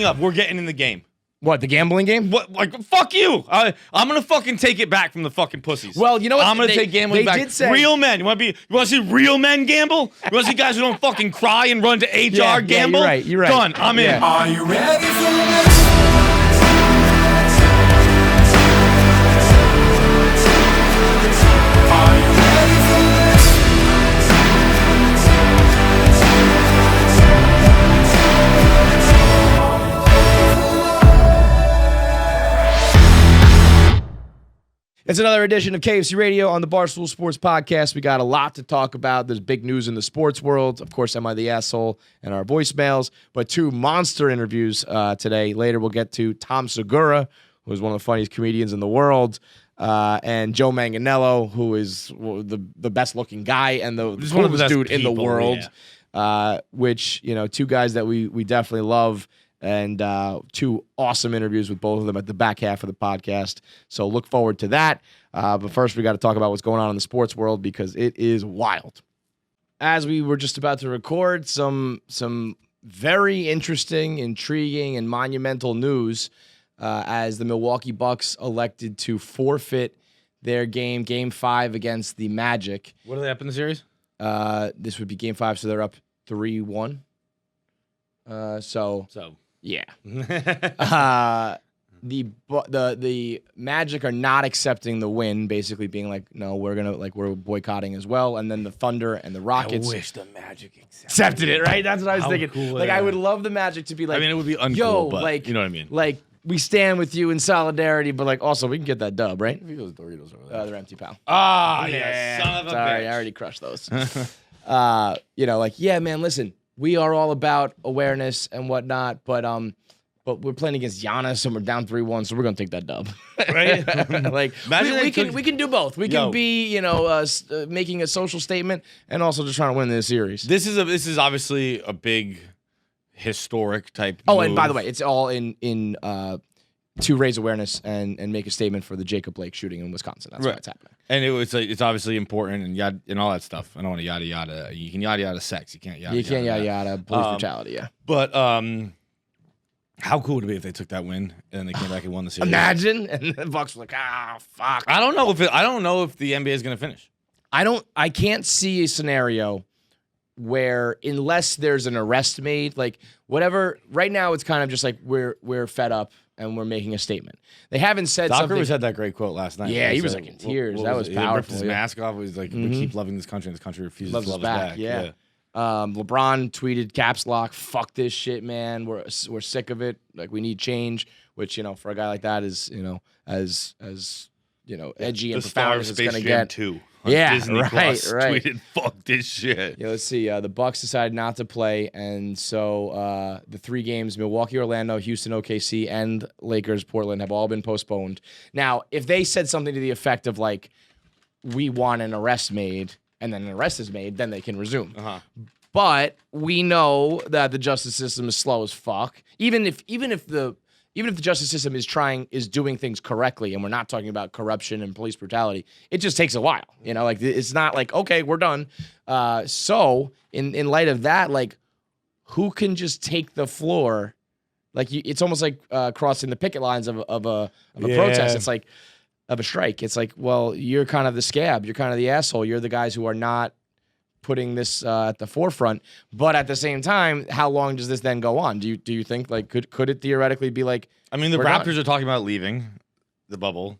up. We're getting in the game. What, the gambling game? What? Like, fuck you. I'm gonna fucking take it back from the fucking pussies. Well, you know what? I'm gonna take gambling back. Did say, real men. You want to see real men gamble? You want to see guys who don't fucking cry and run to HR gamble? Yeah, you're right. Done. I'm in. Are you ready for this? Are you ready for this? It's another edition of KFC Radio on the Barstool Sports Podcast. We got a lot to talk about. There's big news in the sports world. Of course, Am I the Asshole and our voicemails, but two monster interviews today. Later, we'll get to Tom Segura, who is one of the funniest comedians in the world, and Joe Manganiello, who is the best-looking guy and the coolest dude in the world, which, you know, two guys that we definitely love. And two awesome interviews with both of them at the back half of the podcast. So look forward to that. But first, we got to talk about what's going on in the sports world because it is wild. As we were just about to record, some very interesting, intriguing, and monumental news as the Milwaukee Bucks elected to forfeit their Game 5 against the Magic. What are they up in the series? This would be Game 5, so they're up 3-1. So. Yeah. The Magic are not accepting the win, basically being like, no, we're boycotting as well. And then the Thunder and the Rockets. I wish the Magic accepted it, right? That's what I was thinking. Cool like, I would love the Magic to be like, I mean, it would be uncool, but like, you know what I mean? Like, we stand with you in solidarity, but like, also, we can get that dub, right? Those Doritos over there. They're empty, pal. Ah, yeah. Son of a Sorry, bitch. I already crushed those. You know, like, yeah, man, listen. We are all about awareness and whatnot, but we're playing against Giannis and we're down 3-1, so we're gonna take that dub, Right? Like, we can do both. We can be, you know, making a social statement and also just trying to win this series. This is obviously a big historic type. Oh, move. and by the way, it's all in to raise awareness and make a statement for the Jacob Blake shooting in Wisconsin. That's why it's happening. And it's obviously important and all that stuff. I don't want to yada yada. You can yada yada sex. You can't yada yada police brutality. Yeah. But how cool would it be if they took that win and they came back and won the series? Imagine, and the Bucks were like, fuck. I don't know if the NBA is going to finish. I can't see a scenario where, unless there's an arrest made, like whatever. Right now, it's kind of just like we're fed up and we're making a statement. They haven't said Doc something. Rivers had that great quote last night. Yeah, he was like in tears. That was He powerful. ripped his mask off. He was like, "We keep loving this country, and this country refuses to love us back." Yeah. LeBron tweeted caps lock, "Fuck this shit, man. We're sick of it. Like, we need change." Which, you know, for a guy like that is, you know, as you know, edgy and profound as it's gonna get. 2 Disney Plus tweeted, "Fuck this shit." Yeah, let's see. The Bucks decided not to play, and so the 3 games: Milwaukee, Orlando, Houston, OKC, and Lakers, Portland, have all been postponed. Now, if they said something to the effect of like, "We want an arrest made," and then an arrest is made, then they can resume. But we know that the justice system is slow as fuck. Even if the justice system is doing things correctly, and we're not talking about corruption and police brutality, it just takes a while. You know, like, it's not like, okay, we're done. So in light of that, like, who can just take the floor? Like, it's almost like crossing the picket lines of a protest. It's like, of a strike. It's like, well, you're kind of the scab. You're kind of the asshole. You're the guys who are not putting this at the forefront. But at the same time, how long does this then go on? Do you think, like, could it theoretically be like? I mean, the Raptors are talking about leaving the bubble.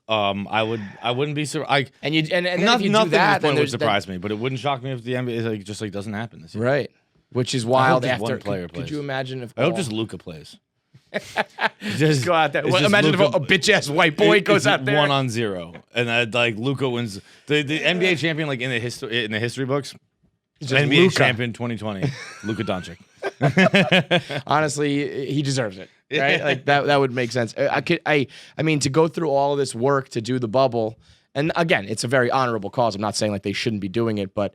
I wouldn't be surprised. And nothing if you do that, at this point would surprise me, but it wouldn't shock me if the NBA just doesn't happen this year. Right. Which is wild. I hope just After one player could plays. you imagine if I hope just Luka plays. Just go out there. Imagine if a bitch ass white boy goes out there 1-0, and like Luka wins the NBA champion, like in the history books. NBA Luka. champion 2020, Luka Doncic. Honestly, he deserves it. Right? Like that would make sense. I mean, to go through all of this work to do the bubble, and again, it's a very honorable cause. I'm not saying like they shouldn't be doing it, but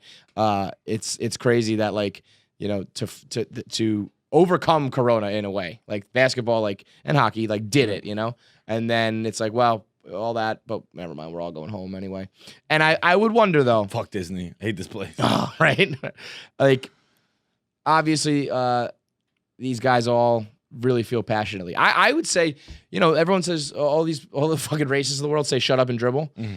it's crazy that, like, you know, to overcome Corona in a way, like basketball, like, and hockey, like, did it, you know, and then it's like, well, all that, but never mind, we're all going home anyway. And I would wonder though. Fuck Disney, I hate this place. Right, like, obviously, these guys all really feel passionately. I would say, everyone says all the fucking racists in the world say shut up and dribble. Mm-hmm.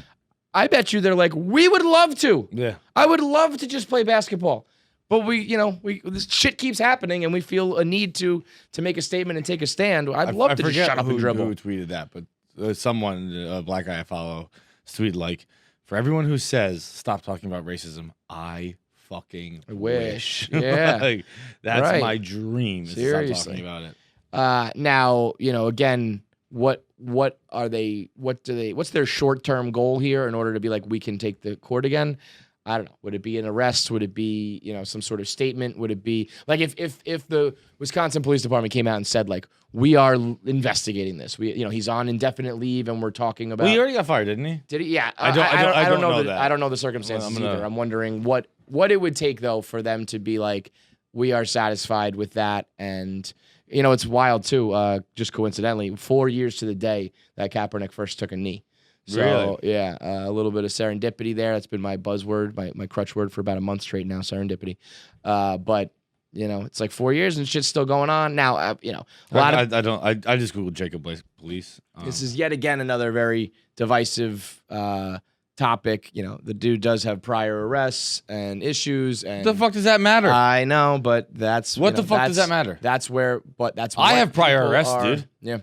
I bet you they're like, we would love to. Yeah. I would love to just play basketball. But this shit keeps happening, and we feel a need to make a statement and take a stand. I'd love to just shut up and dribble. Who tweeted that, but someone, a black guy I follow, tweeted like, for everyone who says stop talking about racism, I fucking wish. Yeah, like, that's right. my dream. Is to Seriously. stop talking about it. Now, again, what are they? What's their short term goal here in order to be like, we can take the court again? I don't know. Would it be an arrest? Would it be, some sort of statement? Would it be like if the Wisconsin Police Department came out and said like, we are investigating this. He's on indefinite leave and we're talking about. Well, he already got fired, didn't he? Did he? Yeah. I don't know that. I don't know the circumstances either. I'm wondering what it would take though for them to be like, we are satisfied with that. And it's wild too. Just coincidentally, 4 years to the day that Kaepernick first took a knee. So, really? Yeah, a little bit of serendipity there. That's been my buzzword, my crutch word for about a month straight now, serendipity. But, it's like 4 years and shit's still going on. Now, a lot of... I just Googled Jacob Blake police. This is yet again another very divisive topic. The dude does have prior arrests and issues. And What the fuck does that matter? I know, but that's... What the fuck does that matter? That's where... But that's I what have prior people arrests, are- dude. Yeah,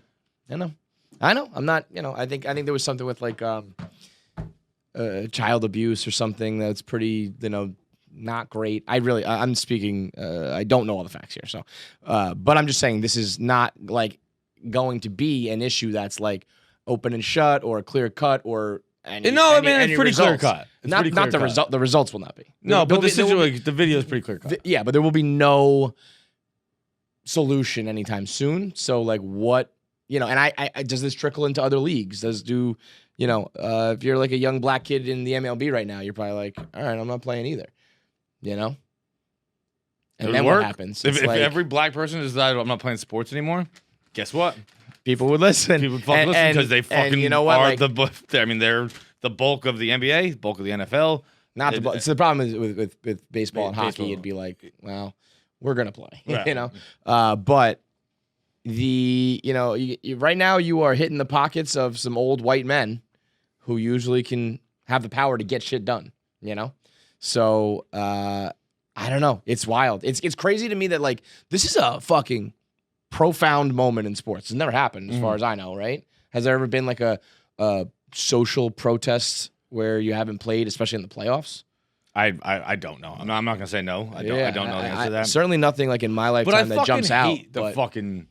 I know. I'm not, I think there was something with like child abuse or something that's pretty, not great. I'm speaking, I don't know all the facts here. So, but I'm just saying this is not like going to be an issue that's like open and shut or clear cut or any. It's pretty clear results. cut. Not the result. The results will not be. No, but the the video is pretty clear cut. Yeah, but there will be no solution anytime soon. So like what? And I does this trickle into other leagues? If you're like a young black kid in the MLB right now, you're probably like, all right, I'm not playing either. And then what happens? If every black person decided I'm not playing sports anymore, guess what? People would listen. People would fucking listen because they fucking you know what? are they're the bulk of the NBA, bulk of the NFL. It's the problem is with baseball and hockey. Baseball. It'd be like, well, we're gonna play, Right. but. Right now you are hitting the pockets of some old white men who usually can have the power to get shit done, So, I don't know. It's wild. It's crazy to me that like, this is a fucking profound moment in sports. It's never happened as far as I know, right? Has there ever been like a social protest where you haven't played, especially in the playoffs? I don't know. I'm not gonna say no. I don't know the answer to that. Certainly nothing like in my lifetime that jumps out. Hate the fucking.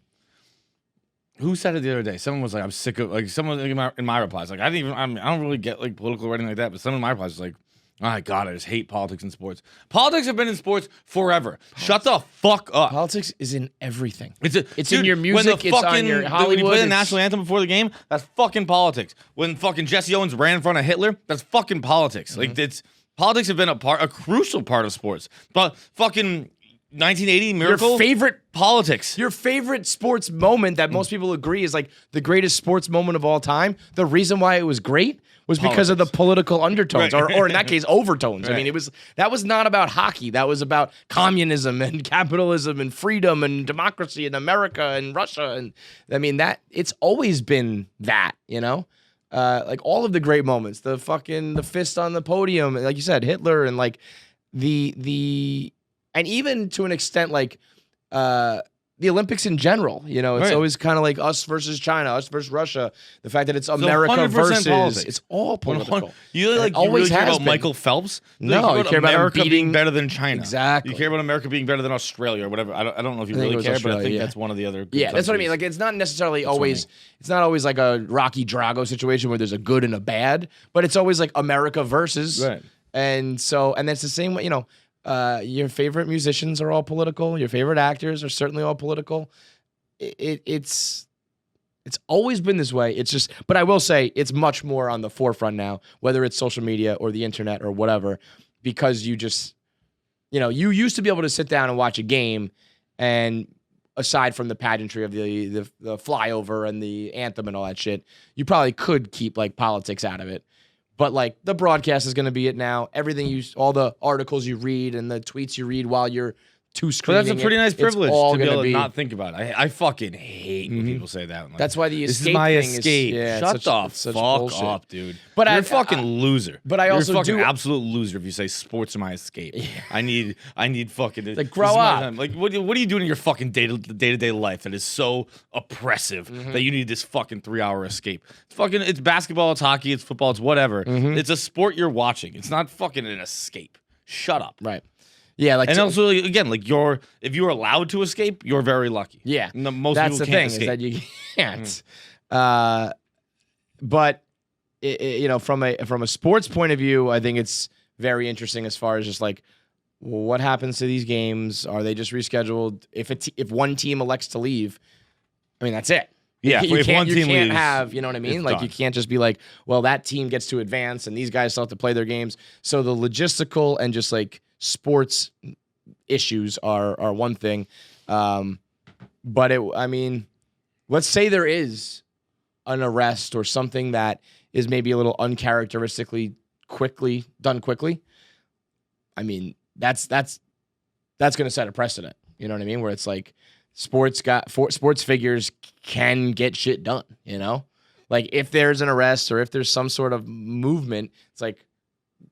Who said it the other day? Someone was like, "I'm sick of like." Someone in my replies, like, I don't really get like political or anything like that. But some of my replies was like, "Oh my god, I just hate politics and sports. Politics have been in sports forever. Shut the fuck up. Politics is in everything. It's dude, in your music. It's on your Hollywood. When you play the national anthem before the game, that's fucking politics. When fucking Jesse Owens ran in front of Hitler, that's fucking politics. Like politics have been a crucial part of sports. But fucking 1980 miracle. Your favorite politics. Your favorite sports moment that most people agree is like the greatest sports moment of all time. The reason why it was great was because of the political undertones, Right. or in that case, overtones. Right. I mean, that was not about hockey. That was about communism and capitalism and freedom and democracy in America and Russia. And I mean, it's always been that, like all of the great moments, the fist on the podium, like you said, Hitler, and like and even to an extent, like the Olympics in general, it's Right. always kind of like us versus China, us versus Russia. The fact that it's America 100% versus, politics. it's all political. You really care about Michael Phelps? No, you care about America beating being better than China. Exactly. You care about America being better than Australia or whatever. I don't know if you I think really it was care, but I Australia, think yeah. that's one of the other. Yeah, that's what I mean. Like, it's not necessarily always. It's not always like a Rocky Drago situation where there's a good and a bad, but it's always like America versus. Right. And that's the same way. Your favorite musicians are all political. Your favorite actors are certainly all political. It's always been this way. It's just, but I will say it's much more on the forefront now, whether it's social media or the internet or whatever, because you just, you used to be able to sit down and watch a game, and aside from the pageantry of the flyover and the anthem and all that shit, you probably could keep like politics out of it. But like the broadcast is going to be it now. Everything all the articles you read and the tweets you read while you're two But screening. that's a pretty nice It's privilege all to be gonna able to not think about it. I fucking hate when people say that. Like, That's why the this is escape my thing is- escape. yeah, Shut it's the such fuck bullshit. up, dude. But You're I- a fucking loser. but I You're also a fucking do- absolute loser if you say sports are my escape. I need fucking Like, this grow is my up. time. Like what are you doing in your fucking day-to-day life that is so oppressive that you need this fucking 3-hour escape? It's basketball, it's hockey, it's football, it's whatever. It's a sport you're watching. It's not fucking an escape. Shut up. Right. Yeah, like And also, again, like if you're allowed to escape, you're very lucky. yeah, No, most that's people the can't thing escape. is that you can't. But you know, from a sports point of view, I think it's very interesting as far as just like what happens to these games. Are they just rescheduled? If one team elects to leave, I mean that's it. Yeah, you if can't, one you team can't leaves, have, you know what I mean? it's Like done. you can't just be like, well, that team gets to advance and these guys still have to play their games. So the logistical and just like sports issues are one thing. But I mean, let's say there is an arrest or something that is maybe a little uncharacteristically done quickly. I mean, that's going to set a precedent. You know what I mean? Where it's like sports figures can get shit done, you know? Like if there's an arrest or if there's some sort of movement, it's like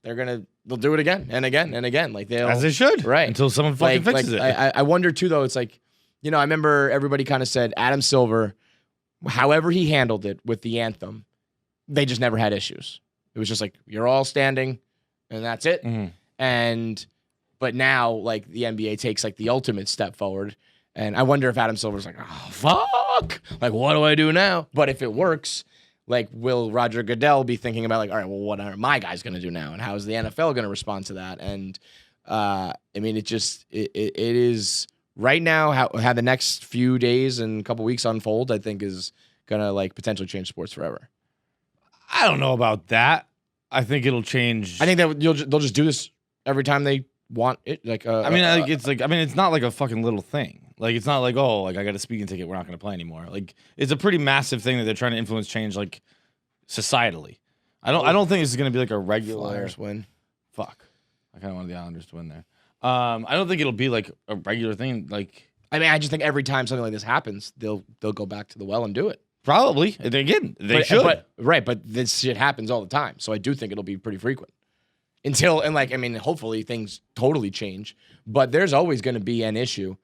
they'll do it again and again and again. Like As they should. Right. Until someone fucking like, fixes it. I wonder too, though. It's like, you know, I remember everybody kind of said Adam Silver, however he handled it with the anthem, they just never had issues. It was just like, you're all standing and that's it. But now like the NBA takes like the ultimate step forward. And I wonder if Adam Silver's like, oh, fuck. Like, what do I do now? But if it works, like, will Roger Goodell be thinking about like, all right, well, what are my guys going to do now? And how is the NFL going to respond to that? And I mean, it is right now how the next few days and couple weeks unfold, I think is going to like potentially change sports forever. I don't know about that. I think it'll change. I think that they'll just do this every time they want it. Like, it's not like a fucking little thing. Like, it's not like, oh, like I got a speaking ticket, we're not going to play anymore. Like, it's a pretty massive thing that they're trying to influence change, like societally. I don't think it's going to be like a regular. Flyers win. Fuck. I kind of wanted the Islanders to win there. I don't think it'll be like a regular thing. Like, I mean, I just think every time something like this happens, they'll go back to the well and do it. probably. Again, they should. But this shit happens all the time. So I do think it'll be pretty frequent. Hopefully things totally change. But there's always going to be an issue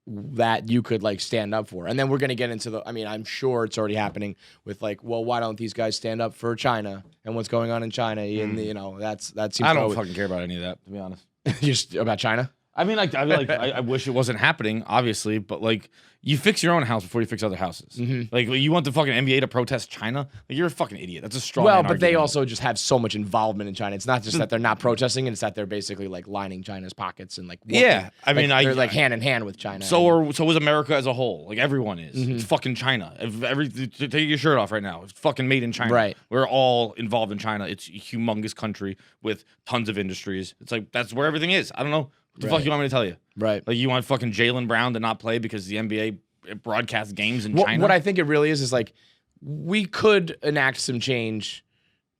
that you could like stand up for. And then we're going to get into I'm sure it's already happening with like, well, why don't these guys stand up for China and what's going on in China? And that seems I don't fucking care about any of that, to be honest. just about China. I mean, I wish it wasn't happening, obviously, but like, you fix your own house before you fix other houses. Like, you want the fucking NBA to protest China? Like, you're a fucking idiot. That's a strong. Well, but they also just have so much involvement in China. It's not just that they're not protesting, it's that they're basically like lining China's pockets and like working. Yeah, I mean, they're like hand in hand with China. So is America as a whole. Like, everyone is. It's fucking China. Take your shirt off right now. It's fucking made in China. Right. We're all involved in China. It's a humongous country with tons of industries. It's like, that's where everything is. I don't know. What the fuck you want me to tell you? Right. Like, you want fucking Jaylen Brown to not play because the NBA broadcasts games in China? What I think it really is like, we could enact some change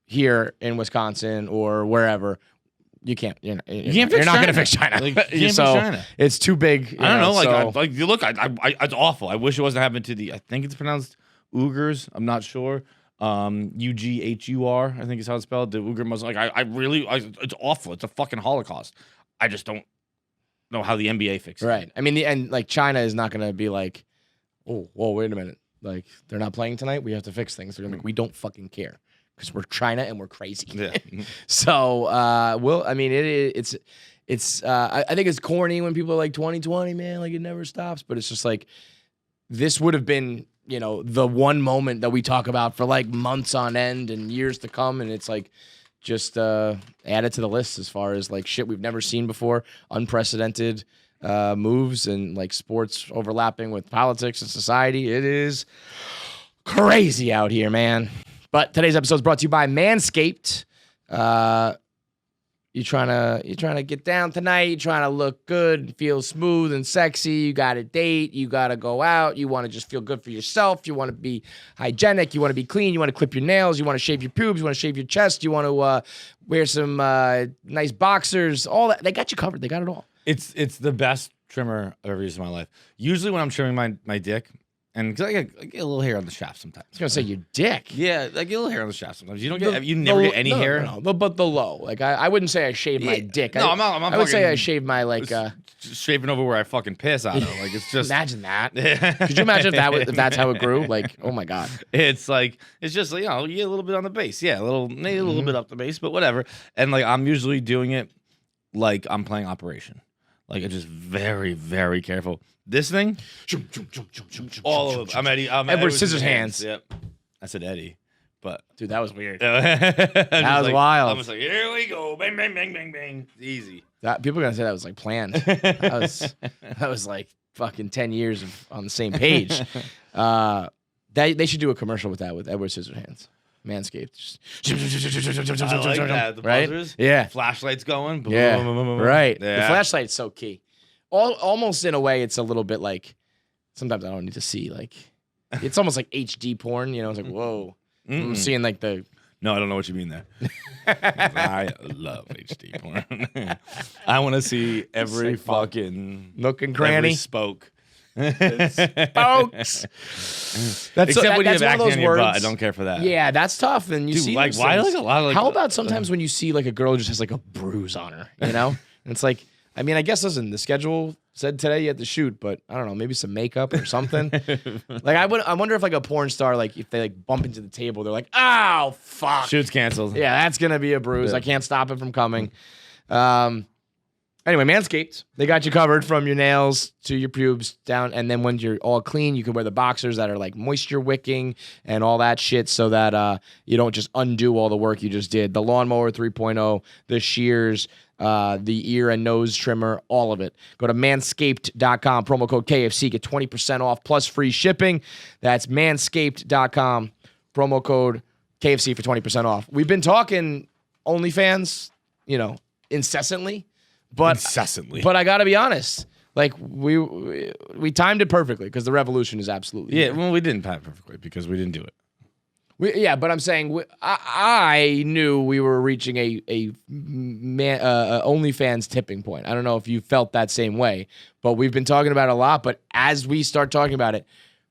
here in Wisconsin or wherever. You can't. You're not going to fix China. Like, you can't fix so China. it's too big. I don't know. So, It's awful. I wish it wasn't happening to I think it's pronounced Uyghurs. I'm not sure. Ughur, I think is how it's spelled. The Uyghur Muslim. Like, it's awful. It's a fucking Holocaust. I just don't know how the NBA fixes it. right. I mean, and like China is not going to be like, oh, whoa, wait a minute. Like, they're not playing tonight. We have to fix things. They're going to be like, we don't fucking care because we're China and we're crazy. Yeah. So, I think it's corny when people are like 2020, man, like it never stops. But it's just like, this would have been, the one moment that we talk about for like months on end and years to come. And it's like, just add it to the list as far as like shit we've never seen before, unprecedented moves and like sports overlapping with politics and society. It is crazy out here, man. But today's episode is brought to you by Manscaped. You trying to get down tonight, you trying to look good, feel smooth and sexy, you got a date, you got to go out, you want to just feel good for yourself, you want to be hygienic, you want to be clean, you want to clip your nails, you want to shave your pubes, you want to shave your chest, you want to wear some nice boxers, all that. They got you covered. They got it all. It's the best trimmer I've ever used in my life. Usually when I'm trimming my dick, and 'cause I get a little hair on the shaft sometimes. I was gonna say your dick. Yeah, I get a little hair on the shaft sometimes. You don't get, you never get any hair. No, but the low. Like I wouldn't say I shaved my dick. No, I'm not I would say fucking- I shaved my like. Scraping over where I fucking piss out of. Like it's just. Imagine that. Could you imagine if that's how it grew? Like, oh my god. It's like it's just you know, you get a little bit on the base. Yeah, maybe a little bit up the base, but whatever. And like I'm usually doing it like I'm playing Operation. Like it's just very, very careful. This thing, all of them. I'm Eddie. Edward Scissorhands. Yep. I said Eddie, but Dude, that was weird. that was wild. I'm just like, here we go, bang, bang, bang, bang, bang. Easy. That people are gonna say that was like planned. that was like fucking 10 years on the same page. They should do a commercial with that with Edward Scissorhands. Manscaped. I like that. The Right? buzzers. Yeah. Flashlights going. Boom, Yeah. boom, boom, boom, boom. Right. Yeah. The flashlight's so key. Almost in a way, it's a little bit like sometimes I don't need to see like it's almost like HD porn. You know, it's like whoa. I'm seeing like the. No, I don't know what you mean there. I love HD porn. I want to see every like fun. fucking Nook and every cranny. spoke. Folks. Except when you have one of acne those on your butt, I words- don't care for that. Yeah, that's tough. And you Dude, see, like, those why things. like a lot of like? How about sometimes when you see like a girl who just has like a bruise on her, you know? And it's like, I mean, I guess listen, the schedule said today you had to shoot, but I don't know, maybe some makeup or something. Like I wonder if like a porn star, like if they like bump into the table, they're like, oh fuck. Shoot's canceled. Yeah, that's gonna be a bruise. Yeah. I can't stop it from coming. Anyway, Manscaped, they got you covered from your nails to your pubes down, and then when you're all clean, you can wear the boxers that are like moisture wicking and all that shit, so that you don't just undo all the work you just did. The lawnmower 3.0, the shears, the ear and nose trimmer, all of it. Go to manscaped.com, promo code KFC, get 20% off plus free shipping. That's manscaped.com, promo code KFC for 20% off. We've been talking OnlyFans, you know, incessantly. But Incessantly. But I got to be honest, like we timed it perfectly because the revolution is absolutely Yeah, here. well, we didn't pat it perfectly because we didn't do it. But I'm saying I knew we were reaching a OnlyFans tipping point. I don't know if you felt that same way, but we've been talking about it a lot. But as we start talking about it,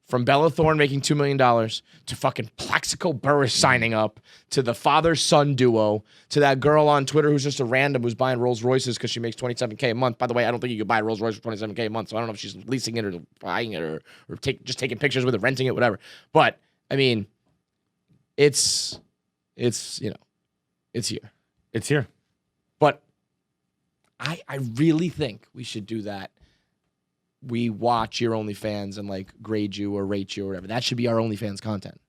from Bella Thorne making $2 million to fucking Plaxico Burress signing up to the father-son duo to that girl on Twitter who's just a random who's buying Rolls Royces because she makes $27K a month. By the way, I don't think you could buy a Rolls Royce for $27K a month, so I don't know if she's leasing it or buying it or just taking pictures with it, renting it, whatever. But I mean, it's you know, it's here. It's here. But I really think we should do that. We watch your OnlyFans and like grade you or rate you or whatever. That should be our OnlyFans content.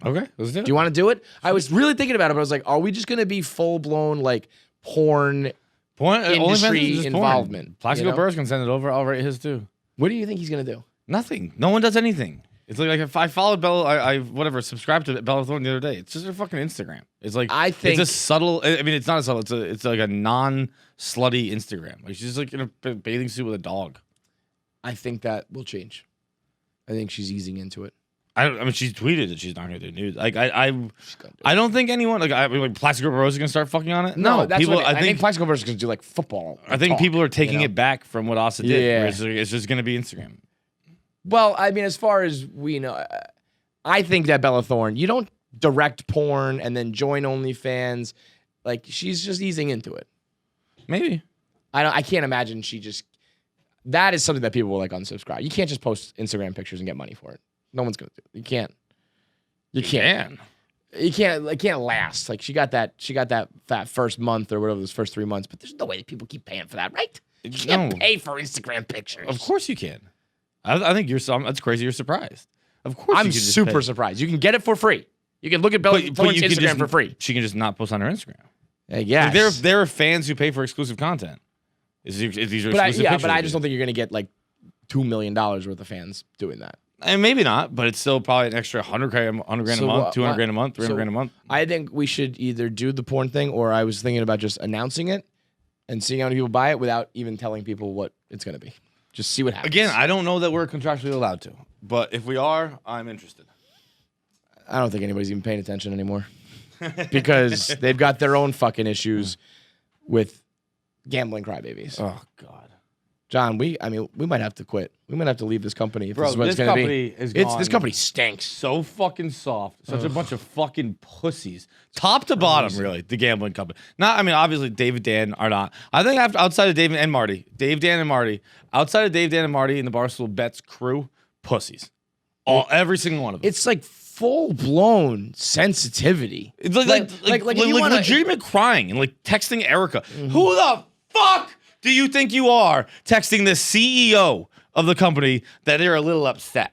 Okay, let's do it. Do you want to do it? I was really thinking about it, but I was like, are we just going to be full blown like porn industry involvement? Plaxico you know? Burress can send it over. I'll rate his too. What do you think he's going to do? Nothing. No one does anything. It's like if I followed Bella, I subscribed to Bella Thorne the other day. It's just her fucking Instagram. It's like I think it's a subtle. I mean, it's not a subtle. It's like a non-slutty Instagram. Like she's like in a bathing suit with a dog. I think that will change. I think she's easing into it. I mean, she tweeted that she's not going to do nudes. Like I don't think anyone like Plaxico Burress is going to start fucking on it. No, that's people. what I think Plaxico Burress is going to do like football. I think talk, people are taking you know? it back from what Asa did. Yeah. Where it's just going to be Instagram. Well, I mean, as far as we know, I think that Bella Thorne, you don't direct porn and then join OnlyFans. Like she's just easing into it. Maybe. I can't imagine she just. That is something that people will like unsubscribe. You can't just post Instagram pictures and get money for it. No one's gonna do it. You can't. You can't. You can't. It can't last. Like she got that fat first month or whatever, those first 3 months. But there's no way that people keep paying for that, right? You can't pay for Instagram pictures. Of course you can. I think you're some. That's crazy. You're surprised. Of course, I'm you can just super pay. surprised. You can get it for free. You can look at Bella Thorne's you can Instagram just, for free. She can just not post on her Instagram. Yeah. Like, there are fans who pay for exclusive content. These are exclusive pictures. But I just don't think you're gonna get like $2 million worth of fans doing that. And maybe not, but it's still probably an extra 100 grand a month, 200 grand a month, 300 grand a month. I think we should either do the porn thing, or I was thinking about just announcing it and seeing how many people buy it without even telling people what it's going to be. Just see what happens. Again, I don't know that we're contractually allowed to, but if we are, I'm interested. I don't think anybody's even paying attention anymore because they've got their own fucking issues with gambling crybabies. Oh God. John, we might have to quit. We might have to leave this company if Bro, this is what it's this going to company be. is This gone. company stinks. So fucking soft. Such a bunch of fucking pussies. Top to bottom, really, the gambling company. Not, I mean, obviously, Dave and Dan are not. I think outside of Dave and Marty, Dan and Marty, outside of Dave, Dan, and Marty and the Barstool Bets crew, pussies. Every single one of them. It's like full-blown sensitivity. It's like if you wanna- legitimate crying and like texting Erica. Who the fuck do you think you are texting the CEO of the company that they're a little upset?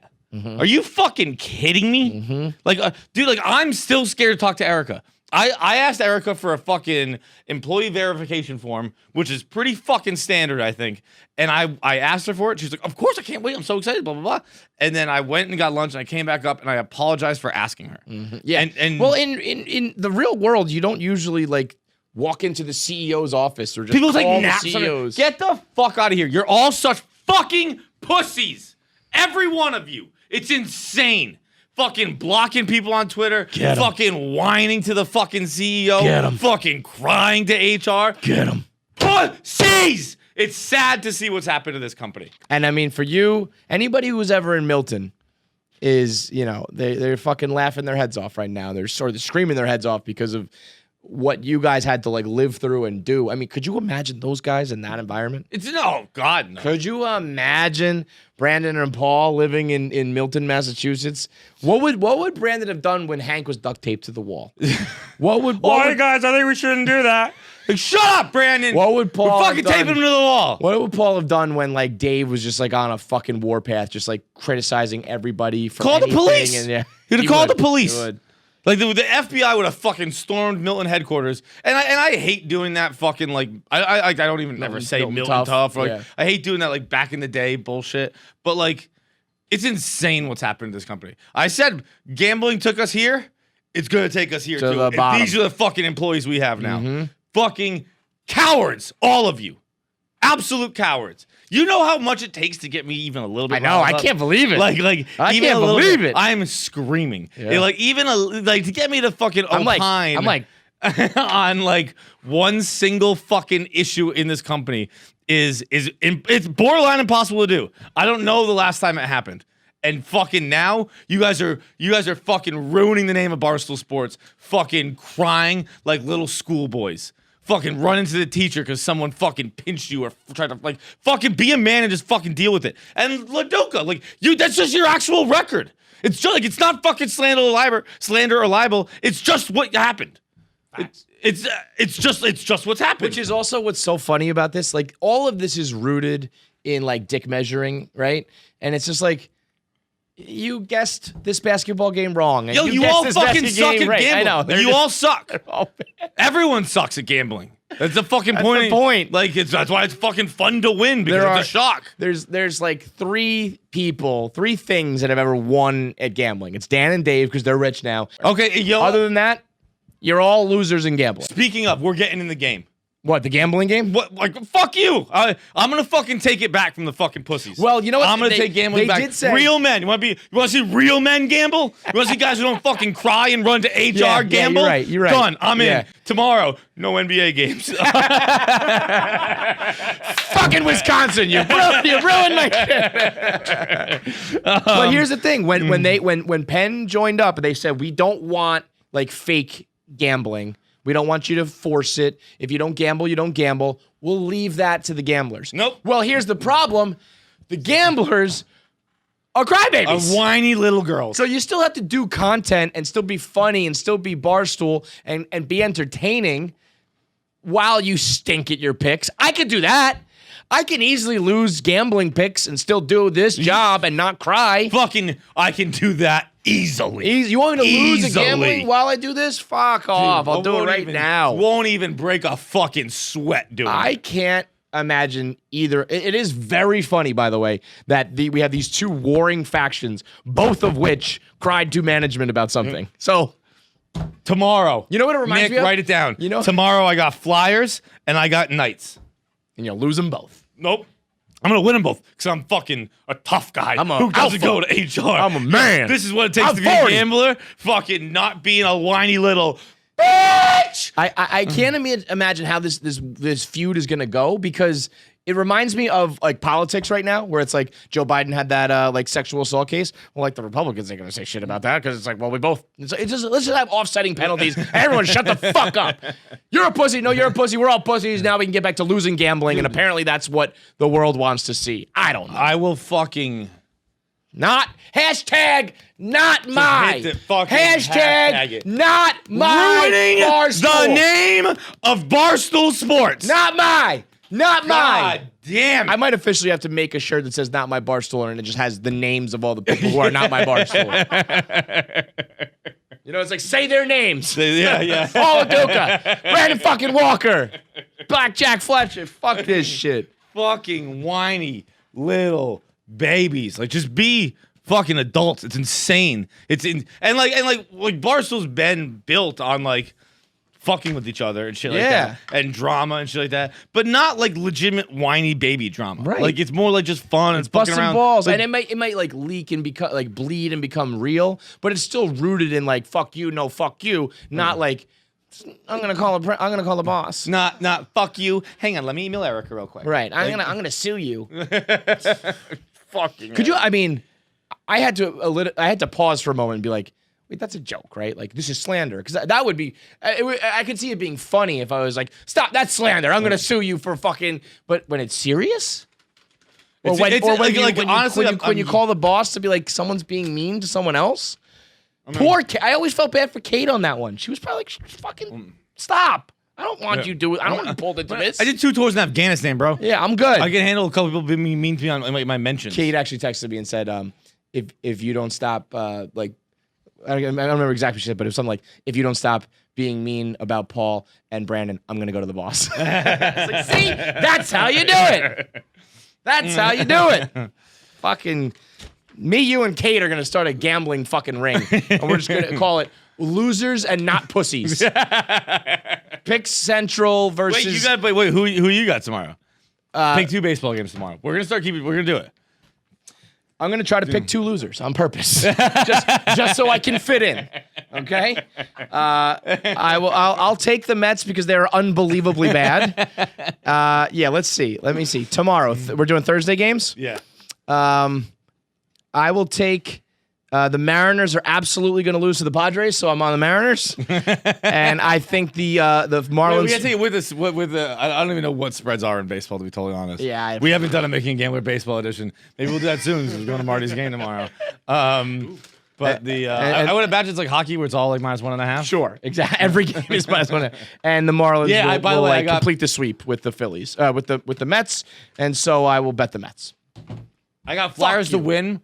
Are you fucking kidding me? Like, dude, like I'm still scared to talk to Erica. I asked Erica for a fucking employee verification form, which is pretty fucking standard, I think. And I asked her for it. She's like, of course, I can't wait. I'm so excited, blah, blah, blah. And then I went and got lunch and I came back up and I apologized for asking her. Yeah. And well, in the real world, you don't usually like walk into the CEO's office or just people call take the naps. CEOs. Get the fuck out of here. You're all such fucking pussies. Every one of you. It's insane. Fucking blocking people on Twitter. Get 'em. Fucking whining to the fucking CEO. Get 'em. Fucking crying to HR. Get them. Pussies! It's sad to see what's happened to this company. And I mean, for you, anybody who was ever in Milton is, they're fucking laughing their heads off right now. They're screaming their heads off because of what you guys had to like live through and do. I mean, could you imagine those guys in that environment? God, no. Could you imagine Brandon and Paul living in Milton, Massachusetts? What would Brandon have done when Hank was duct taped to the wall? What would guys, I think we shouldn't do that. Like, shut up, Brandon. What would Paul We're have fucking done? taping him to the wall. What would Paul have done when like Dave was just like on a fucking warpath, just like criticizing everybody for Call the anything? police. And, yeah, He'd have he called would. the police. He would. Like the FBI would have fucking stormed Milton headquarters, and I hate doing that fucking like I don't even ever say Milton Tough. Like, yeah. I hate doing that like back in the day bullshit. But like, it's insane what's happened to this company. I said gambling took us here. It's gonna take us here To too. the And bottom. these are the fucking employees we have now. Fucking cowards, all of you. Absolute cowards. You know how much it takes to get me even a little bit. I know. I can't believe it. Like I even can't a little believe bit, it. I am screaming. Yeah. Like even to get me to fucking I'm opine. like, on like one single fucking issue in this company it's borderline impossible to do. I don't know the last time it happened. And fucking now, you guys are fucking ruining the name of Barstool Sports, fucking crying like little schoolboys. Fucking run into the teacher because someone fucking pinched you or tried to like fucking be a man and just fucking deal with it. And Ladoka, like that's just your actual record. It's just like it's not fucking slander or libel. It's just what happened. It's just what's happened. which is also what's so funny about this. Like all of this is rooted in like dick measuring, right? And it's just like you guessed this basketball game wrong. And Yo, you guessed all this fucking basketball suck game at right. gambling. I know. You all suck. all bad. Everyone sucks at gambling. That's the fucking point. the point. Like that's why it's fucking fun to win because it's a shock. There's like three things that have ever won at gambling. It's Dan and Dave because they're rich now. Okay, yo. Other than that, you're all losers in gambling. Speaking of, we're getting in the game. What, the gambling game? What? Like, fuck you. I'm gonna fucking take it back from the fucking pussies. Well, you know what? I'm gonna They- take gambling they back. did say- Real men. You want to see real men gamble? You want to see guys who don't fucking cry and run to HR Yeah, gamble? you're right. Done. I'm Yeah. in. Tomorrow, no NBA games. Fucking Wisconsin, you ruined my shit. But here's the thing: when Penn joined up, they said we don't want like fake gambling. We don't want you to force it. If you don't gamble, you don't gamble. We'll leave that to the gamblers. Nope. Well, here's the problem: the gamblers are crybabies. A whiny little girls. So you still have to do content and still be funny and still be Barstool and be entertaining while you stink at your picks. I could do that. I can easily lose gambling picks and still do this job and not cry. Fucking, I can do that easily. You want me to lose a Easily. gambling while I do this? Fuck off. I'll do it Won't right even- now. Won't even break a fucking sweat doing I it. can't imagine either. It is very funny, by the way, that we have these two warring factions, both of which cried to management about something. So Tomorrow. You know what it reminds Nick, me of? write it down. You know- Tomorrow I got Flyers and I got Knights. and you'll lose them both. Nope. I'm going to win them both because I'm fucking a tough guy I'm a who doesn't alpha. go to HR. I'm a man. This is what it takes I'm to be 40. a gambler. Fucking not being a whiny little bitch. I can't imagine how this feud is gonna go because it reminds me of like politics right now, where it's like Joe Biden had that like sexual assault case. Well, like the Republicans ain't gonna say shit about that because it's like, well, we both. It's just let's just have offsetting penalties. Everyone, shut the fuck up. You're a pussy. No, you're a pussy. We're all pussies. Now we can get back to losing gambling, and apparently that's what the world wants to see. I don't know. I will fucking Not hashtag not my hit the fucking hashtag hashtag it. not my ruining Barstool. the name of Barstool Sports. Not my. Not God mine. damn. I might officially have to make a shirt that says "Not My Barstool" and it just has the names of all the people who are not my Barstool. You know, it's like say their names. Yeah. Paul Aduka, Brandon fucking Walker, Blackjack Fletcher. Fuck this shit. Fucking whiny little babies. Like, just be fucking adults. It's insane. And Barstool's been built on like fucking with each other and shit like that, and drama and shit like that, but not like legitimate whiny baby drama. Right. Like it's more like just fun and fucking Busting around. balls, Like, and it might like leak and become like bleed and become real, but it's still rooted in like fuck you, no fuck you, not like I'm gonna call the boss. not fuck you. Hang on, let me email Erica real quick. Right, I'm gonna sue you. Fucking. Could you? I mean, I had to pause for a moment and be like, wait, that's a joke, right? Like this is slander, because that would be. I could see it being funny if I was like, stop, that's slander. I'm gonna sue you for fucking. But when it's serious. Or when you call the boss to be like someone's being mean to someone else. Poor Kate. I always felt bad for Kate on that one. She was probably like, fucking stop. I don't want you to. I don't want you pulled into this. I did 2 tours in Afghanistan, bro. Yeah, I'm good. I can handle a couple people being mean to me on my mentions. Kate actually texted me and said, if you don't stop, like, I don't remember exactly what she said, but it was something like, if you don't stop being mean about Paul and Brandon, I'm gonna go to the boss. It's like, see, that's how you do it. That's how you do it. Fucking me, you, and Kate are gonna start a gambling fucking ring, and we're just gonna call it Losers and Not Pussies. Pick Central versus. Wait, who you got tomorrow? Pick 2 baseball games tomorrow. We're gonna we're gonna do it. I'm gonna try to pick 2 losers on purpose, just so I can fit in. Okay, I'll take the Mets because they're unbelievably bad. Yeah, let's see. Let me see. Tomorrow we're doing Thursday games. Yeah. I will take. The Mariners are absolutely going to lose to the Padres, so I'm on the Mariners. And I think the Marlins. We got to take it with us. I don't even know what spreads are in baseball, to be totally honest. Yeah, we haven't done a Making Gambler baseball edition. Maybe we'll do that soon. We're going to Marty's game tomorrow. But I would imagine it's like hockey, where it's all like -1.5. Sure, exactly. Every game is -1. And the Marlins will complete the sweep with the Phillies, with the Mets, and so I will bet the Mets. I got Flyers to win.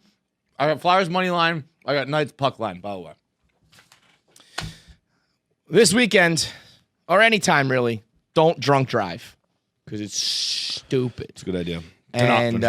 I got Flyers money line. I got Knights puck line, by the way. This weekend, or anytime really, don't drunk drive, because it's stupid. It's a good idea. And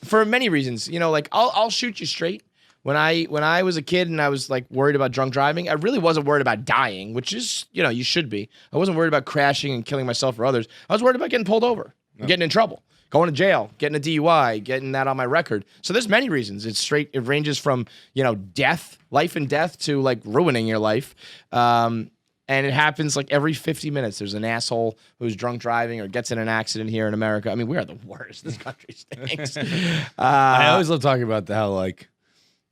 for many reasons, you know, like I'll shoot you straight. When I was a kid and I was like worried about drunk driving, I really wasn't worried about dying, which is, you know, you should be. I wasn't worried about crashing and killing myself or others. I was worried about getting pulled over, getting in trouble, going to jail, getting a DUI, getting that on my record. So there's many reasons. It ranges from, you know, death, life and death, to like ruining your life. And it happens like every 50 minutes. There's an asshole who's drunk driving or gets in an accident here in America. I mean, we are the worst. This country stinks. I always love talking about how like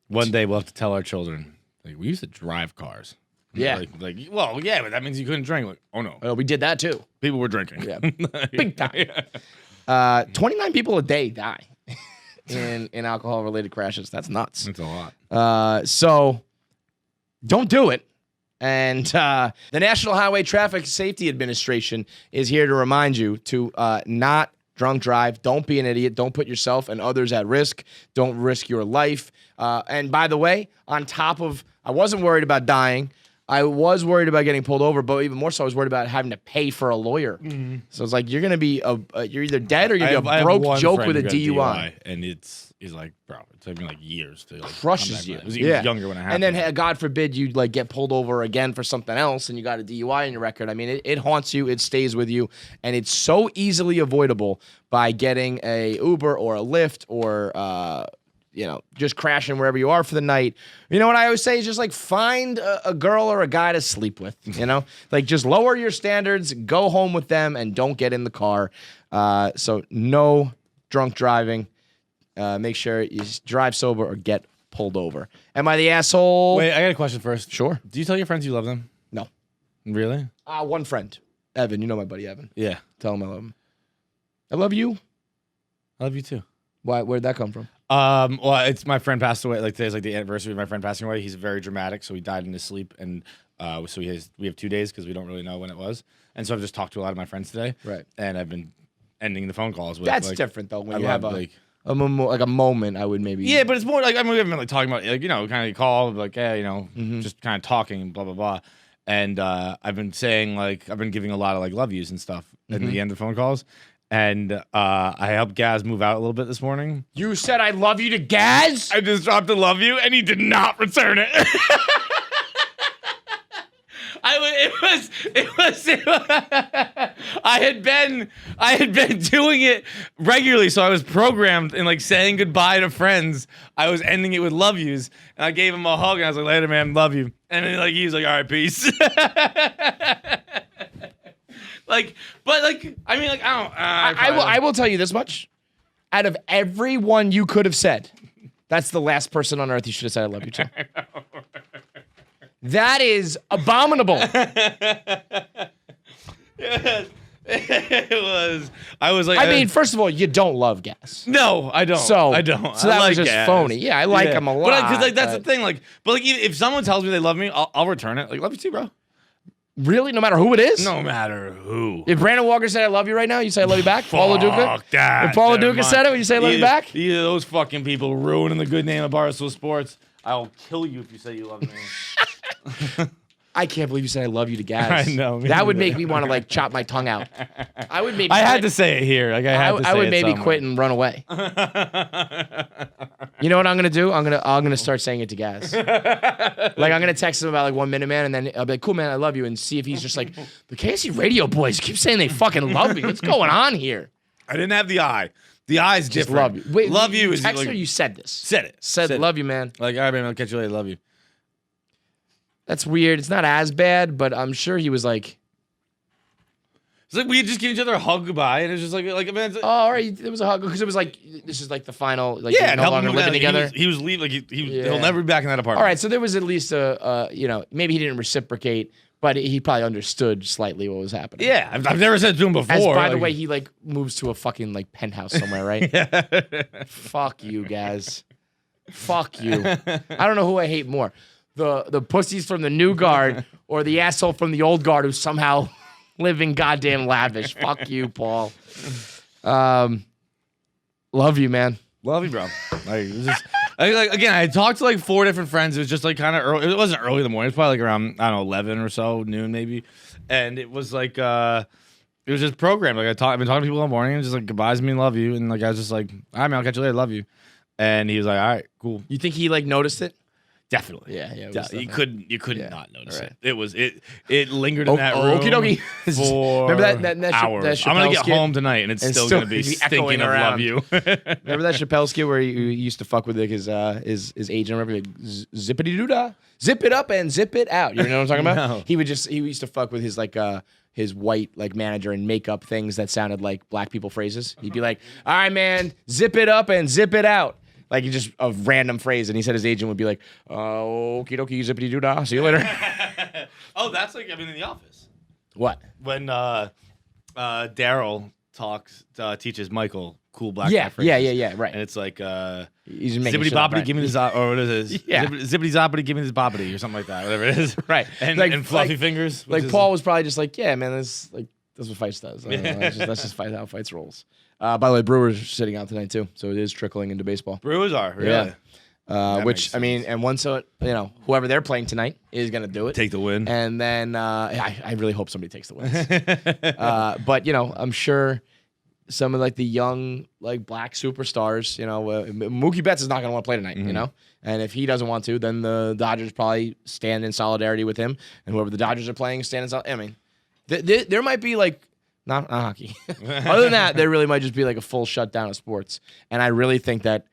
one day we'll have to tell our children, like, we used to drive cars. Yeah. Well, yeah, but that means you couldn't drink. Like, oh no. Oh, we did that too. People were drinking. Yeah. Big time. 29 people a day die in alcohol-related crashes. That's nuts. That's a lot. So don't do it. And the National Highway Traffic Safety Administration is here to remind you to not drunk drive. Don't be an idiot. Don't put yourself and others at risk. Don't risk your life. And by the way, on top of, I wasn't worried about dying. I was worried about getting pulled over, but even more so, I was worried about having to pay for a lawyer. Mm-hmm. So it's like, you're going to be, you're either dead or you're going to be a broke joke with a DUI. And he's like, bro, it took me like years to like, crushes you. He was younger when it happened. And then, God forbid, you like get pulled over again for something else and you got a DUI in your record. I mean, it haunts you. It stays with you. And it's so easily avoidable by getting a Uber or a Lyft or, just crashing wherever you are for the night. You know what I always say is just like find a girl or a guy to sleep with, like just lower your standards, go home with them and don't get in the car. So no drunk driving. Make sure you drive sober or get pulled over. Am I the asshole? Wait, I got a question first. Sure. Do you tell your friends you love them? No. Really? One friend, Evan. You know my buddy Evan. Yeah. Tell him I love him. I love you. I love you too. Why? Where'd that come from? Well, it's my friend passed away. Like today's like the anniversary of my friend passing away. He's very dramatic, so he died in his sleep, and so we have 2 days because we don't really know when it was. And so I've just talked to a lot of my friends today, Right. And I've been ending the phone calls with. That's like, different though. When I you love, have like a moment, I would maybe. yeah, but it's more like I mean we haven't been like talking about like kind of call like hey just kind of talking and blah blah blah, and I've been saying like I've been giving a lot of like love yous and stuff in the end of phone calls. And I helped Gaz move out a little bit this morning. You said I love you to Gaz? I just dropped a love you, and he did not return it. I had been doing it regularly, so I was programmed in like saying goodbye to friends. I was ending it with love yous, and I gave him a hug, and I was like, "Later, man, love you." And then like he was like, "All right, peace." I don't. I will tell you this much. Out of everyone you could have said, that's the last person on earth you should have said I love you to. That is abominable. It was. I was like. I mean, first of all, you don't love Gas. No, I don't. So I don't. So that was just Gas. phony. Yeah, I like him a lot. But because that's the thing. Like, but like if someone tells me they love me, I'll return it. Like, love you too, bro. Really, no matter who it is. No matter who. If Brandon Walker said I love you right now, you say I love you back. Paulo Duca. Fuck that. If Paulo Never Duca mind. said it, would you say I love you back? Either those fucking people ruining the good name of Barstool Sports. I'll kill you if you say you love me. I can't believe you said I love you to Gaz. I know. That would make me want to like chop my tongue out. I would maybe. I had to say it here. Like I would maybe quit and run away. You know what I'm gonna do? I'm gonna start saying it to Gaz. Like I'm gonna text him about like 1 minute, man, and then I'll be like, "Cool, man, I love you," and see if he's just like, the KFC radio boys keep saying they fucking love me. What's going on here? I didn't have the eye. The eye's Just different. love you. Wait, love you is text like, or you said this? Said it. Said love you, man. Like, all right, man, I'll catch you later. Love you. That's weird. It's not as bad, but I'm sure he was like, It's like we just give each other a hug goodbye, and it's just like I mean, it's, "Oh, all right." There was a hug because it was like, this is like the final. Like, yeah, you're and no help longer him living out. together. He was leaving. Like Yeah. he'll never be back in that apartment. All right, so there was at least maybe he didn't reciprocate, but he probably understood slightly what was happening. Yeah, I've never said it to him before. As by the like- way, he like moves to a fucking like penthouse somewhere, right? Yeah. Fuck you guys. Fuck you. I don't know who I hate more. The pussies from the new guard or the asshole from the old guard who somehow living goddamn lavish. Fuck you, Paul. Love you, man. Love you, bro. Like, it was just, again, I talked to like 4 different friends. It was just like kind of early. It wasn't early in the morning. It was probably like around, I don't know, 11 or so, noon maybe. And it was like, it was just programmed. Like I've been talking to people all morning and just like goodbyes me and love you. And like I was just like, all right, man, I'll catch you later. Love you. And he was like, all right, cool. You think he like noticed it? Definitely. Yeah. It was You definitely- couldn't Yeah. not notice All right. it. It lingered in that room Okie dokie. for Remember that hours. Chappelle I'm gonna get skit? home tonight and it's And still still gonna be be stinking echoing of around. love you. Remember that Chappelle skit where he used to fuck with like his agent? Remember, like, zippity doo dah, zip it up and zip it out. You know what I'm talking about? No. He used to fuck with his like his white like manager and make up things that sounded like black people phrases. He'd be like, "All right, man, zip it up and zip it out." Like just a random phrase, and he said his agent would be like, "Okie dokie, zippity doo dah, see you later." Oh, that's like in the office. What? When Daryl teaches Michael cool black guy Yeah, phrases. yeah, right. And it's like He's just making zippity shit up, boppity, right? give me this, or what is it? Yeah. Zippity zoppity, give me this boppity, or something like that, whatever it is. Right. And, Like- and fluffy like- fingers. which Like is- Paul was probably just like, "Yeah, man, that's what Feits does. I don't know, that's just how Feits rolls." By the way, Brewers are sitting out tonight too, so it is trickling into baseball. Brewers are, really. Yeah. That Which makes I mean, and once whoever they're playing tonight is gonna do it. Take the win. And then I really hope somebody takes the wins. But I'm sure some of like the young like black superstars, Mookie Betts is not gonna want to play tonight, and if he doesn't want to, then the Dodgers probably stand in solidarity with him, and whoever the Dodgers are playing stand in solidarity. I mean, there might be like not hockey. Other than that, there really might just be like a full shutdown of sports, and I really think that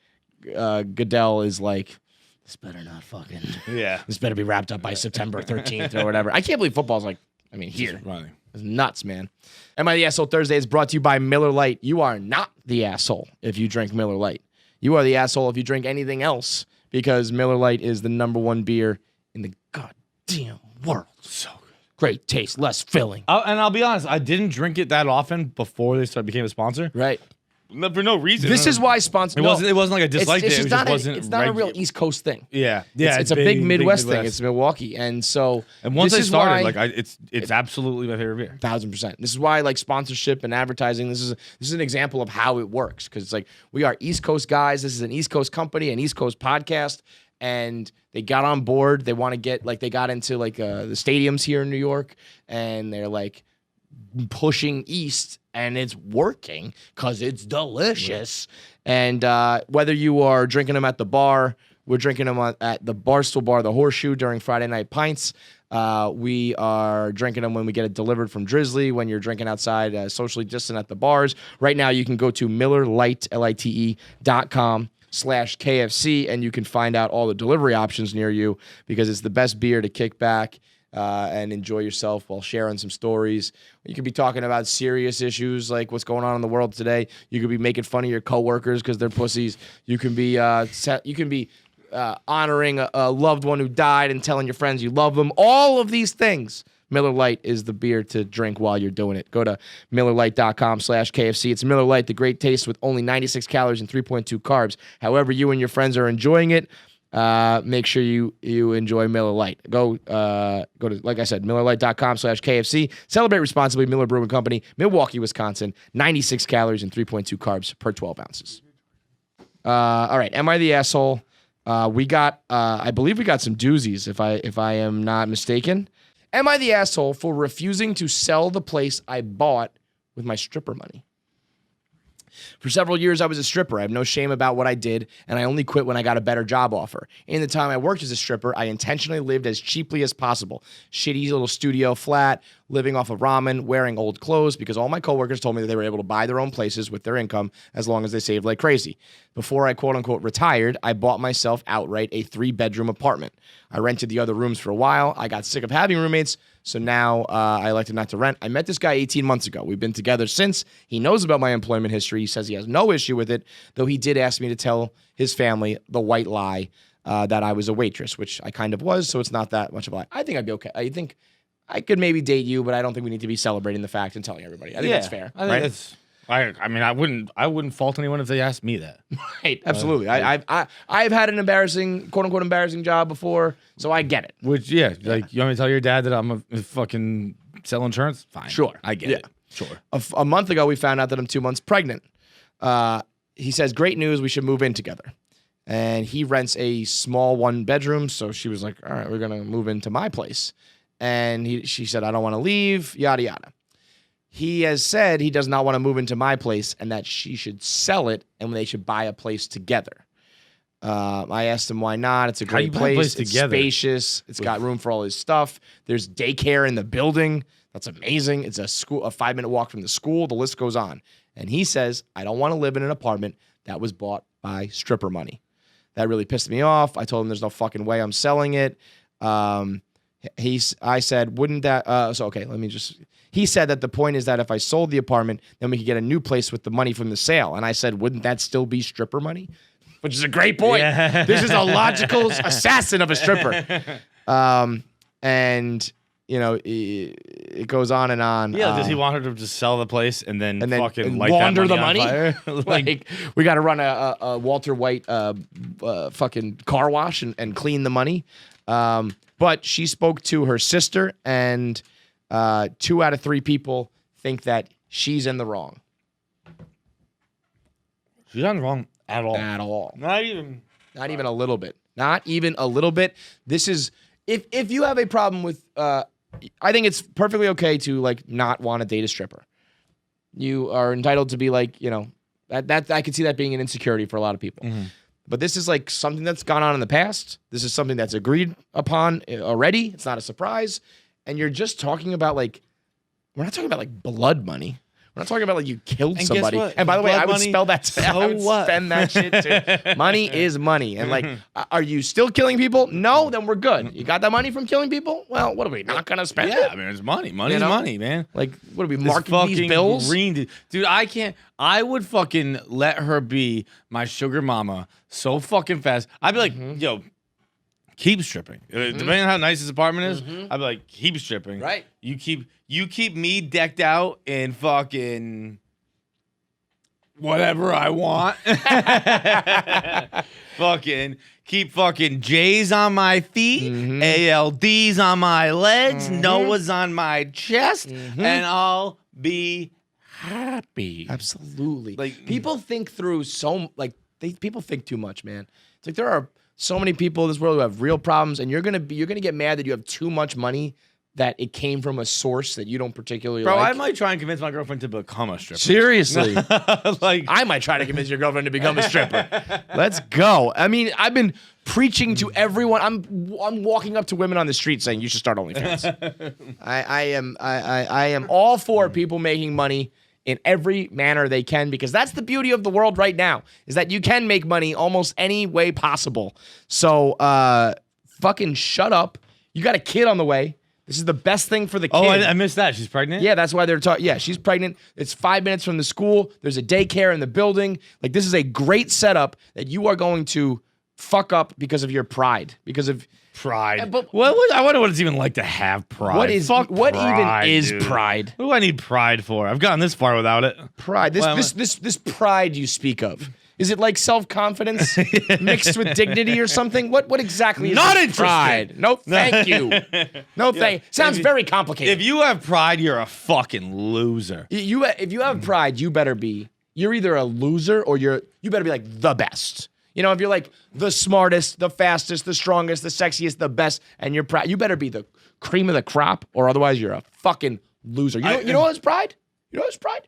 Goodell is like, this better not fucking. Yeah. This better be wrapped up by September 13th or whatever. I can't believe football's like, I mean, here. Running. It's nuts, man. Am I the Asshole Thursday is brought to you by Miller Lite. You are not the asshole if you drink Miller Lite. You are the asshole if you drink anything else, because Miller Lite is the #1 beer in the goddamn world. So good. Great taste, less filling. And I'll be honest, I didn't drink it that often before they became a sponsor. Right. For no reason. This is why sponsor. It wasn't like I disliked it. It's It not just wasn't. it's not a real East Coast thing. Yeah. It's a big Midwest thing. It's Milwaukee, and so And once this I is started, why, it's absolutely my favorite beer. 1000%. This is why like sponsorship and advertising. This is an example of how it works, because it's like we are East Coast guys. This is an East Coast company, an East Coast podcast, and they got on board. They want to get they got into the stadiums here in New York, and they're like pushing east, and it's working because it's delicious. Right. And whether you are drinking them at the bar, we're drinking them at the Barstool bar, the Horseshoe, during Friday Night Pints. We are drinking them when we get it delivered from Drizzly, when you're drinking outside, socially distant at the bars. Right now, you can go to MillerLite.com/KFC, and you can find out all the delivery options near you, because it's the best beer to kick back and enjoy yourself while sharing some stories. You could be talking about serious issues like what's going on in the world today. You could be making fun of your coworkers because they're pussies. You can be honoring a loved one who died and telling your friends you love them. All of these things. Miller Lite is the beer to drink while you're doing it. Go to MillerLite.com/KFC. It's Miller Lite, the great taste with only 96 calories and 3.2 carbs. However you and your friends are enjoying it, make sure you enjoy Miller Lite. Go to, like I said, MillerLite.com/KFC. Celebrate responsibly. Miller Brewing Company, Milwaukee, Wisconsin. 96 calories and 3.2 carbs per 12 ounces. All right. Am I the asshole? We got, I believe we got some doozies, if I am not mistaken. Am I the asshole for refusing to sell the place I bought with my stripper money? For several years, I was a stripper. I have no shame about what I did, and I only quit when I got a better job offer. In the time I worked as a stripper, I intentionally lived as cheaply as possible. Shitty little studio flat, living off of ramen, wearing old clothes, because all my coworkers told me that they were able to buy their own places with their income as long as they saved like crazy. Before I quote-unquote retired, I bought myself outright a 3-bedroom apartment. I rented the other rooms for a while. I got sick of having roommates, so now I elected not to rent. I met this guy 18 months ago. We've been together since. He knows about my employment history. He says he has no issue with it, though he did ask me to tell his family the white lie that I was a waitress, which I kind of was, so it's not that much of a lie. I think I'd be okay. I think I could maybe date you, but I don't think we need to be celebrating the fact and telling everybody. I think that's fair. I think that's. I mean, I wouldn't fault anyone if they asked me that. Right, absolutely. I've had an embarrassing, quote unquote, embarrassing job before, so I get it. Which, like, you want me to tell your dad that I'm a fucking sell insurance? Fine, sure, I get it. Sure. A month ago, we found out that I'm 2 months pregnant. He says, "Great news, we should move in together." And he rents a small 1-bedroom, so she was like, "All right, we're gonna move into my place." And she said, "I don't want to leave." Yada yada. He has said he does not want to move into my place and that she should sell it and they should buy a place together. I asked him why not. It's a great place. It's spacious. It's got room for all his stuff. There's daycare in the building. That's amazing. It's a 5-minute walk from the school. The list goes on. And he says, I don't want to live in an apartment that was bought by stripper money. That really pissed me off. I told him there's no fucking way I'm selling it. I said, wouldn't that, he said that the point is that if I sold the apartment, then we could get a new place with the money from the sale. And I said, wouldn't that still be stripper money? Which is a great point. Yeah. This is a logical assassin of a stripper. And, you know, it goes on and on. Yeah, does he want her to just sell the place and then fucking light launder that money the money? on fire? Like, we got to run a Walter White fucking car wash and clean the money. But she spoke to her sister, and 2 out of 3 people think that she's in the wrong. She's not wrong at all. At all. Not even a little bit. Not even a little bit. This is if you have a problem with I think it's perfectly okay to like not want to date a stripper. You are entitled to be like, you know, that I could see that being an insecurity for a lot of people. Mm-hmm. But this is like something that's gone on in the past. This is something that's agreed upon already. It's not a surprise. And you're just talking about like, we're not talking about like blood money. We're not talking about like you killed And guess somebody. what? And by the way, Blood I would money, spell that. so I would what? spend that shit too. Money is money. And like, are you still killing people? No, then we're good. You got that money from killing people? Well, what are we not gonna spend Yeah, it? I mean, it's money. Money's know? money, man. Like, what are we This marking these fucking bills? green dude, I can't. I would fucking let her be my sugar mama so fucking fast. I'd be like, yo, keep stripping. Depending on how nice this apartment is, I'd be like, keep stripping. Right. You keep me decked out in fucking whatever I want. Fucking keep fucking J's on my feet, ALDs on my legs, Noah's on my chest, and I'll be happy. Absolutely. Like- people think through people think too much, man. It's like there are so many people in this world who have real problems, and you're gonna get mad that you have too much money that it came from a source that you don't particularly Bro, like. I might try and convince my girlfriend to become a stripper. Seriously. Like, I might try to convince your girlfriend to become a stripper. Let's go. I mean, I've been preaching to everyone. I'm walking up to women on the street saying you should start OnlyFans. I am all for people making money in every manner they can, because that's the beauty of the world right now, is that you can make money almost any way possible. So fucking shut up. You got a kid on the way. This is the best thing for the kid. oh, I missed that. She's pregnant? Yeah, that's why they're talking. Yeah, she's pregnant. It's 5 minutes from the school. There's a daycare in the building. Like, this is a great setup that you are going to fuck up because of your pride. Because of Pride. but- I wonder what it's even like to have pride. what Fuck even pride, is dude. pride? What do I need pride for? I've gotten this far without it. Pride. This pride you speak of. Is it like self-confidence mixed with dignity or something? What exactly is Not this interested. pride? No, thank you. No, thank. Sounds If you- very complicated. If you have pride, you're a fucking loser. If you have pride, you're either a loser or you better be like the best. You know, if you're like the smartest, the fastest, the strongest, the sexiest, the best, and you're proud, you better be the cream of the crop, or otherwise you're a fucking loser. You know what's pride? You know what's pride?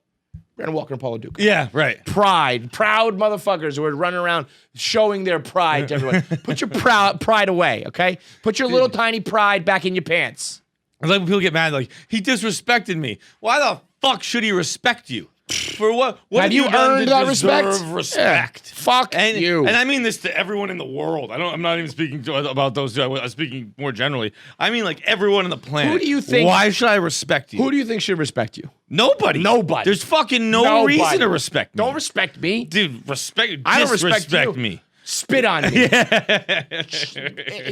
Brandon Walker and Paulo Duca. Yeah, right. Pride, proud motherfuckers who are running around showing their pride to everyone. Put your pride away, okay? Put your little tiny pride back in your pants. It's like when people get mad, like, he disrespected me. Why the fuck should he respect you? For what? What Have you done earned to that deserve respect? respect? Yeah. Fuck you. And I mean this to everyone in the world. I'm not even speaking about those two. I'm speaking more generally. I mean, like, everyone on the planet. Who do you think- Why should I respect you? Who do you think should respect you? Nobody. Nobody. There's fucking no Nobody. reason to respect me. Don't respect me. Dude, respect. I don't respect disrespect you. me. Spit on me.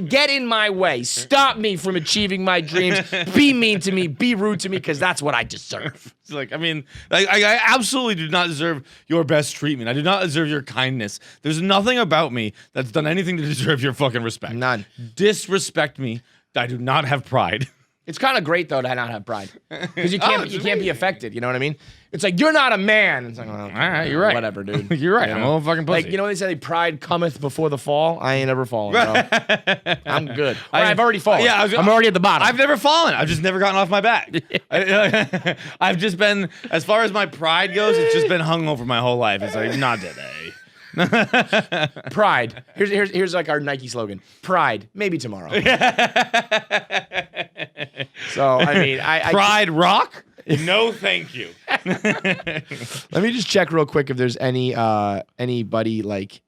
Get in my way. Stop me from achieving my dreams. Be mean to me. Be rude to me, because that's what I deserve. It's like, I mean, I absolutely do not deserve your best treatment. I do not deserve your kindness. There's nothing about me that's done anything to deserve your fucking respect. None. Disrespect me. I do not have pride. It's kind of great though to not have pride, because you Oh, can't it's be amazing. affected. You know what I mean? It's like, you're not a man. It's like, well, All right, you're right. Whatever, dude. You're right. You I'm know? a little fucking pussy. Like, you know what they say? Pride cometh before the fall. I ain't ever fallen, bro. I'm good. Or I've already fallen. Yeah, I'm already at the bottom. I've never fallen. I've just never gotten off my back. I've just been, as far as my pride goes, it's just been hung over my whole life. It's like, not today. Pride. Here's like our Nike slogan. Pride. Maybe tomorrow. So I mean, I Pride rock? No, thank you. let me just check real quick if there's anybody like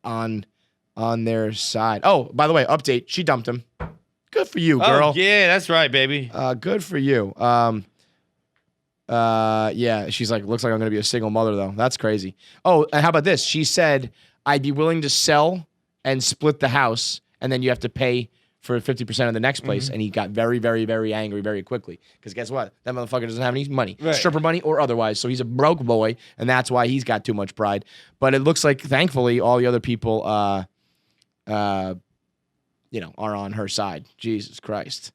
on their side. Oh, by the way, update. She dumped him. Good for you, girl. Oh, yeah, that's right, baby. Good for you. Yeah, she's like, looks like I'm gonna be a single mother though. That's crazy. Oh, and how about this? She said, I'd be willing to sell and split the house, and then you have to pay for 50% of the next place. And he got very, very, very angry very quickly. Because guess what? That motherfucker doesn't have any money, Right. stripper money or otherwise. So he's a broke boy, and that's why he's got too much pride. But it looks like, thankfully, all the other people, are on her side. Jesus Christ.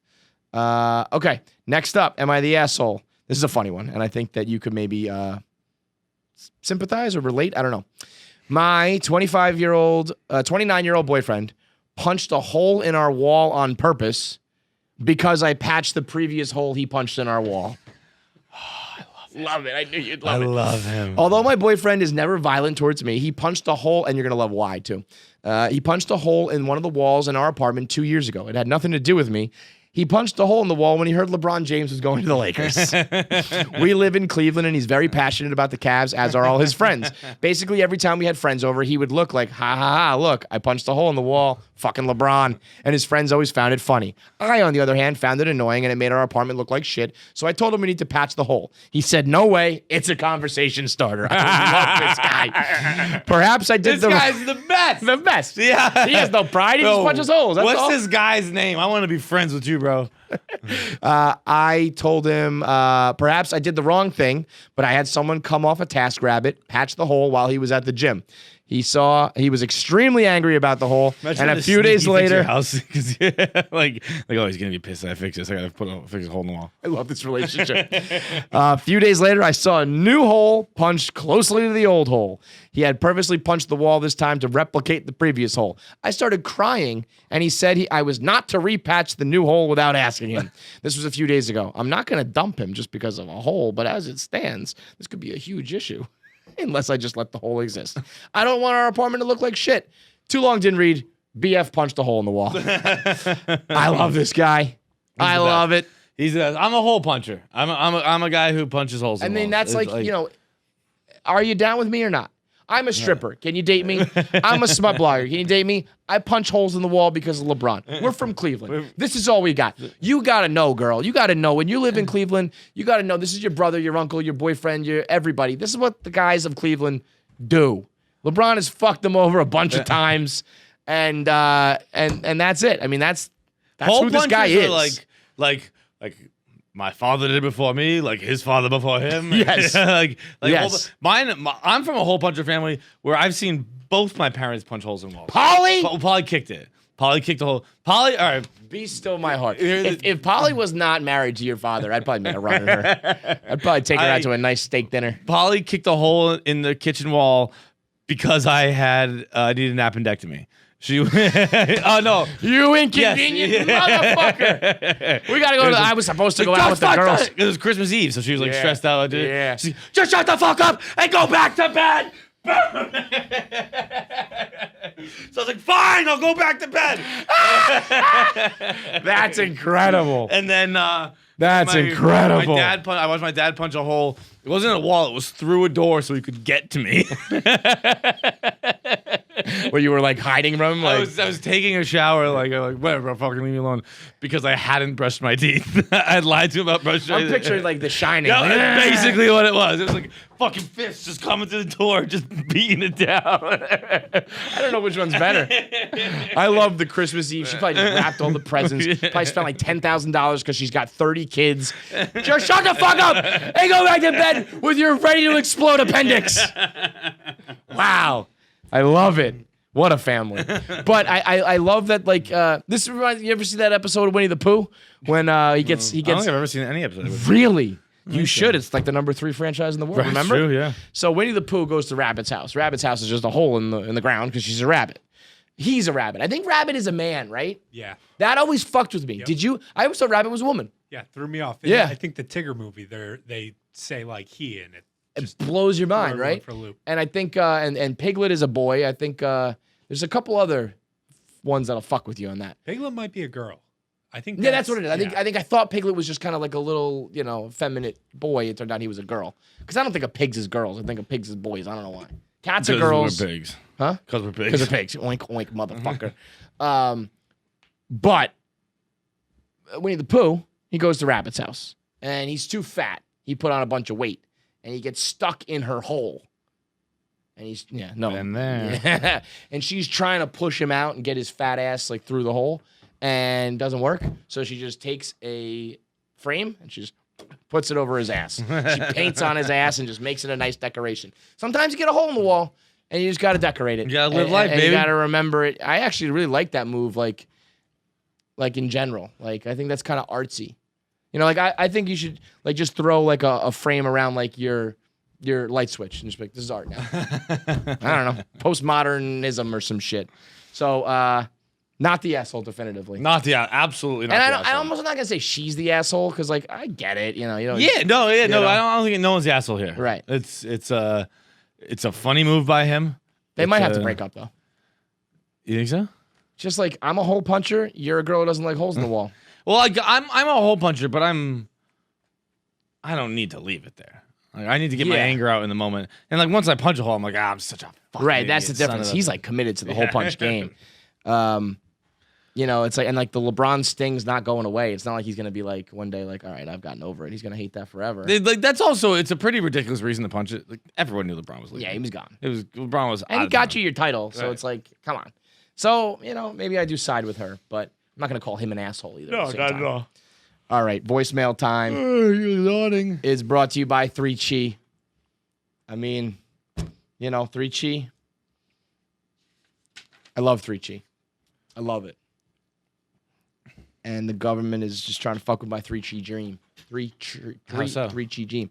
Okay, next up, am I the asshole? This is a funny one, and I think that you could maybe sympathize or relate. I don't know. My 29-year-old boyfriend punched a hole in our wall on purpose because I patched the previous hole he punched in our wall. I love it. I knew you'd love it. love him. Although my boyfriend is never violent towards me, he punched a hole, and you're going to love why, too. He punched a hole in one of the walls in our apartment 2 years ago. It had nothing to do with me. He punched a hole in the wall when he heard LeBron James was going to the Lakers. We live in Cleveland, and he's very passionate about the Cavs, as are all his friends. Basically, every time we had friends over, he would look like, ha, ha, ha, look, I punched a hole in the wall, fucking LeBron. And his friends always found it funny. I, on the other hand, found it annoying, and it made our apartment look like shit. So I told him we need to patch the hole. He said, no way, it's a conversation starter. I love this guy. Perhaps I did This guy's the best. the best. Yeah. He has no pride. He just punches holes. That's What's all. this guy's name? I want to be friends with you, bro. I told him perhaps I did the wrong thing, but I had someone come off a TaskRabbit, patch the hole while he was at the gym. He was extremely angry about the hole, Imagine and a the few days sneaky fix your later, house, 'cause, like, oh, he's gonna be pissed that I fix this. I gotta fix a hole in the wall. I love this relationship. A few days later, I saw a new hole punched closely to the old hole. He had purposely punched the wall this time to replicate the previous hole. I started crying, and he said I was not to repatch the new hole without asking him. This was a few days ago. I'm not going to dump him just because of a hole, but as it stands, this could be a huge issue. Unless I just let the hole exist. I don't want our apartment to look like shit. Too long didn't read. BF punched a hole in the wall. I love this guy. I love it. I'm a hole puncher. I'm a guy who punches holes. I in mean, walls. that's It's like, are you down with me or not? I'm a stripper. Can you date me? I'm a smut blogger. Can you date me? I punch holes in the wall because of LeBron. We're from Cleveland. This is all we got. You got to know, girl. You got to know. When you live in Cleveland, you got to know this is your brother, your uncle, your boyfriend, your everybody. This is what the guys of Cleveland do. LeBron has fucked them over a bunch of times, and that's it. I mean, that's hole who this guy punchers is. are like my father did before me, like his father before him. Yes. yes. I'm from a hole puncher family where I've seen both my parents punch holes in walls. Polly kicked it. Polly kicked the hole. Polly, all right. Be still my heart. If Polly was not married to your father, I'd probably make a run at her. I'd probably take her out to a nice steak dinner. Polly kicked a hole in the kitchen wall because I needed an appendectomy. She, oh no, you inconvenient motherfucker! We gotta go to. I was supposed to go out with the girls. It was Christmas Eve, so she was like stressed out. Yeah. She's, just shut the fuck up and go back to bed. So I was like, fine, I'll go back to bed. That's incredible. And then that's incredible. I watched my dad punch a hole. It wasn't in a wall; it was through a door, so he could get to me. Where you were like hiding from him? Like, I was taking a shower, like whatever, fucking leave me alone, because I hadn't brushed my teeth. I had lied to him about brushing. I'm picturing like The Shining. Yeah, Like, that's basically what it was. It was like fucking fists just coming to the door, just beating it down. I don't know which one's better. I love the Christmas Eve. She probably just wrapped all the presents. Probably spent like $10,000 because she's got 30 kids. Just shut the fuck up and go back to bed with your ready to explode appendix. Wow. I love it. What a family. But I love that, like, this reminds you ever see that episode of Winnie the Pooh? When he gets I don't think I've ever seen any episode of it. Really? You should. It's like the #3 franchise in the world. That's Remember? true, yeah. So Winnie the Pooh goes to Rabbit's house. Rabbit's house is just a hole in the ground because she's a rabbit. He's a rabbit. I think Rabbit is a man, right? Yeah. That always fucked with me. Yep. Did you? I always thought Rabbit was a woman. Yeah, threw me off. Yeah. I think the Tigger movie, they say like he in it. It blows your mind, everyone right? for a loop. And I think and Piglet is a boy. I think there's a couple other ones that'll fuck with you on that. Piglet might be a girl. I think. Yeah, that's what it is. yeah. I think I thought Piglet was just kind of like a little, effeminate boy. It turned out he was a girl. Because I don't think of pigs as girls. I think of pigs as boys. I don't know why. Cats are girls. We're pigs. Huh? Because we're pigs. Because of pigs. Oink, oink, motherfucker. But Winnie the Pooh, he goes to Rabbit's house. And he's too fat. He put on a bunch of weight. And he gets stuck in her hole. And he's, Been there. Yeah. And she's trying to push him out and get his fat ass like through the hole. And doesn't work. So she just takes a frame and she just puts it over his ass. She paints on his ass and just makes it a nice decoration. Sometimes you get a hole in the wall and you just got to decorate it. You gotta live life, and baby. you got to remember it. I actually really like that move, like in general. Like, I think that's kind of artsy. I think you should like just throw like a frame around like your light switch and just be like, this is art now. I don't know. Postmodernism or some shit. So, not the asshole, definitively. Absolutely not. And the I'm asshole. almost not gonna say she's the asshole because, like, I get it. No. I know? don't think no one's the asshole here. Right. It's a funny move by him. They might have to break up though. You think so? Just like I'm a hole puncher, you're a girl who doesn't like holes in the wall. Well, I'm a hole puncher, but I don't need to leave it there. Like, I need to get my anger out in the moment. And like once I punch a hole, I'm like, I'm such a fucking Right, that's the idiot, son of difference. a-" He's like committed to the whole punch game. You know, it's like, and like the LeBron sting's not going away. It's not like he's gonna be like one day like, all right, I've gotten over it. He's gonna hate that forever. Like that's also it's a pretty ridiculous reason to punch it. Like everyone knew LeBron was leaving. Yeah, he was gone. It was LeBron was And out he of got town. you your title, so Right. it's like, come on. So, you know, maybe I do side with her, but I'm not gonna call him an asshole either. at the same time. All right, voicemail time You're yawning. is brought to you by 3Chi. I mean, you know, 3Chi. I love 3Chi. I love it. And the government is just trying to fuck with my 3Chi dream. How so? 3Chi dream.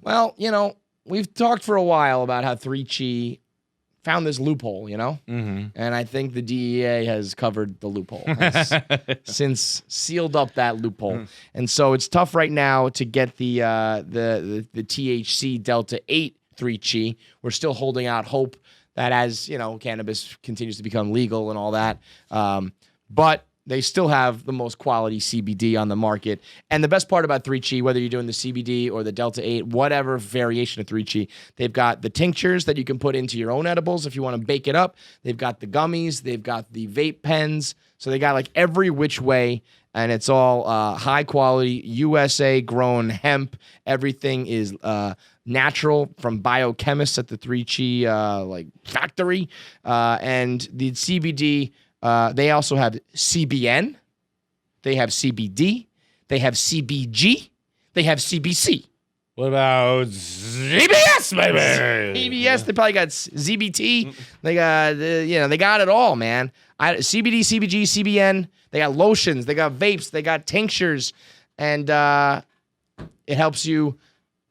Well, you know, we've talked for a while about how 3Chi found this loophole, you know? Mm-hmm. And I think the DEA has covered the loophole, has since sealed up that loophole. And so it's tough right now to get the THC Delta 8 3Chi. We're still holding out hope that as, you know, cannabis continues to become legal and all that. But they still have the most quality CBD on the market. And the best part about 3Chi, whether you're doing the CBD or the Delta 8, whatever variation of 3Chi, they've got the tinctures that you can put into your own edibles if you want to bake it up. They've got the gummies. They've got the vape pens. So they got like every which way, and it's all high quality, USA grown hemp. Everything is natural from biochemists at the 3Chi like factory. And the CBD, they also have CBN, they have CBD, they have CBG, they have CBC. What about ZBS, baby? PBS, they probably got ZBT. They got, they got it all, man. CBD, CBG, CBN. They got lotions. They got vapes. They got tinctures. And it helps you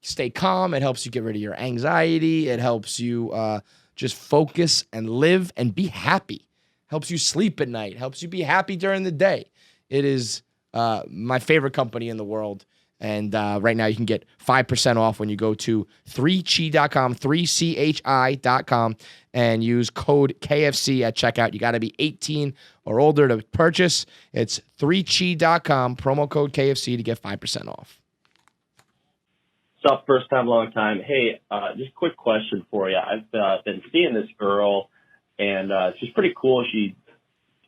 stay calm. It helps you get rid of your anxiety. It helps you just focus and live and be happy. Helps you sleep at night. Helps you be happy during the day. It is my favorite company in the world. And right now you can get 5% off when you go to 3chi.com, 3chi.com, and use code KFC at checkout. You got to be 18 or older to purchase. It's 3chi.com, promo code KFC to get 5% off. What's up, first time, long time? Hey, just a quick question for you. I've been seeing this girl, and she's pretty cool. She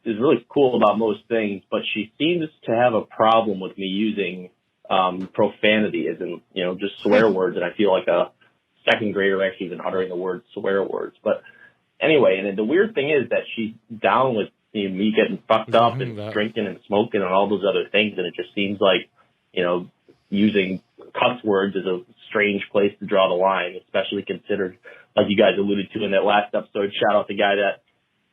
is really cool about most things, but she seems to have a problem with me using profanity, as in, just swear words, and I feel like a second grader actually even uttering the word swear words. But anyway, and then the weird thing is that she's down with me getting fucked up and drinking and smoking and all those other things, and it just seems like, using cuss words is a strange place to draw the line, especially considered, like you guys alluded to in that last episode, shout out the guy that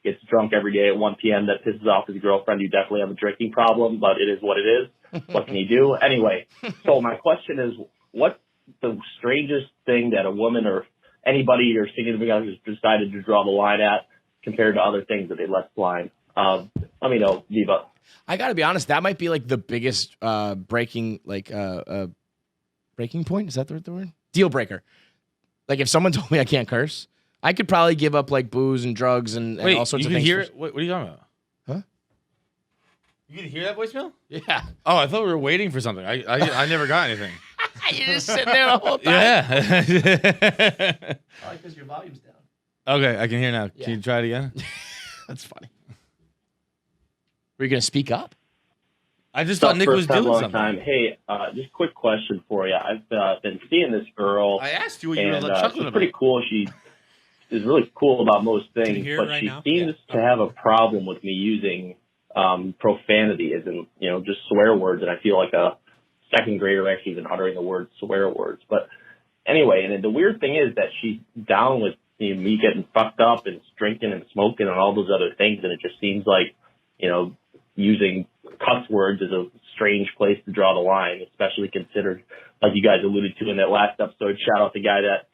gets drunk every day at 1 p.m. that pisses off his girlfriend. You definitely have a drinking problem, but it is what it is. What can you do? Anyway, so my question is, what's the strangest thing that a woman or anybody or significant other has decided to draw the line at compared to other things that they let slide? Let me know, Diva. I got to be honest, that might be like the biggest breaking point. Is that the word? Deal breaker. Like if someone told me I can't curse, I could probably give up like booze and drugs and all sorts you of can things. hear it? What are you talking about? Huh? You can hear that voicemail? Yeah. Oh, I thought we were waiting for something. I never got anything. You're just sitting there the whole time. Yeah. Probably because your volume's down. Okay, I can hear now. Yeah. Can you try it again? That's funny. Were you going to speak up? I just thought Nick was doing long something. Time. Hey, just a quick question for you. I've been seeing this girl, I asked you what you and were chuckling she's about. pretty cool. She is really cool about most Can you things, hear but it right she now? seems to have a problem with me using profanity, as in, just swear words, and I feel like a second grader actually even uttering the word swear words. But anyway, and then the weird thing is that she's down with me getting fucked up and drinking and smoking and all those other things, and it just seems like, using cuss words is a strange place to draw the line, especially considered, like you guys alluded to in that last episode, shout out the guy that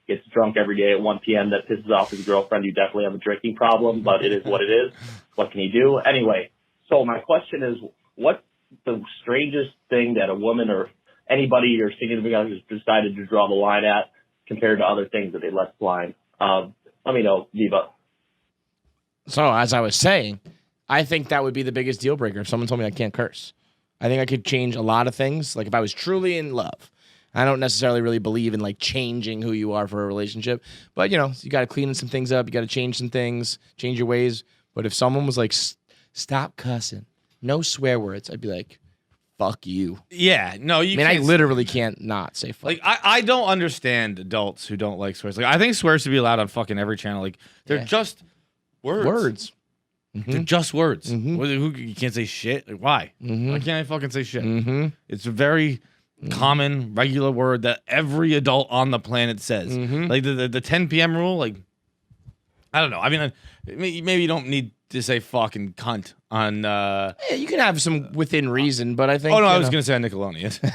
gets drunk every day at 1 p.m. that pisses off his girlfriend. You definitely have a drinking problem, but it is what it is. What can you do? Anyway, so my question is, what's the strangest thing that a woman or anybody or significant other has decided to draw the line at compared to other things that they let slide? Let me know, Diva. So as I was saying, I think that would be the biggest deal breaker if someone told me I can't curse. I think I could change a lot of things. Like if I was truly in love, I don't necessarily really believe in like changing who you are for a relationship. But you know, you got to clean some things up. You got to change some things, change your ways. But if someone was like, stop cussing, no swear words, I'd be like, fuck you. Yeah, no, you. I mean, I can't literally can't not say fuck. Like I don't understand adults who don't like swears. Like I think swears should be allowed on fucking every channel. Like they're just words. Words. They're just words. Mhm. Who you can't say shit? Like, why? Mhm. Why can't I fucking say shit? Mm-hmm. It's a very common, regular word that every adult on the planet says. Like the 10 p.m. rule. Like I don't know. I mean, maybe you don't need to say fucking cunt on. Yeah, you can have some within reason, but I think. Oh no, I was know. gonna say on Nickelodeon.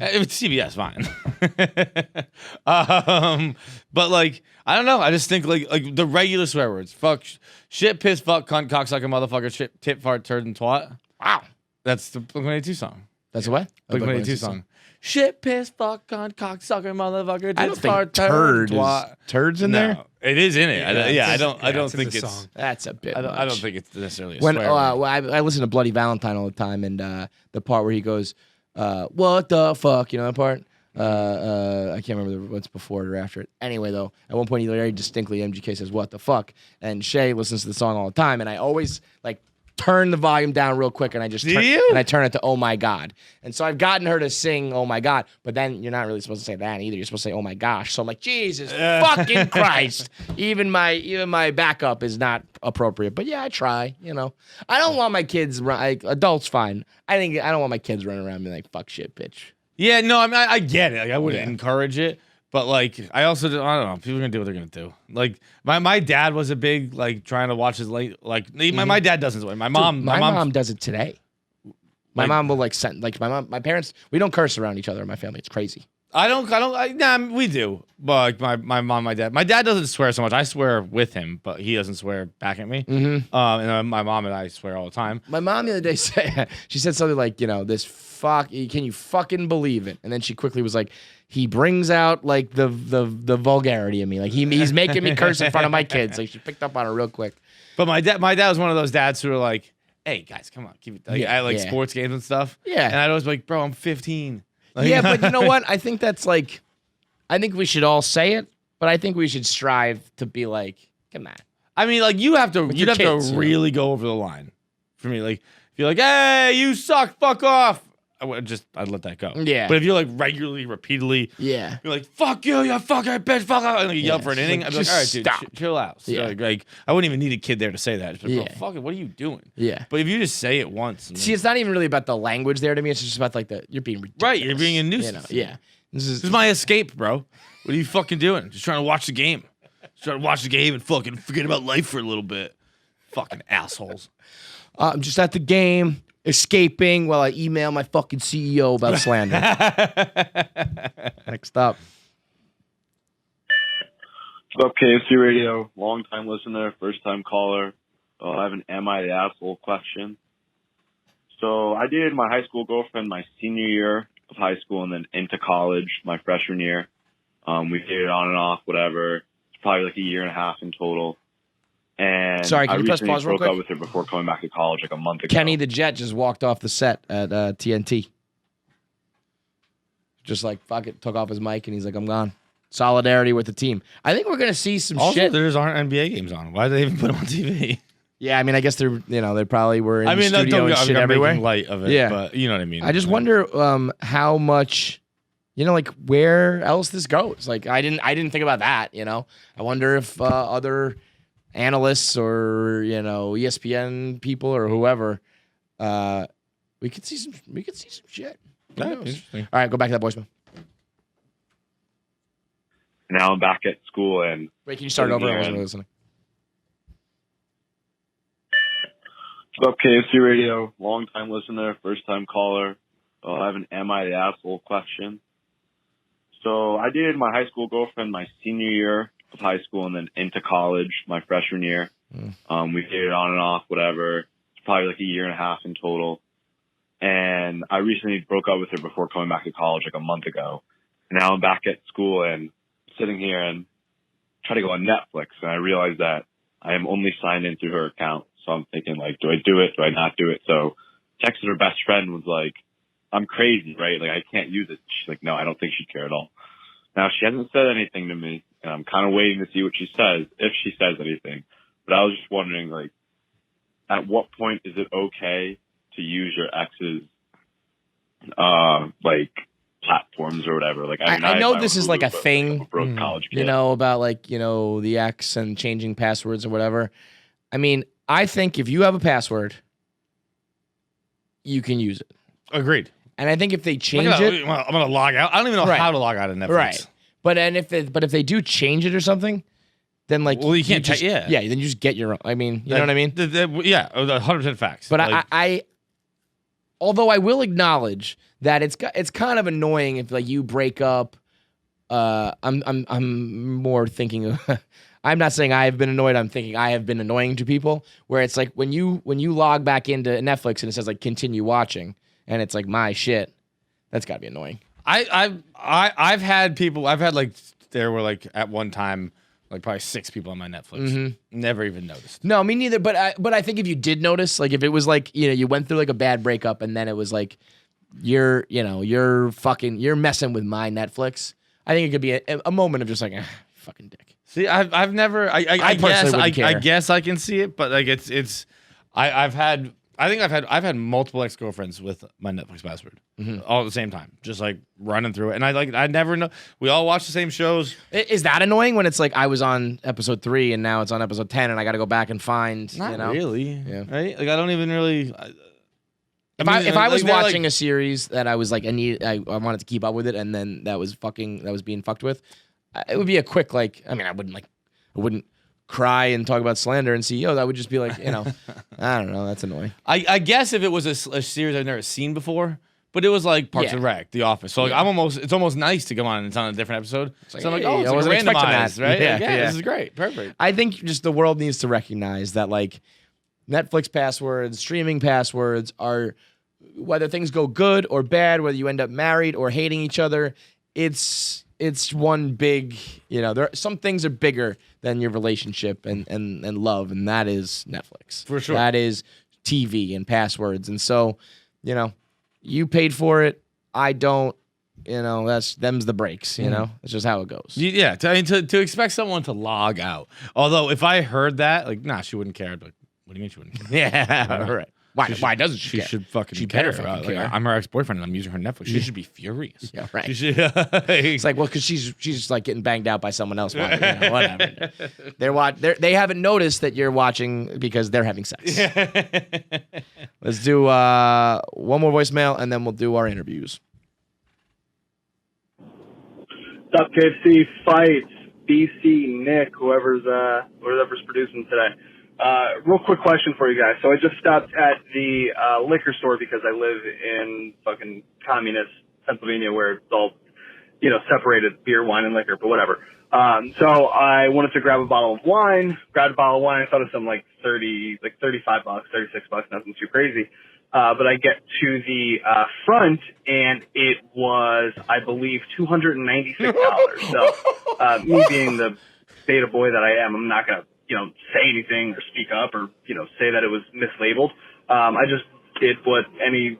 It's CBS, fine. But like, I don't know. I just think like the regular swear words: fuck, shit, piss, fuck, cunt, cocksucker, motherfucker, shit, tit, fart, turd, and twat. Wow, That's the Blink-182 song. that's a what? Blink-182 song. Shit, piss, fuck, cunt, cocksucker, motherfucker, I don't tit, think fart, turd, twat. turds in No, there. it is in it. I don't it's in think the it's. song. That's a bit. I don't much. think it's necessarily a When swear word. well, I listen to Bloody Valentine all the time, and the part where he goes, "What the fuck," you know that part. I can't remember what's before it or after it. Anyway, though, at one point he very distinctly MGK says, "What the fuck," and Shay listens to the song all the time, and I always like turn the volume down real quick, and I just turn it to "Oh my God," and so I've gotten her to sing "Oh my God," but then you're not really supposed to say that either. You're supposed to say "Oh my gosh." So I'm like, Jesus fucking Christ! Even my backup is not appropriate. But yeah, I try. You know, I don't want my kids adults fine. I don't want my kids running around being like, "Fuck shit, bitch." Yeah, no, I mean, I get it. Like, I wouldn't Yeah. encourage it, but like, I also, I don't know. People are gonna do what they're gonna do. Like, my dad was a big like trying to watch his late. Like, my dad doesn't. My mom, Dude, my mom does it today. My mom will like send like my parents. We don't curse around each other in my family. It's crazy. we do. But like my mom, my dad doesn't swear so much. I swear with him, but he doesn't swear back at me. And my mom and I swear all the time. My mom the other day said she said something like, you know, this fuck. Can you fucking believe it? And then she quickly was like, he brings out like the vulgarity in me. Like he's making me curse in front of my kids. Like she picked up on it real quick. But my dad was one of those dads who were like, "Hey guys, come on, keep it." Like, I like sports games and stuff. Yeah. And I'd always be like, "Bro, I'm 15." Like, Yeah, but you know what? I think that's like, I think we should all say it, but I think we should strive to be like, come on. I mean, like you'd have your to kids, you know? really go over the line for me. Like if you're like, "Hey, you suck, fuck off," I'd let that go. Yeah. But if you're like regularly, repeatedly, Yeah. you're like, "Fuck you, you fucking bitch, fuck off," and like, you yell for an inning, like, I'd be like, just "All right, dude, stop." chill out." So, Yeah. like I wouldn't even need a kid there to say that. Just be like, Yeah. "Bro, fuck it, what are you doing?" Yeah. But if you just say it once, and See, it's not even really about the language there to me. It's just about like you're being ridiculous. Right, you're being a nuisance. You know? Yeah. This this is my escape, bro. What are you fucking doing? Just trying to watch the game. Just trying to watch the game and fucking forget about life for a little bit. Fucking assholes. I'm just at the game, escaping while I email my fucking CEO about slander. Next up. What's up, KFC Radio? Long time listener, first time caller. I have an "Am I the Asshole" question. So I dated my high school girlfriend my senior year of high school and then into college my freshman year. We dated on and off, whatever. It's probably like a year and a half in total. And Sorry, can I you press recently pause real broke up quick? with her before coming back to college like a month ago. Kenny the Jet just walked off the set at TNT. Just like, fuck it, took off his mic and he's like, I'm gone. Solidarity with the team. I think we're going to see some Also, shit. there's aren't NBA games on. Why did they even put them on TV? Yeah, I mean, I guess they probably were in I mean, the studio and shit I'm everywhere. making light of it. Yeah. But you know what I mean. I just wonder how much, you know, like where else this goes. Like I didn't think about that. You know, I wonder if other analysts or ESPN people or whoever, we could see some shit. Who Yeah, knows? interesting. All right, go back to that voicemail. Now I'm back at school and Wait, can you start over? I wasn't Yeah. really listening. What's up, KFC Radio? Long time listener, first time caller. I have an "Am I the Asshole" question. So I dated my high school girlfriend my senior year of high school and then into college my freshman year. We dated on and off, whatever. It's probably like a year and a half in total. And I recently broke up with her before coming back to college like a month ago. And now I'm back at school and sitting here and trying to go on Netflix. And I realized that I am only signed in through her account. So I'm thinking, like, do I do it? Do I not do it? So texted her best friend, was like, I'm crazy, right? Like, I can't use it. She's like, no, I don't think she'd care at all. Now, she hasn't said anything to me, and I'm kind of waiting to see what she says, if she says anything. But I was just wondering, like, at what point is it okay to use your ex's, like, platforms or whatever? Like, I know this is like a thing, I'm a broke college kid. you know, about like, you know, the X and changing passwords or whatever. I mean, I think if you have a password, you can use it. Agreed. And I think if they change I'm it, gonna log out. I don't even know Right. how to log out of Netflix. right? But if they do change it or something, then like Well, you can't just, yeah. then you just get your own. I mean, you know what I mean? Yeah, 100% facts. But like, I although I will acknowledge that it's kind of annoying if like you break up. I'm more thinking of. I'm not saying I have been annoyed. I'm thinking I have been annoying to people. Where it's like when you log back into Netflix and it says like continue watching, and it's like my shit. That's gotta be annoying. I've had people. I've had like there were like at one time like probably 6 people on my Netflix. Mm-hmm. Never even noticed. No, me neither. But I think if you did notice, like if it was like you went through like a bad breakup and then it was like you're messing with my Netflix. I think it could be a moment of just like fucking dick. See, I've never. I personally wouldn't I care. guess I can see it, but like it's. I've had multiple ex-girlfriends with my Netflix password all at the same time, just like running through it. And I never know. We all watch the same shows. Is that annoying when it's like I was on episode 3 and now it's on episode 10 and I got to go back and find? Not you know? really. Yeah. Right. Like I don't even really. If I was watching a series that I was like I wanted to keep up with it and then that was being fucked with, it would be a quick like. I mean, I wouldn't cry and talk about slander and CEOs. I would just be like, I don't know. That's annoying. I guess if it was a series I've never seen before, but it was like Parks and Rec, The Office. So like it's almost nice to come on and it's on a different episode. Like, so I'm like, hey, it's I wasn't expecting randomized, that. right? Yeah, Like, yeah. This is great. Perfect. I think just the world needs to recognize that like Netflix passwords, streaming passwords are whether things go good or bad, whether you end up married or hating each other, it's one big, there some things are bigger than your relationship and love, and that is Netflix. For sure. That is TV and passwords. And so, you paid for it. I don't, them's the breaks, That's just how it goes. Yeah, to expect someone to log out. Although if I heard that, like, nah, she wouldn't care. But what do you mean she wouldn't care? Yeah, right. Why doesn't she She care? should fucking She care. better fucking care. I'm her ex-boyfriend and I'm using her Netflix. She should be furious. Yeah, right. She should, It's like, well, because she's like getting banged out by someone else. Whatever. They haven't noticed that you're watching because they're having sex. Let's do one more voicemail and then we'll do our interviews. What's up, KFC, Feits, BC, Nick, whoever's producing today. Real quick question for you guys. So I just stopped at the liquor store because I live in fucking communist Pennsylvania where it's all, separated beer, wine, and liquor, but whatever. So I wanted to grab a bottle of wine. Grabbed a bottle of wine. I thought it was something like $35, $36, nothing too crazy. But I get to the front and it was, I believe, $296. So me being the beta boy that I am, I'm not gonna say anything or speak up or, say that it was mislabeled. I just did what any,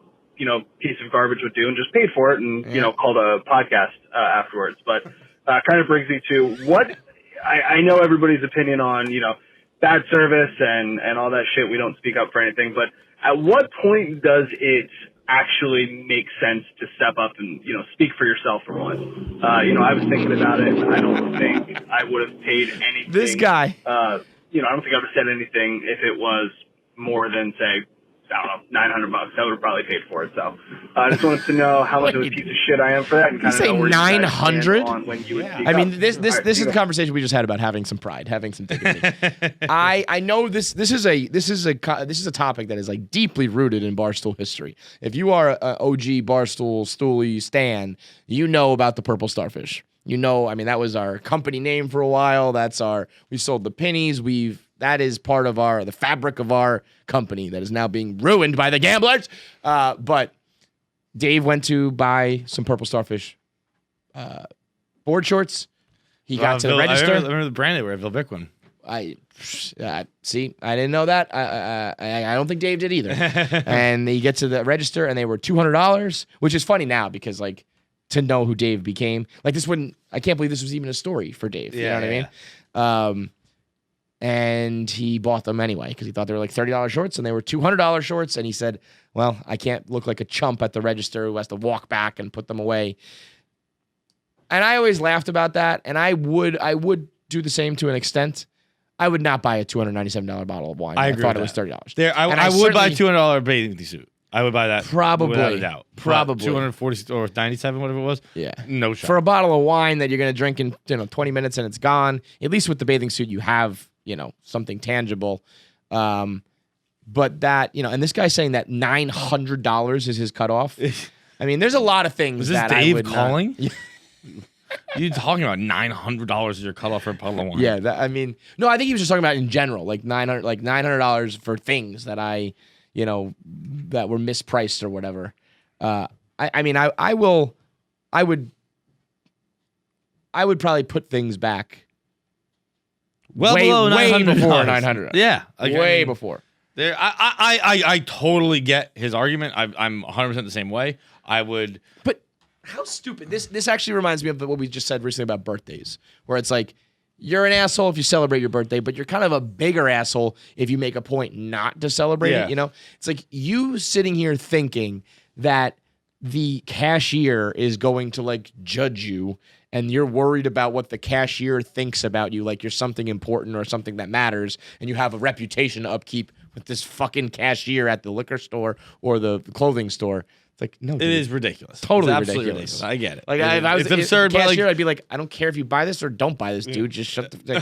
piece of garbage would do and just paid for it and, called a podcast, afterwards. But, kind of brings me to what I know everybody's opinion on, bad service and all that shit. We don't speak up for anything, but at what point does it actually make sense to step up and, speak for yourself for once? I was thinking about it. I don't think I would have paid anything. This guy. I don't think I would have said anything if it was more than, say, I don't know, $900. I would have probably paid for it. So I just wanted to know how much of a piece of shit I am for that. And kind of say know where $900? on when you would speak I mean, up. this All right, is you the go. conversation we just had about having some pride, having some dignity. I know this is a topic that is like deeply rooted in Barstool history. If you are an OG Barstool Stoolie stan, you know about the purple starfish. That was our company name for a while. We sold the pennies. That is part of the fabric of our company that is now being ruined by the gamblers. But Dave went to buy some purple starfish board shorts. He got to the register. I remember the brand they were, Vilbic one. see, I didn't know that. I don't think Dave did either. And you get to the register, and they were $200, which is funny now because like to know who Dave became, like this wouldn't. I can't believe this was even a story for Dave. You know what I mean? And he bought them anyway because he thought they were like $30 shorts, and they were $200 shorts. And he said, "Well, I can't look like a chump at the register who has to walk back and put them away." And I always laughed about that, and I would do the same to an extent. I would not buy a $297 bottle of wine. I agree thought with it was $30. There, I would buy a $200 bathing suit. I would buy that Probably. without a doubt. Probably. 240 or 97, whatever it was. Yeah. No shot. For a bottle of wine that you're going to drink in 20 minutes and it's gone, at least with the bathing suit, you have, something tangible. But that, and this guy's saying that $900 is his cutoff. I mean, there's a lot of things Is this that I Dave would not- calling? You talking about $900 as your cutoff for a bottle of wine? Yeah, no, I think he was just talking about in general, like $900 for things that I, that were mispriced or whatever. I would probably put things back well way, below way $900. before $900. Yeah, Way before. There, I totally get his argument. I'm 100% the same way. I would, But how stupid. This actually reminds me of what we just said recently about birthdays, where it's like, you're an asshole if you celebrate your birthday, but you're kind of a bigger asshole if you make a point not to celebrate Yeah. it, It's like you sitting here thinking that the cashier is going to like judge you, and you're worried about what the cashier thinks about you, like you're something important or something that matters, and you have a reputation to upkeep with this fucking cashier at the liquor store or the clothing store. It's like, no, it dude. is ridiculous. Totally It's absolutely ridiculous. I get it. Like if I was it's absurd, the but cashier, like, I'd be like, I don't care if you buy this or don't buy this, dude. Just shut the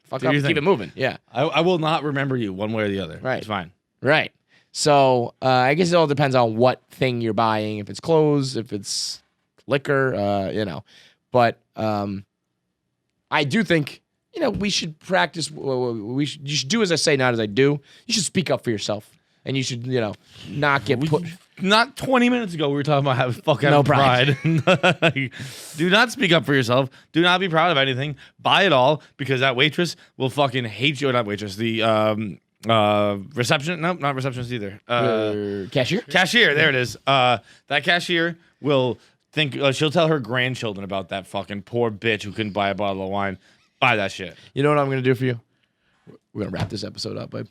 fuck Do up, your keep thing. it moving. Yeah, I will not remember you one way or the other. Right. It's fine. right. So I guess it all depends on what thing you're buying. If it's clothes, if it's liquor, But I do think we should practice. You should do as I say, not as I do. You should speak up for yourself, and you should not get put. Not 20 minutes ago, we were talking about having fucking No pride. Do not speak up for yourself. Do not be proud of anything. Buy it all because that waitress will fucking hate you. Not waitress. The reception. Nope, not receptionist either. Cashier. Cashier. There it is. That cashier will think. She'll tell her grandchildren about that fucking poor bitch who couldn't buy a bottle of wine. Buy that shit. You know what I'm gonna do for you? We're gonna wrap this episode up, babe.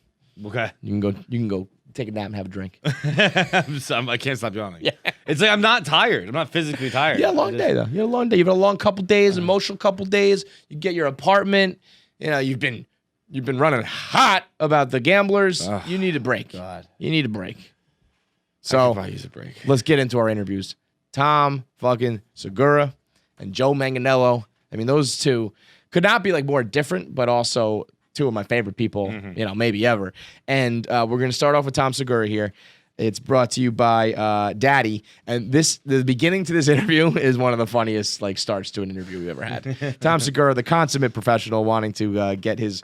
Okay. You can go take a nap and have a drink. I can't stop yawning. Yeah. It's like I'm not tired. I'm not physically tired. You had a long day though. You had a long day. You've had a long couple days, emotional couple days. You get your apartment. You've been running hot about the gamblers. You need a break. God. You need a break. I could So probably use a break. let's get into our interviews. Tom fucking Segura and Joe Manganiello. I mean, those two could not be like more different, but also two of my favorite people, maybe ever. And we're going to start off with Tom Segura here. It's brought to you by Daddy. And the beginning to this interview is one of the funniest starts to an interview we've ever had. Tom Segura, the consummate professional, wanting to get his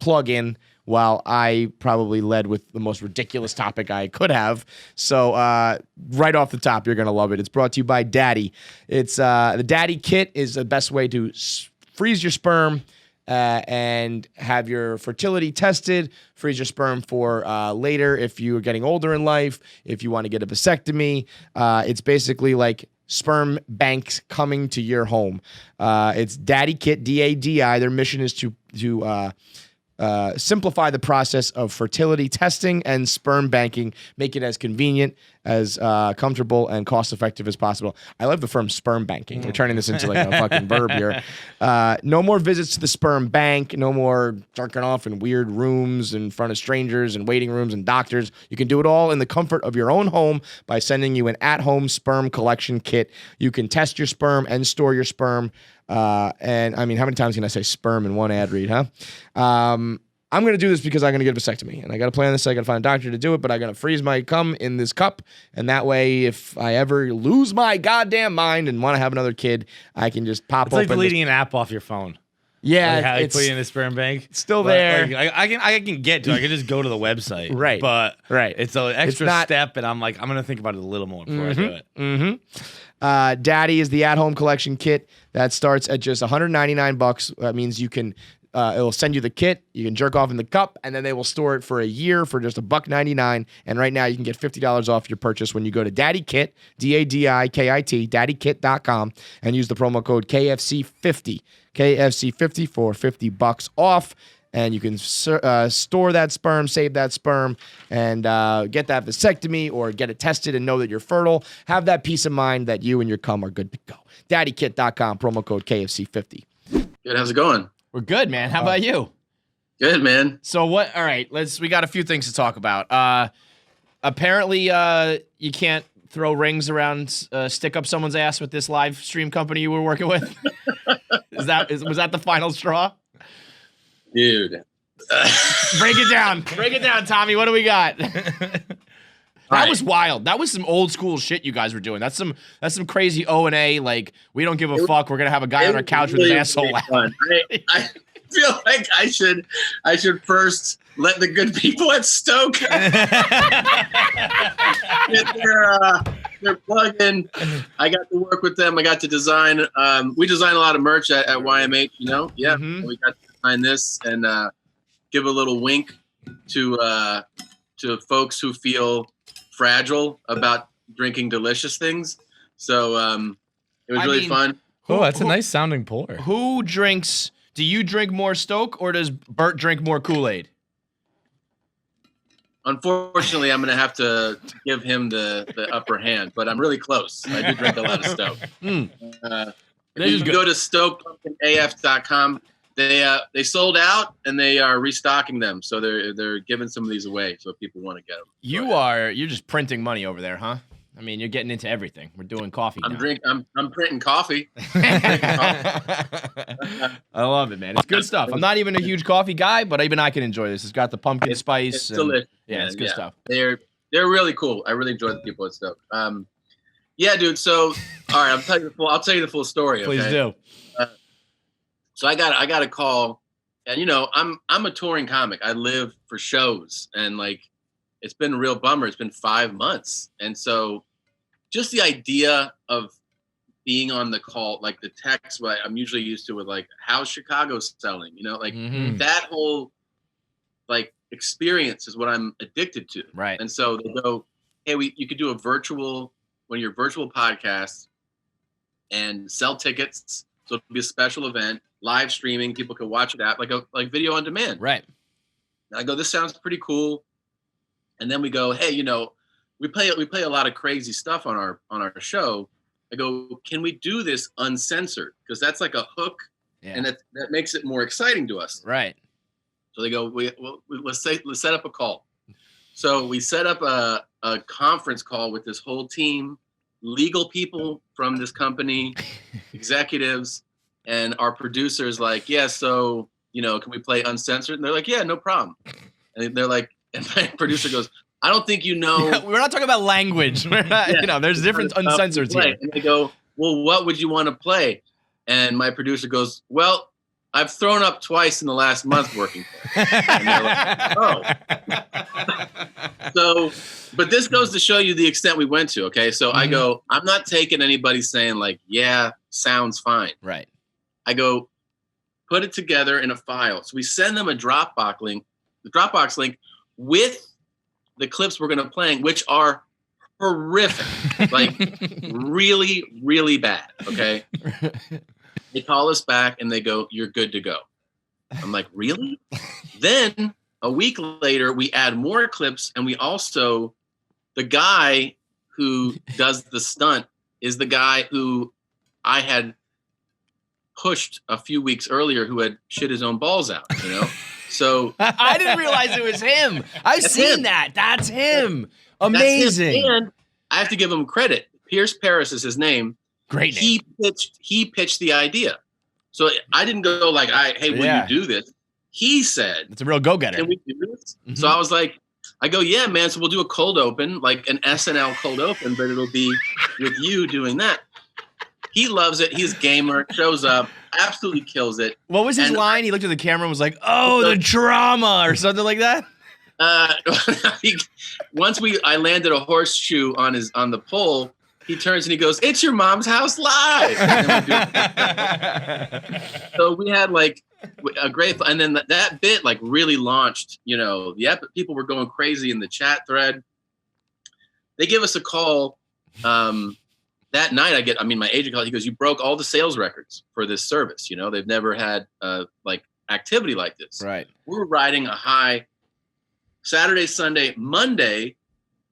plug in while I probably led with the most ridiculous topic I could have. So right off the top, you're going to love it. It's brought to you by Daddy. It's the Daddy Kit is the best way to freeze your sperm and have your fertility tested, freeze your sperm for later if you're getting older in life, if you want to get a vasectomy. It's basically like sperm banks coming to your home. It's Daddy Kit, DADI. Their mission is to simplify the process of fertility testing and sperm banking, make it as convenient, as comfortable, and cost-effective as possible. I love the term sperm banking. We're turning this into like a fucking verb here. No more visits to the sperm bank. No more jerking off in weird rooms in front of strangers and waiting rooms and doctors. You can do it all in the comfort of your own home by sending you an at-home sperm collection kit. You can test your sperm and store your sperm. And I mean, how many times can I say sperm in one ad read, huh? I'm going to do this because I'm going to get a vasectomy. And I got to plan this. I got to find a doctor to do it, but I'm going to freeze my cum in this cup. And that way, if I ever lose my goddamn mind and want to have another kid, I can just pop It's open. like deleting an app off your phone. Yeah, Like how you it's put it in the sperm bank. still there. Like, I can get to it. I can just go to the website. Right. But Right. it's an extra not- step, and I'm going to think about it a little more before I do it. Daddy is the at-home collection kit that starts at just $199. That means you can it'll send you the kit. You can jerk off in the cup, and then they will store it for a year for just $1.99. And right now, you can get $50 off your purchase when you go to Daddy Kit, DADIKIT, daddykit.com, and use the promo code KFC50, KFC50 for $50 off. And you can store that sperm, save that sperm, and get that vasectomy or get it tested and know that you're fertile. Have that peace of mind that you and your cum are good to go. daddykit.com, promo code KFC50. Good. How's it going? We're good, man. How about you? Good, man. So what? All right, we got a few things to talk about. Apparently, you can't throw rings around, stick up someone's ass with this live stream company you were working with. Was that the final straw? Dude. Break it down. Break it down, Tommy. What do we got? That was wild. That was some old school shit you guys were doing. That's some crazy O&A, like, we don't give a fuck. We're going to have a guy on our couch with his asshole out. I feel like I should first let the good people at Stoke get their plug in. I got to work with them. I got to design. We design a lot of merch at YMH, you know? Yeah. Mm-hmm. We got to design this and give a little wink to folks who feel fragile about drinking delicious things. So it was really fun. Oh, that's a nice sounding pour. Who drinks? Do you drink more Stoke or does Bert drink more Kool-Aid? Unfortunately, I'm going to have to give him the upper hand, but I'm really close. I do drink a lot of Stoke. If you go to StokePumpkinAF.com, they sold out and they are restocking them. So they're giving some of these away so people want to get them. You're just printing money over there, huh? I mean, you're getting into everything. We're doing coffee now. I'm printing coffee. I love it, man. It's good stuff. I'm not even a huge coffee guy, but even I can enjoy this. It's got the pumpkin spice. It's delicious. Yeah, it's good stuff. They're really cool. I really enjoy the people at Stoke. Yeah, dude. So, all right, I'll tell you the full story. Okay? Please do. So I got a call, and you know, I'm a touring comic. I live for shows, and like, it's been a real bummer. It's been 5 months. And so just the idea of being on the call, like the text, what I'm usually used to with like, how's Chicago selling? You know, like that whole like experience is what I'm addicted to. Right. And so they go, hey, you could do one of your virtual podcasts and sell tickets. So it'll be a special event, live streaming. People can watch it at like video on demand. Right. And I go, this sounds pretty cool. And then we go, hey, you know, we play a lot of crazy stuff on our show. I go, can we do this uncensored? Because that's like a hook, and that makes it more exciting to us. Right. So they go, let's set up a call. So we set up a conference call with this whole team, legal people from this company, executives, and our producers. Like, yeah, so you know, can we play uncensored? And they're like, yeah, no problem. And they're like. And my producer goes, I don't think you know. We're not talking about language. We're not, you know, there's different uncensored here. And they go, well, what would you want to play? And my producer goes, well, I've thrown up twice in the last month working for it. And they're like, oh. So, but this goes to show you the extent we went to, okay? So I go, I'm not taking anybody saying like, yeah, sounds fine. Right. I go, put it together in a file. So we send them a Dropbox link, with the clips we're going to play, which are horrific, like really, really bad. Okay. They call us back and they go, you're good to go. I'm like, really? Then a week later, we add more clips. And we also, the guy who does the stunt is the guy who I had pushed a few weeks earlier, who had shit his own balls out, you know? So I didn't realize it was him. I've seen him. that. That's him. Amazing. That's him. And I have to give him credit. Pierce Paris is his name. Great name. He pitched the idea. So I didn't go like, hey, will you do this? He said, it's a real go-getter. Can we do this? Mm-hmm. So I was like, I go, yeah, man. So we'll do a cold open, like an SNL cold open, but it'll be with you doing that. He loves it. He's a gamer, shows up, absolutely kills it. What was his line? He looked at the camera and was like, oh, the drama, or something like that? Once I landed a horseshoe on the pole, he turns and he goes, it's your mom's house live. So we had like a great, and then that bit like really launched. You know, people were going crazy in the chat thread. They give us a call that night. My agent called. He goes, "You broke all the sales records for this service. You know, they've never had like activity like this. Right. We're riding a high. Saturday, Sunday, Monday."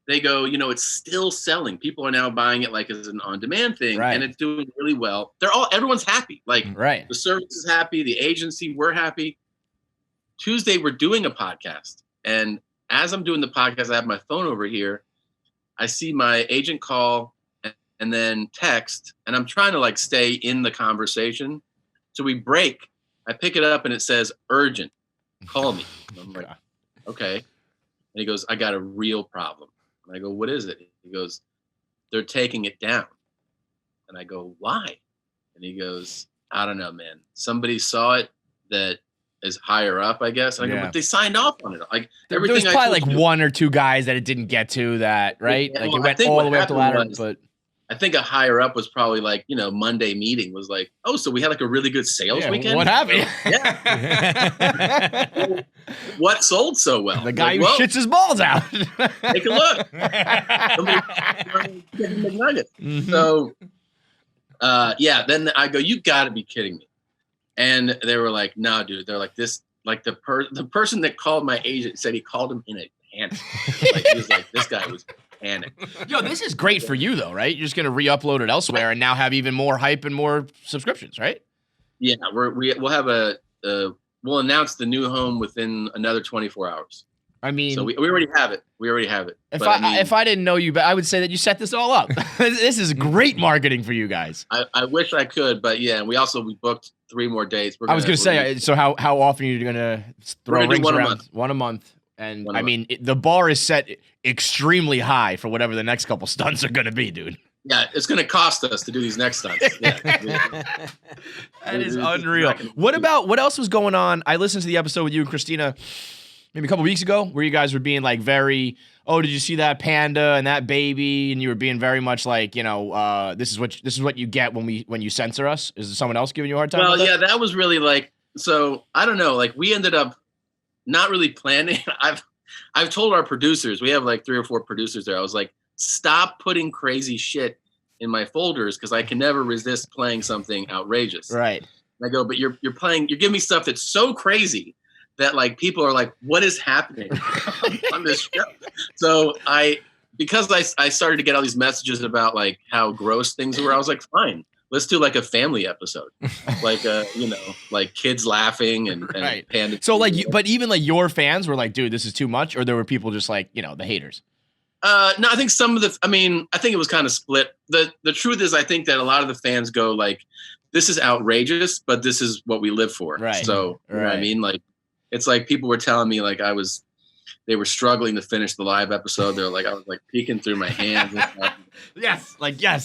They go, you know, it's still selling. People are now buying it like as an on-demand thing, and it's doing really well. Everyone's happy. Like, the service is happy, the agency, we're happy. Tuesday, we're doing a podcast, and as I'm doing the podcast, I have my phone over here. I see my agent call and then text, and I'm trying to like stay in the conversation. So we break. I pick it up, and it says urgent. Call me. And I'm like, okay. And he goes, I got a real problem. And I go, what is it? He goes, they're taking it down. And I go, why? And he goes, I don't know, man. Somebody saw it that is higher up, I guess. And I go, but they signed off on it. Like everything. There was probably like one or two guys that it didn't get to that, right? Yeah, like well, it went all the way up the ladder. But I think a higher up was probably like, you know, Monday meeting was like, oh, so we had like a really good sales weekend. What happened? Yeah. What sold so well? The guy who shits his balls out. Take a look. McNuggets. So, then I go, you got to be kidding me. And they were like, no, dude. They're like this, like the person that called my agent said he called him in a panic. Like he was like, this guy was panic. Yo, this is great for you though, right? You're just gonna re-upload it elsewhere and now have even more hype and more subscriptions, right? Yeah, we'll have we'll announce the new home within another 24 hours. I mean, so we already have it. If I didn't know you, but I would say that you set this all up. This is great marketing for you guys. I wish I could, but yeah, and we booked 3 more dates. I was gonna say, so how often are you gonna throw rings around? One a month. And I mean, the bar is set extremely high for whatever the next couple stunts are going to be, dude. Yeah, it's going to cost us to do these next stunts. Yeah. That is unreal. What else was going on? I listened to the episode with you and Christina maybe a couple weeks ago where you guys were being like very, oh, did you see that panda and that baby? And you were being very much like, you know, this is what you get when you censor us. Is someone else giving you a hard time? Well, yeah, that was really like, so I don't know, like we ended up not really planning. I've told our producers, we have like 3 or 4 producers there. I was like, stop putting crazy shit in my folders because I can never resist playing something outrageous. Right. And I go, but you're giving me stuff that's so crazy that like people are like, what is happening on this show? So because I started to get all these messages about like how gross things were, I was like, fine. Let's do like a family episode, like you know, like kids laughing and right. Panda. So like, but even like your fans were like, dude, this is too much, or there were people just like, you know, the haters. No, I think I think it was kind of split. The truth is, I think that a lot of the fans go like, this is outrageous, but this is what we live for. Right. So you know what I mean, like, it's like people were telling me like they were struggling to finish the live episode. They're like, I was like peeking through my hands. Yes,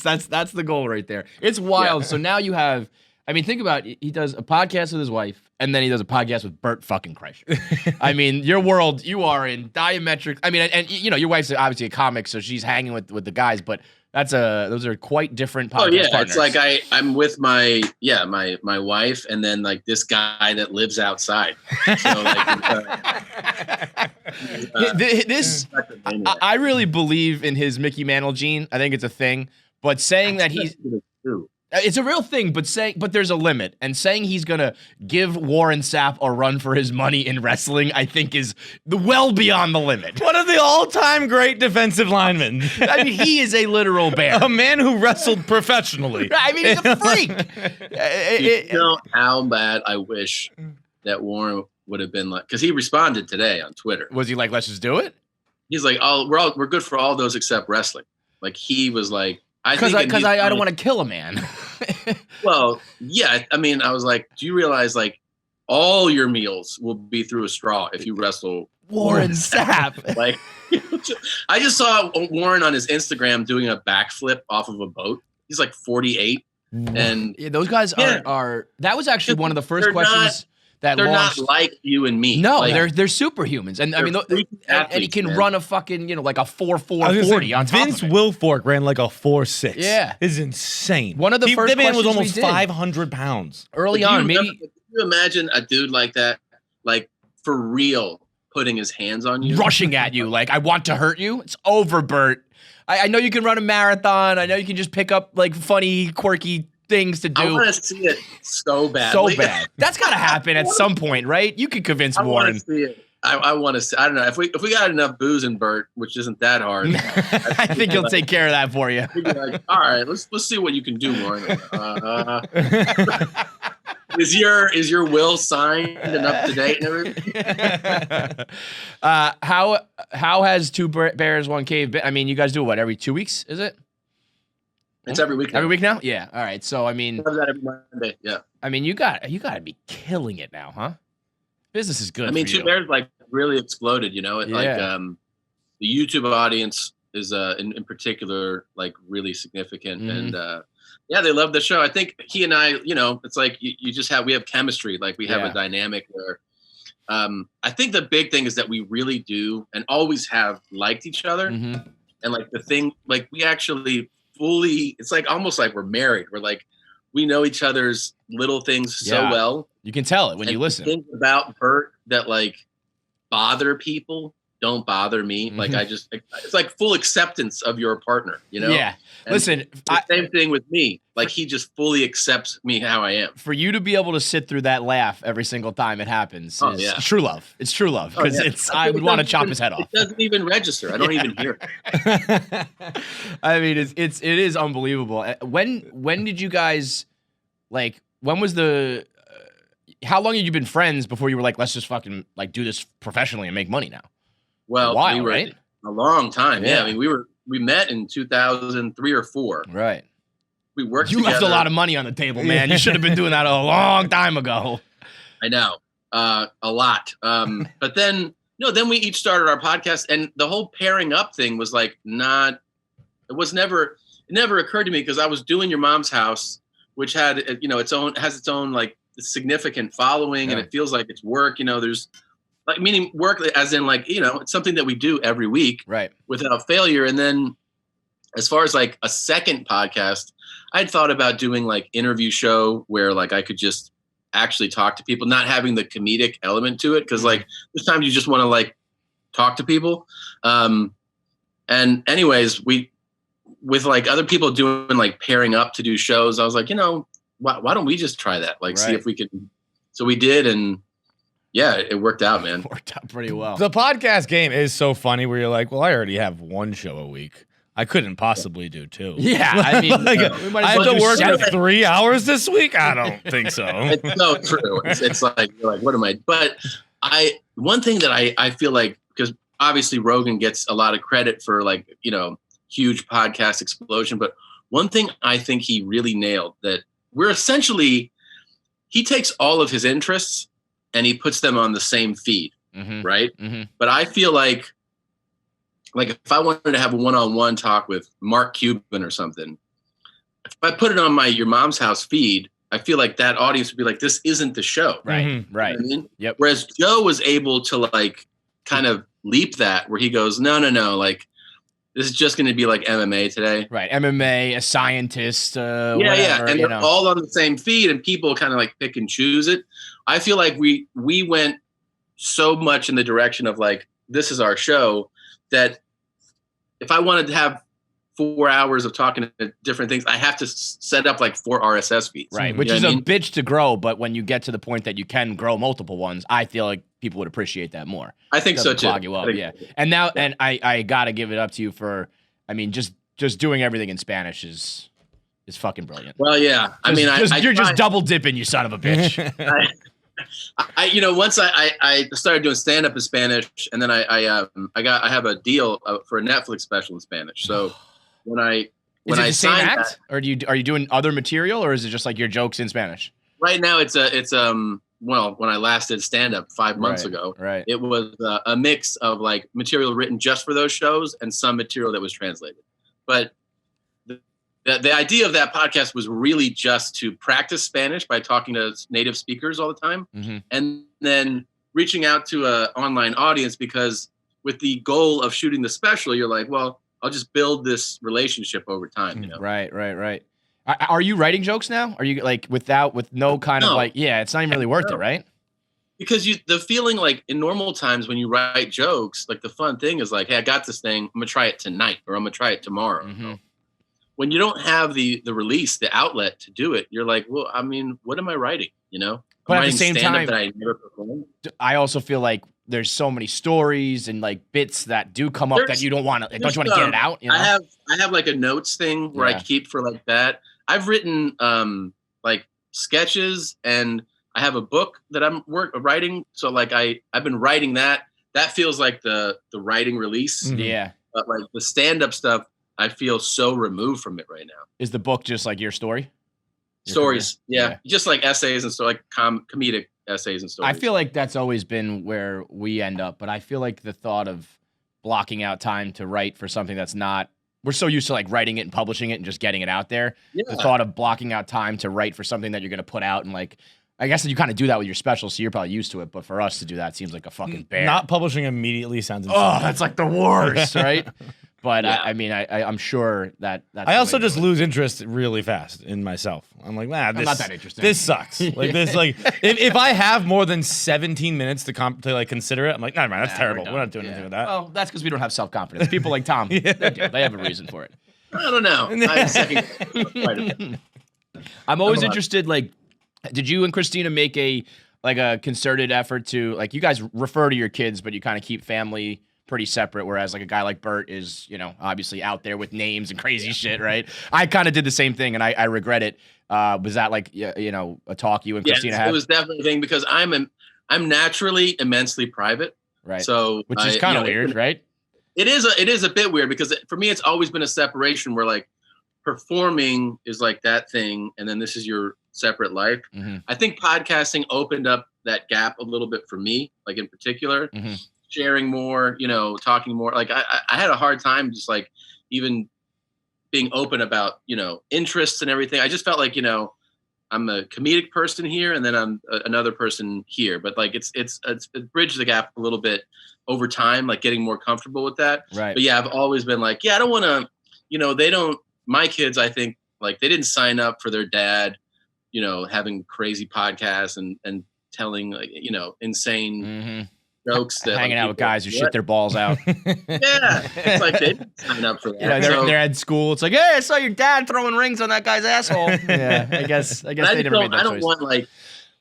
that's the goal right there. It's wild. Yeah. So now you have, I mean, think about it. He does a podcast with his wife, and then he does a podcast with Bert fucking Kreischer. I mean, your world, you are in diametric. I mean, and you know, your wife's obviously a comic, so she's hanging with the guys, but those are quite different podcast partners. It's like I'm with my wife, and then like this guy that lives outside. So like, I really believe in his Mickey Mantle gene. I think it's a thing, but saying that he's it's a real thing, but there's a limit. And saying he's gonna give Warren Sapp a run for his money in wrestling, I think is well beyond the limit. One of the all-time great defensive linemen. I mean, he is a literal bear. A man who wrestled professionally. I mean, he's a freak. You know how bad I wish that Warren would have been like, because he responded today on Twitter. Was he like, let's just do it? He's like, we're good for all those except wrestling. Like he was like, because I don't want to kill a man. Well, yeah. I mean, I was like, do you realize like all your meals will be through a straw if you wrestle Warren Sapp? Like, I just saw Warren on his Instagram doing a backflip off of a boat. He's like 48, and yeah, those guys are. That was actually one of the first questions. They're not like you and me. No, like, they're superhumans, and I mean, and he can run a fucking like a 4.4 40 on top Vince of it. Wilfork ran like a 4.6. Yeah, it's insane. One of the first that man was almost we did. 500 pounds early on. Maybe you imagine a dude like that, like for real, putting his hands on you, rushing at you like, I want to hurt you? It's over, Bert. I know you can run a marathon. I know you can just pick up like funny, quirky things to do. I want to see it so bad. So bad. That's got to happen at some point, right? You can convince I want Warren. to see it. I want to see. I don't know if we got enough booze in Bert, which isn't that hard. I think he'll take care of that for you. We'd be like, all right, let's see what you can do, Warren. Is your will signed and up to date and everything? How has Two Bears One Cave been? I mean, you guys do what, every 2 weeks? Is it? It's every week. Every week now? Yeah. All right. So I mean, that every Monday. Yeah. I mean, you got to be killing it now, huh? Business is good. I mean, for Two you. Bears like really exploded. You know, Yeah. like the YouTube audience is in particular like really significant, Mhm. and yeah, they love the show. I think he and I, you know, it's like you just we have chemistry. Like we have Yeah. a dynamic where I think the big thing is that we really do and always have liked each other, Mhm. and like the thing, like we actually fully, it's like almost like we're married. We're like we know each other's little things so Yeah. well. You can tell it when you listen. Things about Bert that like bother people don't bother me. Like it's like full acceptance of your partner, you know? Yeah. And Listen, the same thing with me. Like he just fully accepts me how I am. for you to be able to sit through that laugh every single time it happens Oh, is yeah. true love. It's true love because I would want to chop his head off. It doesn't even register. I don't even hear it. I mean, it is unbelievable. When did you guys like? When was the? How long had you been friends before you were like, let's just fucking like do this professionally and make money now? Well, A while, we were right? a long time. Yeah. Yeah. I mean, we met in 2003 or 4. Right. We worked You together. left a lot of money on the table, man. You should have been doing that a long time ago. I know, a lot. But then, then we each started our podcast, and the whole pairing up thing was like it never occurred to me because I was doing Your Mom's House, which had, has its own like significant following, and it feels like it's work. There's like meaning work as in like, it's something that we do every week, right, without failure. And then as far as like a second podcast, I'd thought about doing like interview show where like I could just actually talk to people, not having the comedic element to it. Cause like there's times you just want to like talk to people. And anyways, with like other people doing like pairing up to do shows, I was like, why don't we just try that? Like, see if we can. So we did. And yeah, it worked out, man. Worked out pretty well. The podcast game is so funny where you're like, well, I already have one show a week. I couldn't possibly do 2. Yeah, I mean, Like, we might I as have well to do work 7. for 3 hours this week? I don't think so. It's so true. It's like, you're like, what am I? But one thing that I feel like, because obviously Rogan gets a lot of credit for like, huge podcast explosion. But one thing I think he really nailed, that we're essentially, he takes all of his interests and he puts them on the same feed, right? Mm-hmm. But I feel like if I wanted to have a one-on-one talk with Mark Cuban or something, if I put it on my Your Mom's House feed, I feel like that audience would be like, this isn't the show. Right, right. You know what I mean? Yep. Whereas Joe was able to like kind of leap that, where he goes, no, like this is just going to be like MMA today. Right, MMA, a scientist, Yeah, whatever, and they're all on the same feed, and people kind of like pick and choose it. I feel like we went so much in the direction of like, this is our show, that if I wanted to have 4 hours of talking to different things, I have to set up like 4 RSS feeds. Right, which is a bitch to grow, but when you get to the point that you can grow multiple ones, I feel like people would appreciate that more. I think so too. Clog you up, yeah. And now, and I gotta give it up to you for, I mean, just doing everything in Spanish is fucking brilliant. Well, yeah. You're just double dipping, you son of a bitch. Once I started doing stand up in Spanish, and then I have a deal for a Netflix special in Spanish. So when I same signed act, or are you doing other material, or is it just like your jokes in Spanish? Right now it's when I last did stand up 5 months ago, right, it was a mix of like material written just for those shows and some material that was translated. But the idea of that podcast was really just to practice Spanish by talking to native speakers all the time, and then reaching out to an online audience, because with the goal of shooting the special, you're like, well, I'll just build this relationship over time. Right. Are you writing jokes now? Are you like with no kind of No. like, yeah, it's not even really worth it, No. right? Because the feeling like in normal times when you write jokes, like the fun thing is like, hey, I got this thing. I'm gonna try it tonight, or I'm gonna try it tomorrow. Mhm. When you don't have the release, the outlet to do it, you're like, well, I mean, what am I writing? You know, But I'm at the writing same stand-up time- that I never performed. I also feel like there's so many stories and like bits that do come up that There's- you don't want to. Don't there's you want to get it out? You know? I have like a notes thing where Yeah. I keep for like that. I've written like sketches, and I have a book that I'm writing. So like I've been writing that. That feels like the writing release. Mhm. Yeah. But like the stand-up stuff, I feel so removed from it right now. Is the book just like your story? Your Stories, career? yeah, just like essays and stuff, like comedic essays and stories. I feel like that's always been where we end up, but I feel like the thought of blocking out time to write for something that's not, we're so used to like writing it and publishing it and just getting it out there. The Yeah. thought of blocking out time to write for something that you're going to put out and like, I guess that you kind of do that with your special, so you're probably used to it. But for us to do that seems like a fucking bear. Not publishing immediately sounds oh, insane. that's like the worst, right? But Yeah. I mean, I'm sure that's I the also way to just do it. lose interest really fast in myself. I'm like, nah, this, not that interesting. This sucks. Like this, like if I have more than 17 minutes to like consider it, I'm like, nah, man, that's Nah, terrible. we're We're done. not doing Yeah. anything with that. Well, that's because we don't have self-confidence. People like Tom, they do. They have a reason for it. I don't know. I'm second. quite a bit. I'm always I'm a lot. interested. Like, did you and Christina make a concerted effort to like you guys refer to your kids, but you kind of keep family pretty separate? Whereas like a guy like Bert is, obviously out there with names and crazy shit, right? I kind of did the same thing, and I regret it. Was that like a talk you and Yes, Christina had? it was definitely a thing because I'm naturally immensely private. Right. So Which is kind of weird, right? It is a bit weird because for me it's always been a separation where like performing is like that thing, and then this is your separate life. Mhm. I think podcasting opened up that gap a little bit for me, like in particular, Mhm. sharing more, talking more. Like I had a hard time just like even being open about, interests and everything. I just felt like, I'm a comedic person here and then I'm another person here, but like it's bridged the gap a little bit over time, like getting more comfortable with that. Right. But yeah, I've always been like, yeah, I don't want to, my kids, I think like they didn't sign up for their dad, having crazy podcasts and telling like, insane Mhm. jokes that Hanging like, out with people- guys who shit What? their balls out. Yeah, it's like they didn't sign up for that. So- they're at school. It's like, hey, I saw your dad throwing rings on that guy's asshole. Yeah, I guess But they I never don't, made that I don't choice. want like,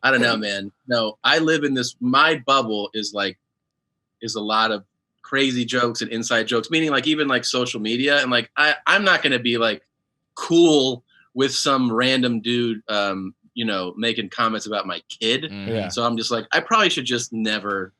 I don't know, man. No, I live in this. My bubble is a lot of crazy jokes and inside jokes. Meaning like even like social media and like I'm not gonna be like cool with some random dude, making comments about my kid. Mhm. Yeah. So I'm just like, I probably should just never,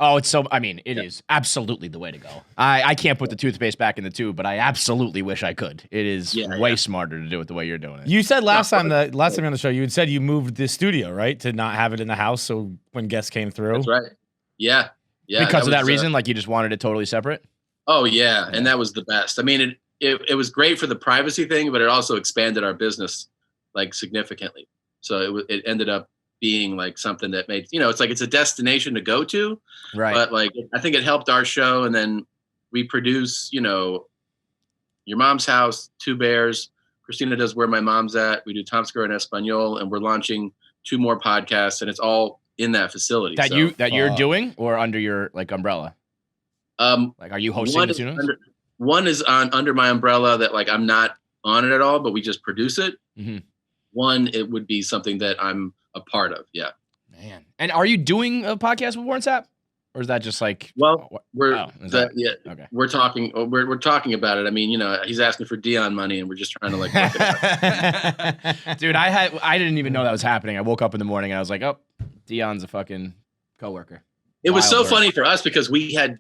Oh, it's so. I mean, it is absolutely the way to go. I can't put the toothpaste back in the tube, but I absolutely wish I could. It is Yeah, way yeah. smarter to do it the way you're doing it. You said last time on the show, you had said you moved the studio, right, to not have it in the house, so when guests came through. That's right. Yeah. Yeah. Because of that was, reason, like you just wanted it totally separate. Oh yeah, and that was the best. I mean, it was great for the privacy thing, but it also expanded our business like significantly. So it ended up being like something that made it's like it's a destination to go to, Right. but like I think it helped our show. And then we produce Your Mom's House, Two Bears. Christina does Where My Mom's At. We do Tom Segura and Espanol, and we're launching 2 more podcasts, and it's all in that facility. that So, you're doing or under your like umbrella. Like, are you hosting one the is, tunes? one is under my umbrella that like I'm not on it at all, but we just produce it. Mhm. One, it would be something that I'm a part of. Yeah. Man. And are you doing a podcast with Warren Sapp? Or is that just like Well, we're is that- okay. we're talking about it. I mean, he's asking for Dion money, and we're just trying to like work it out. Dude, I didn't even know that was happening. I woke up in the morning and I was like, oh, Dion's a fucking coworker. It was so Wild work. funny for us because we had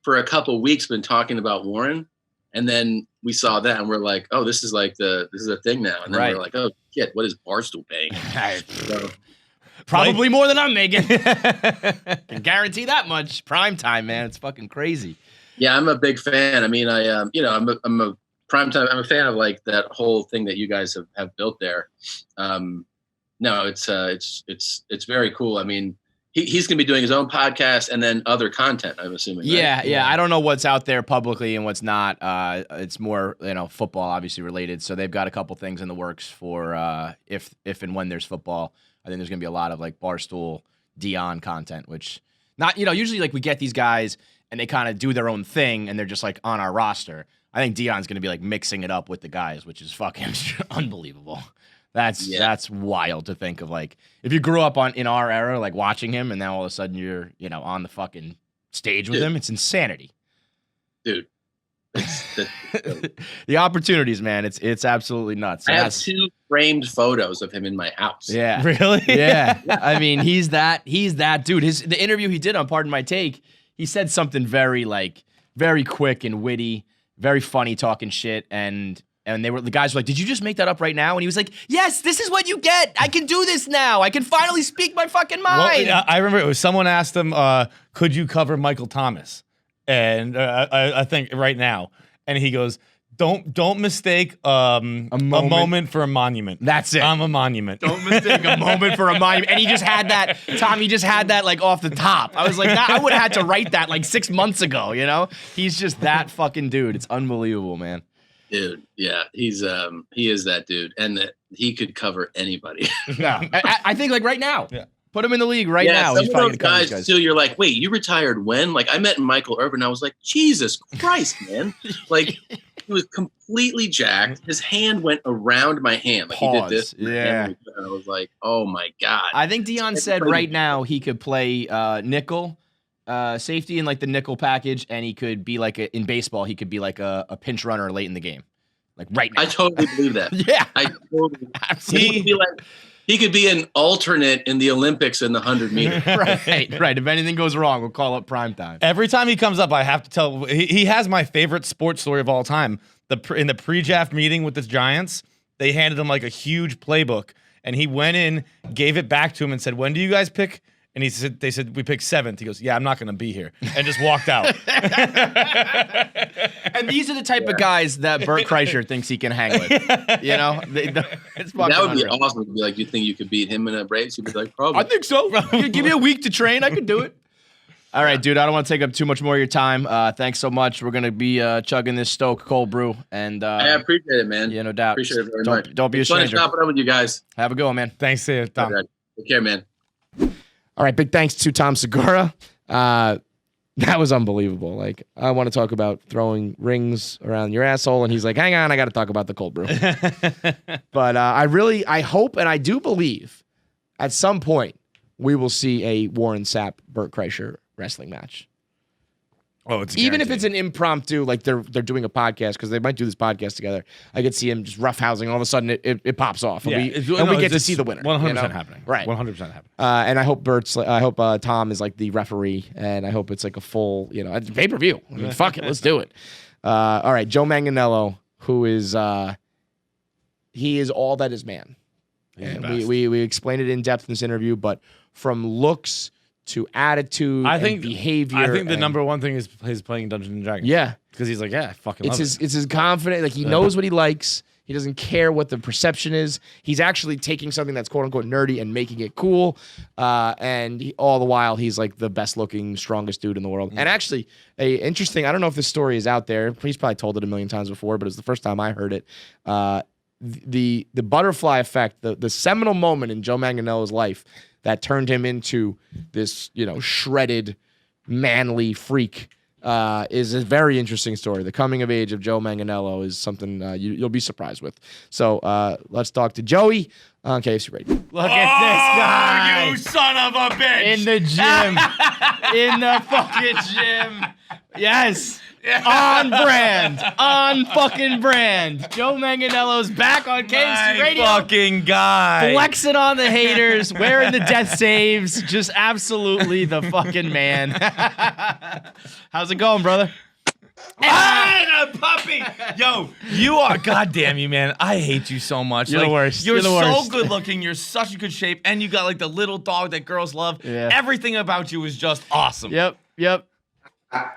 for a couple weeks been talking about Warren, and then we saw that and we're like, oh, this is a thing now. And then Right. we're like, oh shit, what is Barstool paying? So, Probably more than I'm making. Can guarantee that much. Prime time, man. It's fucking crazy. yeah, I'm a big fan. I mean, I'm a primetime. I'm a fan of like that whole thing that you guys have built there. No, it's very cool. I mean, he's going to be doing his own podcast and then other content, I'm assuming. Right? Yeah. I don't know what's out there publicly and what's not. It's more, football obviously related. So they've got a couple things in the works for if and when there's football. I think there's going to be a lot of like Barstool, Dion content, which not, usually like we get these guys and they kind of do their own thing and they're just like on our roster. I think Dion's going to be like mixing it up with the guys, which is fucking unbelievable. That's wild to think of. Like, if you grew up in our era, like watching him, and now all of a sudden you're, on the fucking stage with him, it's insanity, dude. The opportunities, man. It's absolutely nuts. I have 2 framed photos of him in my house. Yeah, Really? yeah. I mean, he's that dude. The interview he did on Pardon My Take, he said something very quick and witty, very funny, talking shit, and the guys were like, "Did you just make that up right now?" And he was like, "Yes, this is what you get. I can do this now. I can finally speak my fucking mind." Well, I remember it was someone asked him, "Could you cover Michael Thomas?" And I think right now, and he goes, "Don't mistake a moment for a monument." That's it. I'm a monument. Don't mistake a moment for a monument. And he just had that, Tom. He just had that like off the top. I was like, I would have had to write that like 6 months ago. He's just that fucking dude. It's unbelievable, man. Dude, yeah, he is that dude, and that he could cover anybody. No, I think like right now. Yeah. Put him in the league right Yeah, now. some He's of probably those gonna cover guys, these guys. too. You're like, wait, you retired when? Like, I met Michael Irvin. I was like, Jesus Christ, man! Like, he was completely jacked. His hand went around my hand. Like, he did this. Yeah. And I was like, oh my god. I think Dion said right now he could play nickel, safety in like the nickel package, and he could be like in baseball. He could be like a pinch runner late in the game, like right now. I totally believe that. Yeah, I totally. He could be an alternate in the Olympics in the 100 meter. right. If anything goes wrong, we'll call up prime time. Every time he comes up, I have to tell. He has my favorite sports story of all time. In the pre-draft meeting with the Giants, they handed him like a huge playbook, and he went in, gave it back to him, and said, "When do you guys pick?" And they said, "We picked 7th." He goes, "Yeah, I'm not going to be here," and just walked out. And these are the type of guys that Bert Kreischer thinks he can hang with. It's That would be unreal. awesome. It'd be like, you think you could beat him in a race? You'd be like, probably. I think so. Give me a week to train. I can do it. All right, dude. I don't want to take up too much more of your time. Thanks so much. We're gonna be chugging this Stoke cold brew, and I appreciate it, man. Yeah, no doubt. Appreciate it very much. Don't be a It's fun to stranger. chop it up with you guys. Have a good one, man. Thanks to you, Tom. Take care, man. All right, big thanks to Tom Segura. That was unbelievable. Like, I want to talk about throwing rings around your asshole, and he's like, hang on, I got to talk about the cold brew. But I hope and I do believe at some point we will see a Warren Sapp, Bert Kreischer wrestling match. Oh, it's Even if it's an impromptu, like they're doing a podcast, because they might do this podcast together. I could see him just roughhousing. All of a sudden, it pops off, and we get to see the winner. 100% happening. Right, 100% happening. And I hope Tom is like the referee, and I hope it's like a full, pay per view. I mean, fuck it, let's do it. All right, Joe Manganiello, who is he is all that is man. And we explained it in depth in this interview, but from looks to attitude, and behavior. I think the number one thing is his playing Dungeons and Dragons. Yeah, because he's like, I fucking love it. It's his confidence. Like, he knows what he likes. He doesn't care what the perception is. He's actually taking something that's quote unquote nerdy and making it cool. And all the while, he's like the best looking, strongest dude in the world. And actually, I don't know if this story is out there. He's probably told it a million times before, but it was the first time I heard it. The butterfly effect, the seminal moment in Joe Manganiello's life that turned him into this, shredded, manly freak, is a very interesting story. The coming of age of Joe Manganiello is something you'll be surprised with. So let's talk to Joey on KFC Radio. Look at this guy. You son of a bitch! In the gym. In the fucking gym. Yes. On brand. On fucking brand. Joe Manganiello's back on KFC Radio. Fucking guy. Flexing on the haters, wearing the death saves. Just absolutely the fucking man. How's it going, brother? Ah, the puppy. Yo, you are, goddamn you, man. I hate you so much. You're the worst. You're You're the so worst. good looking. You're such a good shape. And you got like the little dog that girls love. Yeah. Everything about you is just awesome. Yep.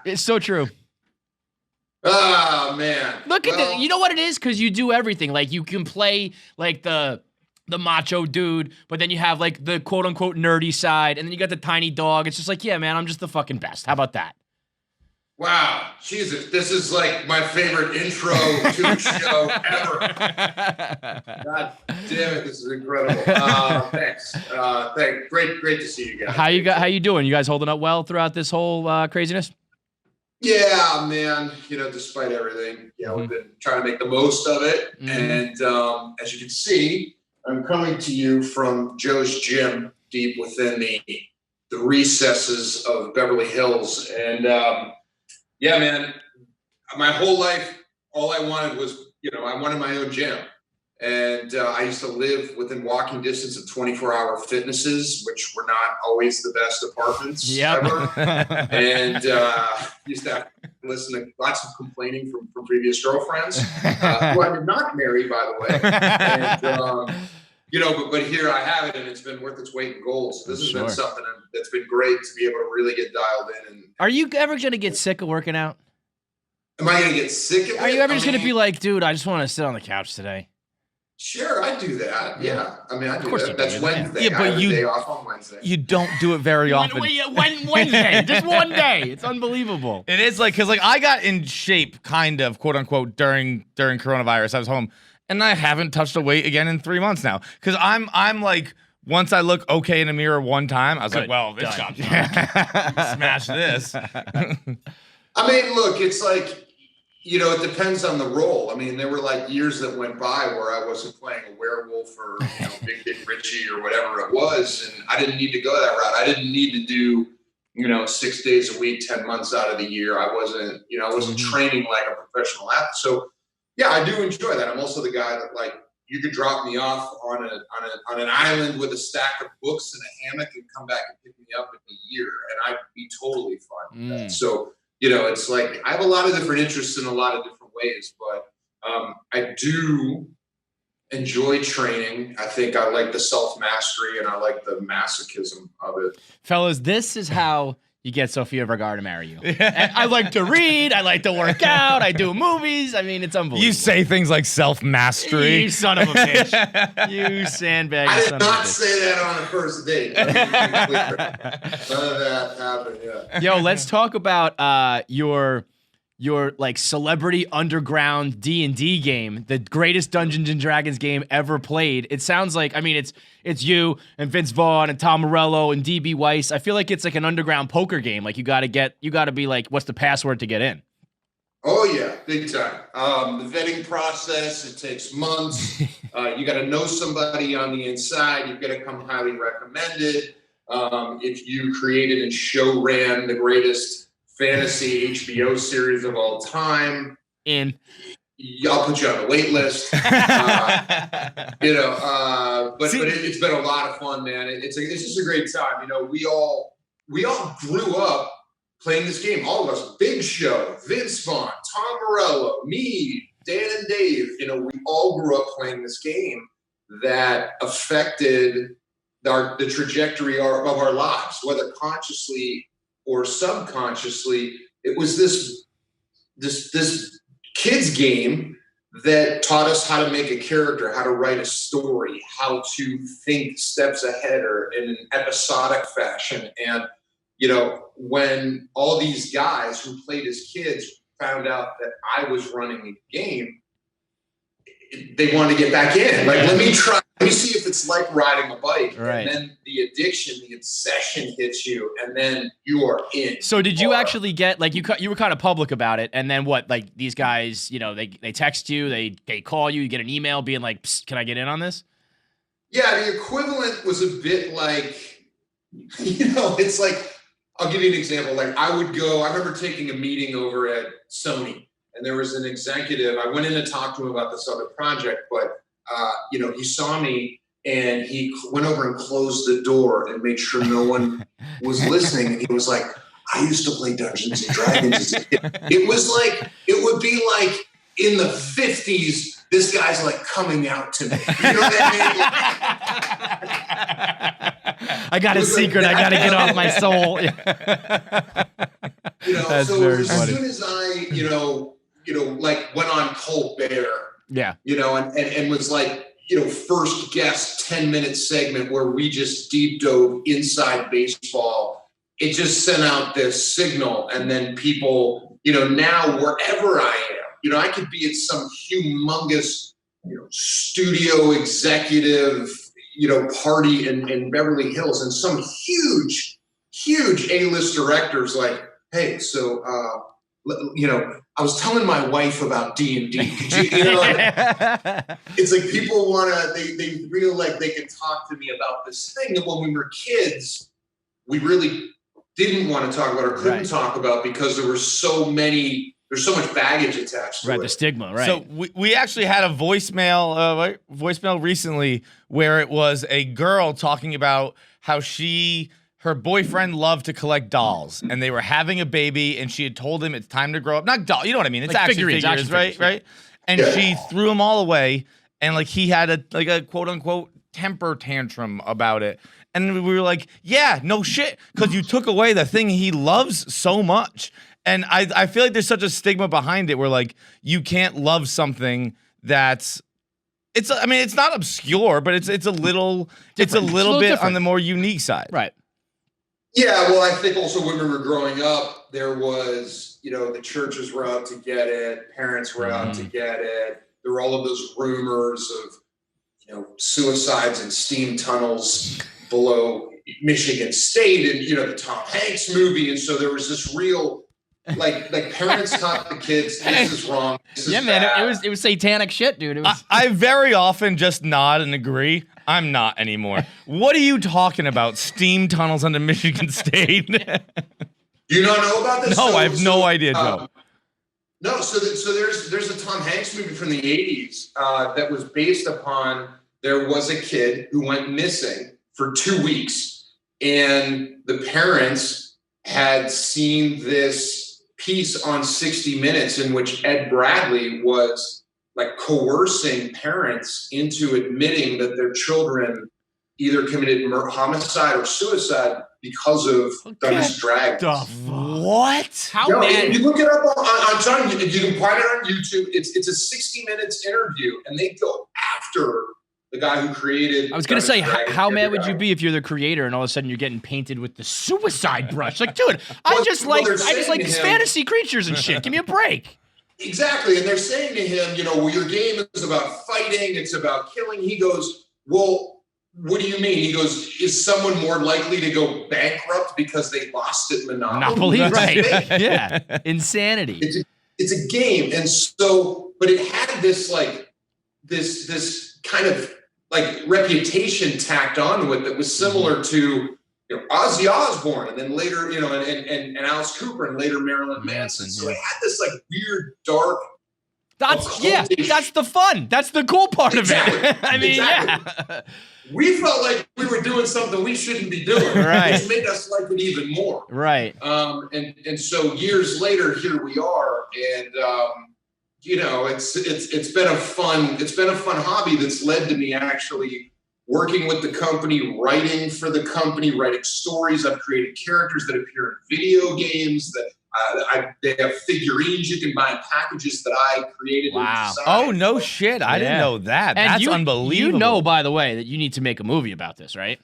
It's so true. Oh man. Look at you know what it is? Because you do everything. Like, you can play like the the macho dude, but then you have like the quote unquote nerdy side, and then you got the tiny dog. It's just like, yeah, man, I'm just the fucking best. How about that? Wow, Jesus, this is like my favorite intro to a show ever. God damn it, this is incredible. Thanks. Great to see you guys. How you doing? You guys holding up well throughout this whole craziness? Yeah, man. Despite everything, we've been trying to make the most of it. And as you can see, I'm coming to you from Joe's gym, deep within the recesses of Beverly Hills, and yeah, man, my whole life, all I wanted was, I wanted my own gym. And I used to live within walking distance of 24-hour fitnesses, which were not always the best apartments ever. And used to have to listen to lots of complaining from previous girlfriends, who I did not marry, by the way. And, but here I have it, and it's been worth its weight in gold. So this has been something that's been great to be able to really get dialed in. And are you ever going to get sick of working out? Am I going to get sick of it? Are you ever just going to be like, dude, I just want to sit on the couch today? Sure, I do that. Yeah, I mean, I do that. That's do. Wednesday. Yeah, but I have a day off on Wednesday. You don't do it very often. Wednesday, just one day. It's unbelievable. It is like, because I got in shape, kind of, quote unquote, during coronavirus. I was home, and I haven't touched a weight again in 3 months now. Because I'm like, once I look okay in a mirror one time, I was like, well, this job's done. Smash this. I mean, look, it's like, it depends on the role. I mean, there were like years that went by where I wasn't playing a werewolf or Big Dick Richie or whatever it was, and I didn't need to go that route. I didn't need to do 6 days a week, 10 months out of the year. I wasn't training like a professional athlete. So yeah, I do enjoy that. I'm also the guy that, like, you could drop me off on an island with a stack of books and a hammock and come back and pick me up in a year, and I'd be totally fine with that. So it's like I have a lot of different interests in a lot of different ways, but I do enjoy training. I think I like the self-mastery and I like the masochism of it. Fellas, this is how you get Sofia Vergara to marry you. I like to read. I like to work out. I do movies. I mean, it's unbelievable. You say things like self-mastery. You son of a bitch. You sandbag. I did not say that on the first date. None of that happened, yeah. Yo, let's talk about your like celebrity underground D&D game, the greatest Dungeons and Dragons game ever played. It sounds like, I mean, it's you and Vince Vaughn and Tom Morello and DB Weiss. I feel like it's like an underground poker game. Like you got to be like, what's the password to get in? Oh yeah, big time. The vetting process, it takes months. You got to know somebody on the inside. You've got to come highly recommended. If you created and show ran the greatest fantasy HBO series of all time, I'll put you on the wait list. But it's been a lot of fun, man. It's just a great time. We all grew up playing this game. All of us, Big Show, Vince Vaughn, Tom Morello, me, Dan and Dave. We all grew up playing this game that affected the trajectory of our lives, whether consciously or subconsciously. It was this kids game that taught us how to make a character, how to write a story, how to think steps ahead or in an episodic fashion. And when all these guys who played as kids found out that I was running a game, they wanted to get back in. Like, let me see if it's like riding a bike. Right. And then the addiction, the obsession hits you, and then you are in. So did you actually get, like, you were kind of public about it, and then what, like, these guys, they text you, they call you, you get an email being like, psst, can I get in on this? Yeah, the equivalent was a bit like, it's like, I'll give you an example. Like, I remember taking a meeting over at Sony, and there was an executive. I went in to talk to him about this other project, but he saw me and he went over and closed the door and made sure no one was listening. And he was like, I used to play Dungeons and Dragons as a kid. It would be like in the 50s, this guy's like coming out to me. You know what I mean? I got a secret. I got to get off my soul. That's so very as funny. soon as I, like went on Colbert, yeah, and was like, first guest 10-minute segment where we just deep dove inside baseball. It just sent out this signal, and then people, now wherever I am, I could be at some humongous, studio executive, party in Beverly Hills, and some huge A-list directors like, hey, so, I was telling my wife about D&D. It's like people they feel like they can talk to me about this thing that when we were kids, we really didn't want to talk about or couldn't talk about because there's so much baggage attached to it. The stigma, right. So we actually had a voicemail recently where it was a girl talking about how her boyfriend loved to collect dolls, and they were having a baby, and she had told him it's time to grow up. Not doll, you know what I mean? It's Like action figurines, figures, action figures, right? And she threw them all away, and like he had a quote unquote temper tantrum about it. And we were like, yeah, no shit, because you took away the thing he loves so much. And I feel like there's such a stigma behind it where like you can't love something that's it's not obscure, but it's a little bit different on the more unique side. Right. Yeah, well, I think also when we were growing up, there was, the churches were out to get it, parents were out to get it. There were all of those rumors of, suicides and steam tunnels below Michigan State and, the Tom Hanks movie. And so there was this real, like parents taught the kids, this is wrong, this is Man, bad. it was satanic shit, dude. It was I very often just nod and agree. I'm not anymore. What are you talking about? Steam tunnels under Michigan State? Do you not know about this? No, I have no idea, Joe. No, so there's a Tom Hanks movie from the 80s that was based upon there was a kid who went missing for 2 weeks, and the parents had seen this piece on 60 Minutes in which Ed Bradley was like coercing parents into admitting that their children either committed homicide or suicide because of Dungeons and Dragons. What? how No, mad. you look it up on John. You can find it on YouTube. It's a 60 Minutes interview, and they go after the guy who created. I was gonna say, Dungeons and Dragons. how mad would you be if you're the creator and all of a sudden you're getting painted with the suicide brush? Like, dude, I Well, just well, like they're saying to him- fantasy creatures and shit. Give me a break. Exactly, and they're saying to him, well, your game is about fighting. It's about killing. He goes, well, what do you mean? He goes, is someone more likely to go bankrupt because they lost at Monopoly? Monopoly, That's right? Yeah, insanity. It's a game, and so, but it had this like this kind of like reputation tacked onto it that was similar to Ozzy Osbourne, and then later and Alice Cooper, and later Marilyn Manson. So it had this like weird dark. That's the fun. That's the cool part Exactly. of it. I mean, Exactly. yeah. We felt like we were doing something we shouldn't be doing, Right. which made us like it even more. Right. And so years later, here we are, and it's been a fun hobby that's led to me actually working with the company, writing for the company, writing stories. I've created characters that appear in video games. That they have figurines you can buy in packages that I created. and Wow. designed. Oh, no shit. I didn't Yeah. know that. And That's you, unbelievable. You know, by the way, that you need to make a movie about this, right?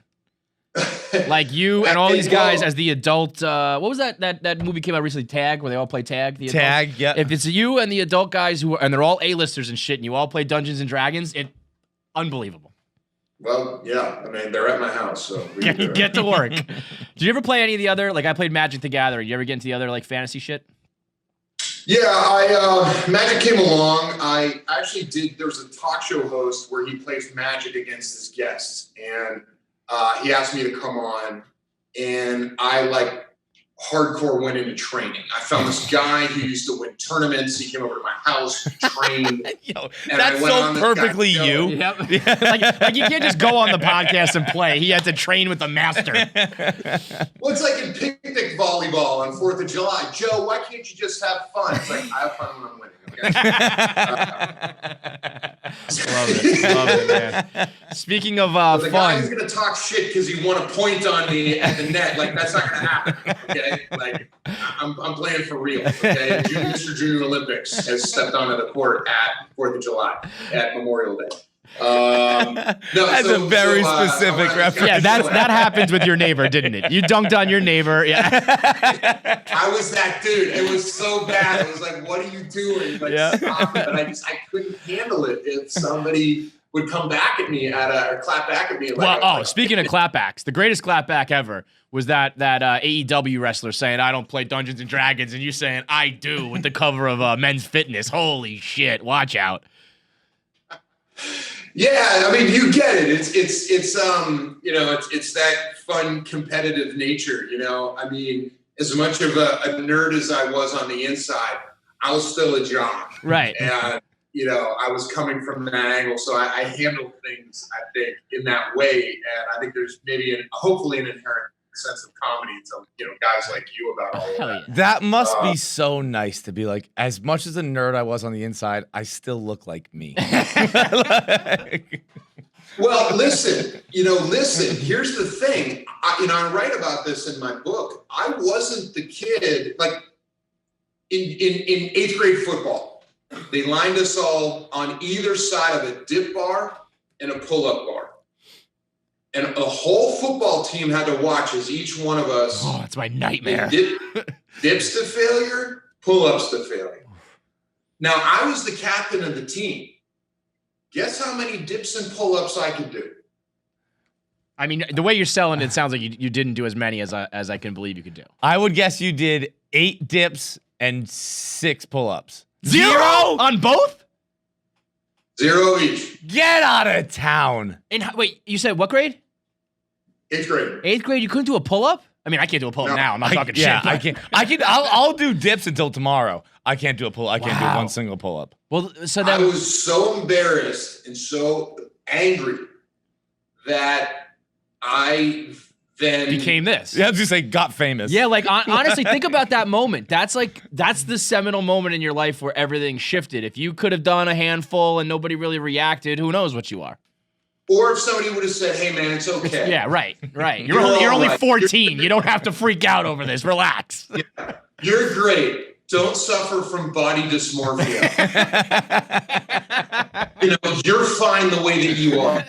Like you and all Okay, these guys well- as the adult. What was that movie came out recently? Tag, where they all play tag. The adults? Tag, yeah. If it's you and the adult guys and they're all A-listers and shit, and you all play Dungeons and Dragons, unbelievable. Well, yeah. I mean, they're at my house, so we can do it. Get to work. Did you ever play any of the other? Like I played Magic the Gathering. You ever get into the other like fantasy shit? Yeah, Magic came along. I actually did. There was a talk show host where he plays Magic against his guests, and he asked me to come on, and I hardcore went into training. I found this guy who used to win tournaments. He came over to my house, trained. Yo, And that's I went so on this guy's perfectly show. you. Yep. like you can't just go on the podcast and play. He had to train with the master. Well, it's like in picnic volleyball on 4th of July. Joe, why can't you just have fun? It's like, I have fun when I'm winning. Okay? Love it, man. Speaking of The guy who's fun, going to talk shit because he won a point on me at the net, that's not going to happen. Okay, I'm playing for real. Okay, Mr. Junior Olympics has stepped onto the court at 4th of July at Memorial Day. That's a very specific reference. Yeah, that happens with your neighbor, didn't it? You dunked on your neighbor. Yeah. I was that dude. It was so bad. It was like, what are you doing? Like, stop it. But I couldn't handle it if somebody would come back at me or clap back at me. Like, Speaking of clapbacks, the greatest clapback ever was that AEW wrestler saying, I don't play Dungeons and Dragons, and you saying, I do, with the cover of Men's Fitness. Holy shit, watch out. Yeah, I mean, you get it. It's that fun competitive nature, you know. I mean, as much of a nerd as I was on the inside, I was still a jock. Right. And, you know, I was coming from that angle. So I handled things, I think, in that way. And I think there's maybe hopefully an inherent sense of comedy to, you know, guys like you about all of that. That must be so nice to be like, as much as a nerd I was on the inside, I still look like me. Well, listen, here's the thing. I write about this in my book. I wasn't the kid, like in 8th grade football, they lined us all on either side of a dip bar and a pull-up bar. And a whole football team had to watch as each one of us. Oh, it's my nightmare. Dips to failure, pull-ups to failure. Now, I was the captain of the team. Guess how many dips and pull-ups I could do? I mean, the way you're selling it sounds like you didn't do as many as I can believe you could do. I would guess you did 8 dips and 6 pull-ups. 0 on both? 0 each. Get out of town. Wait, you said what grade? 8th grade. 8th grade, you couldn't do a pull-up? I mean, I can't do a pull-up now. I'm not talking shit. Yeah, I can't. I'll do dips until tomorrow. I can't do a pull. I can't do one single pull-up. Well, so then I was so embarrassed and so angry that I then became this. Yeah, I was just say got famous. Yeah, like honestly, think about that moment. That's the seminal moment in your life where everything shifted. If you could have done a handful and nobody really reacted, who knows what you are. Or if somebody would have said, "Hey, man, it's okay." Yeah, right. You're only 14. You don't have to freak out over this. Relax. Yeah. You're great. Don't suffer from body dysmorphia. You're fine the way that you are.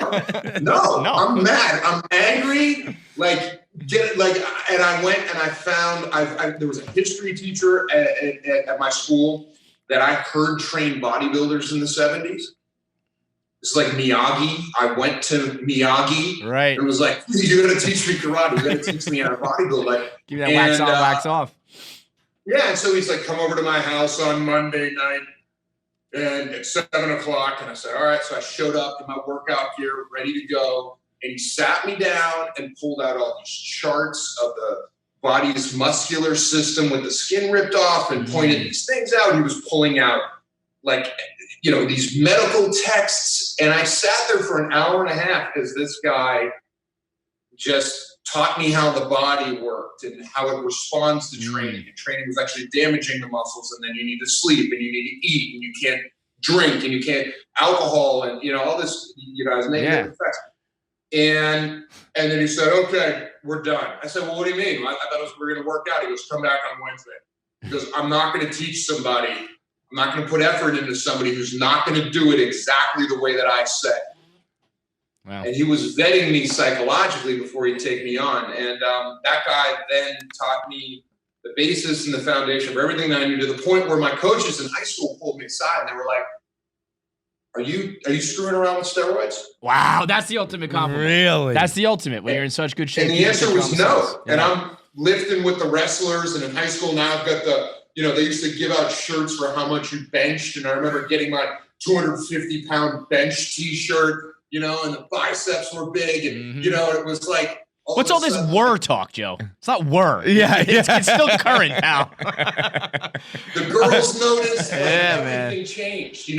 No, I'm mad. I'm angry. And I went and I found there was a history teacher at my school that I heard trained bodybuilders in the 70s. It's like Miyagi. I went to Miyagi. Right. And was like, you're going to teach me karate. You're going to teach me how to bodybuild. Like, give me that wax on, wax off. Yeah. And so he's like, come over to my house on Monday night and at 7:00. And I said, all right. So I showed up in my workout gear, ready to go. And he sat me down and pulled out all these charts of the body's muscular system with the skin ripped off and pointed these things out. He was pulling out these medical texts. And I sat there for an hour and a half as this guy just taught me how the body worked and how it responds to training. And training was actually damaging the muscles, and then you need to sleep and you need to eat and you can't drink and you can't alcohol and all this has negative effects. And then he said, okay, we're done. I said, well, what do you mean? I thought we were going to work out. He goes, come back on Wednesday. He goes, I'm not going to teach somebody. I'm not going to put effort into somebody who's not going to do it exactly the way that I say. Wow. And he was vetting me psychologically before he'd take me on. And that guy then taught me the basis and the foundation of everything that I knew, to the point where my coaches in high school pulled me aside and they were like, Are you screwing around with steroids? Wow, that's the ultimate compliment. Really? That's the ultimate when you're in such good shape. And the answer was no. Yeah. And I'm lifting with the wrestlers, and in high school now I've got they used to give out shirts for how much you benched, and I remember getting my 250-pound bench T-shirt, and the biceps were big, and it was like. What's all this whir talk, Joe? It's not whir. Yeah, it's still current now. The girls noticed. Everything changed.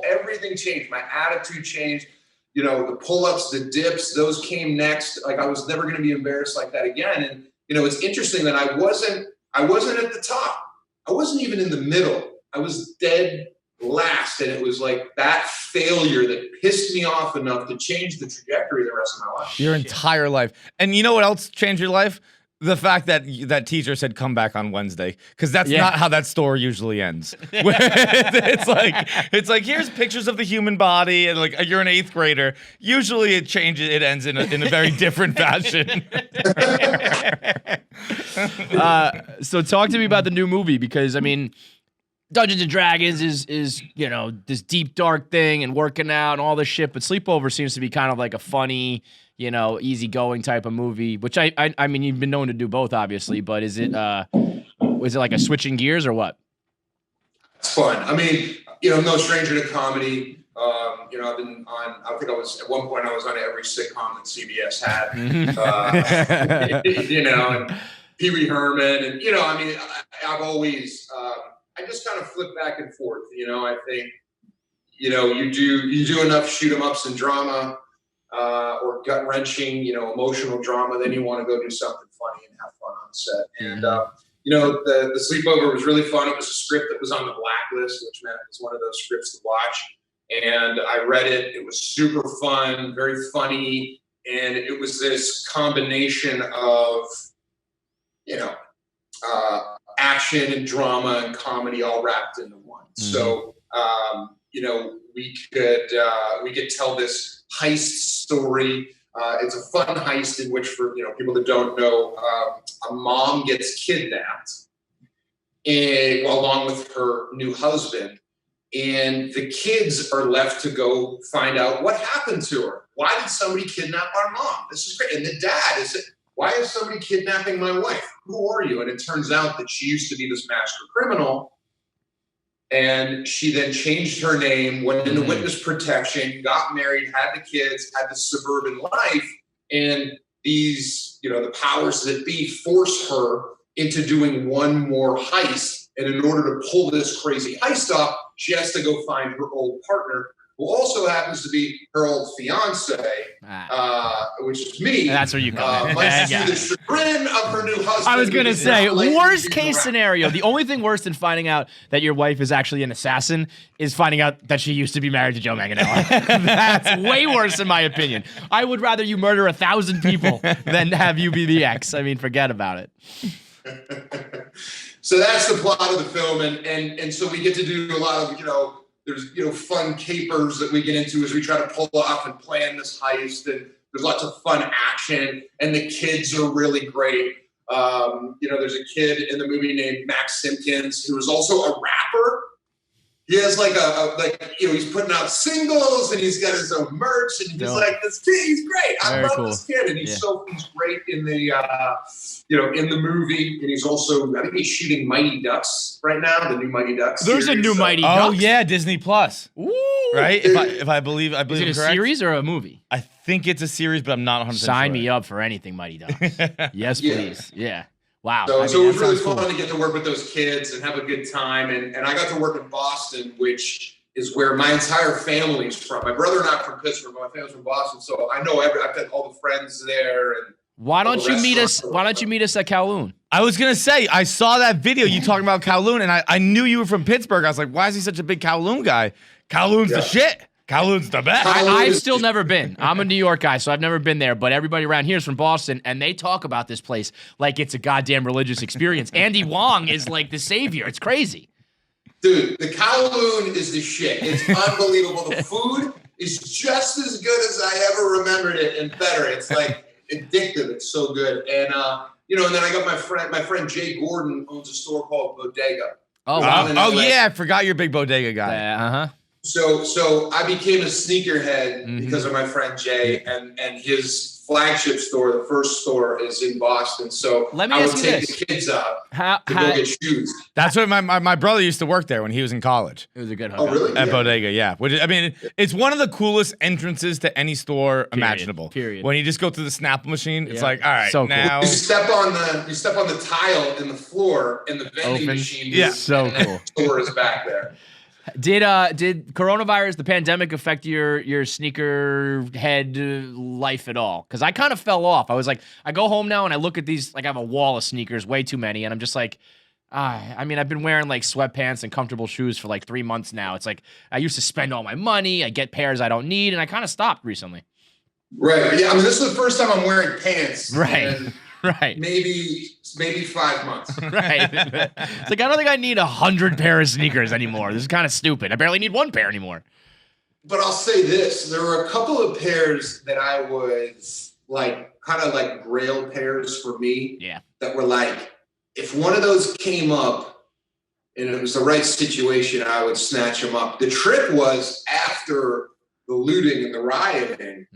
Everything changed. My attitude changed. The pull-ups, the dips, those came next. Like, I was never going to be embarrassed like that again. And it's interesting that I wasn't at the top. I wasn't even in the middle. I was dead last, and it was like that failure that pissed me off enough to change the trajectory of the rest of my life. Your entire life. And you know what else changed your life? the fact that that teacher said come back on Wednesday, because that's not how that story usually ends. it's like here's pictures of the human body, and like you're an 8th grader. Usually it changes. It ends in a very different fashion. So talk to me about the new movie, because I mean, Dungeons and Dragons is this deep dark thing and working out and all this shit, but Sleepover seems to be kind of like a funny, easygoing type of movie, which I mean you've been known to do both, obviously, but is it like a switching gears or what? It's fun. I mean, I'm no stranger to comedy. I've been on. I think at one point I was on every sitcom that CBS had. And Pee Wee Herman, and I mean, I've always. I just kind of flip back and forth. I think, you do enough shoot 'em ups and drama, or gut wrenching, emotional drama. Then you want to go do something funny and have fun on set. And the Sleepover was really fun. It was a script that was on the blacklist, which meant it was one of those scripts to watch. And I read it. It was super fun, very funny, and it was this combination of, action and drama and comedy all wrapped into one. Mm-hmm. So, we could tell this heist story. It's a fun heist in which, for people that don't know, a mom gets kidnapped, along with her new husband, and the kids are left to go find out what happened to her. Why did somebody kidnap our mom? This is great. And the dad is. Why is somebody kidnapping my wife? Who are you? And it turns out that she used to be this master criminal, and she then changed her name, went into witness protection, got married, had the kids, had this suburban life, and these, the powers that be force her into doing one more heist. And in order to pull this crazy heist off, she has to go find her old partner, who also happens to be her old fiance, which is me. That's where you come in. Much to the chagrin of her new husband. I was going to say, worst case scenario, the only thing worse than finding out that your wife is actually an assassin is finding out that she used to be married to Joe Manganiello. That's way worse in my opinion. I would rather you murder 1,000 people than have you be the ex. I mean, forget about it. So that's the plot of the film. And so we get to do a lot of, there's, fun capers that we get into as we try to pull off and plan this heist. And there's lots of fun action, and the kids are really great. There's a kid in the movie named Max Simpkins, who is also a rapper. He has he's putting out singles, and he's got his own merch, and he's like, this kid, he's great. I love this kid. And he's great in the, in the movie. And he's also, I think he's shooting Mighty Ducks right now, the new Mighty Ducks. There's series, a new Mighty Ducks. Oh yeah, Disney Plus. Ooh. Right? If I believe is it a correct? series or a movie? I think it's a series, but I'm not 100% Sign sure. me up for anything Mighty Ducks. Yes, please. Yeah. Wow. So it was really fun to get to work with those kids and have a good time. And I got to work in Boston, which is where my entire family's from. My brother and I are from Pittsburgh, but my family's from Boston. So I know I've got all the friends there. And why don't you meet us at Kowloon? I was going to say, I saw that video you talking about Kowloon, and I knew you were from Pittsburgh. I was like, why is he such a big Kowloon guy? Kowloon's the shit. Kowloon's the best. I've still never been. I'm a New York guy, so I've never been there. But everybody around here is from Boston, and they talk about this place like it's a goddamn religious experience. Andy Wong is like the savior. It's crazy. Dude, the Kowloon is the shit. It's unbelievable. The food is just as good as I ever remembered it, and better. It's like addictive. It's so good. And and then I got my friend Jay Gordon owns a store called Bodega. Oh wow. Yeah, I forgot you're a big Bodega guy. So I became a sneakerhead because of my friend Jay, and his flagship store, the first store, is in Boston. So let me I ask would you take this. the kids out to go get shoes. That's what my brother used to work there when he was in college. It was a good hookup. Oh, really? At Bodega, yeah. Which I mean, it's one of the coolest entrances to any store imaginable. Period. When you just go through the Snapple machine, it's like, all right, so now you step on the tile in the floor, and the vending machine. Yeah, so cool. The store is back there. Did coronavirus, the pandemic, affect your sneaker head life at all? Because I kind of fell off. I was like, I go home now and I look at these, like I have a wall of sneakers, way too many, and I'm just like, I mean, I've been wearing like sweatpants and comfortable shoes for like 3 months now. It's like I used to spend all my money, I get pairs I don't need, and I kind of stopped recently. Right. Yeah. I mean, this is the first time I'm wearing pants. Right. And Right. maybe 5 months. Right. It's like, I don't think I need 100 pair of sneakers anymore. This is kind of stupid. I barely need one pair anymore. But I'll say this: there were a couple of pairs that I was like, kind of like grail pairs for me. Yeah. That were like, if one of those came up and it was the right situation, I would snatch them up. The trick was after the looting and the rioting,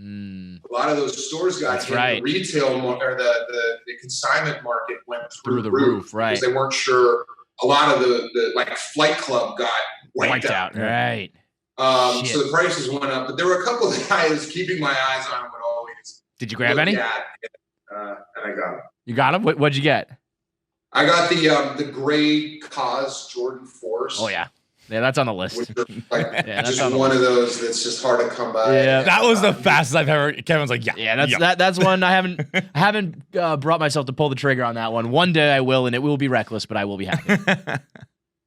a lot of those stores got hit. right. The retail or the consignment market went through the roof, right? Because they weren't sure. A lot of the like Flight Club got wiped out. Right. So the prices went up, but there were a couple of guys keeping my eyes on them would always. Did you grab any? And I got them. You got them? What'd you get? I got the gray Cos Jordan 4s. Oh, yeah. Yeah, that's on the list. Which are like Yeah, that's just on the one of those that's just hard to come by. Yeah. That was the fastest I've ever. Kevin's like, yeah. Yeah, that's one I haven't brought myself to pull the trigger on that one. One day I will, and it will be reckless, but I will be happy.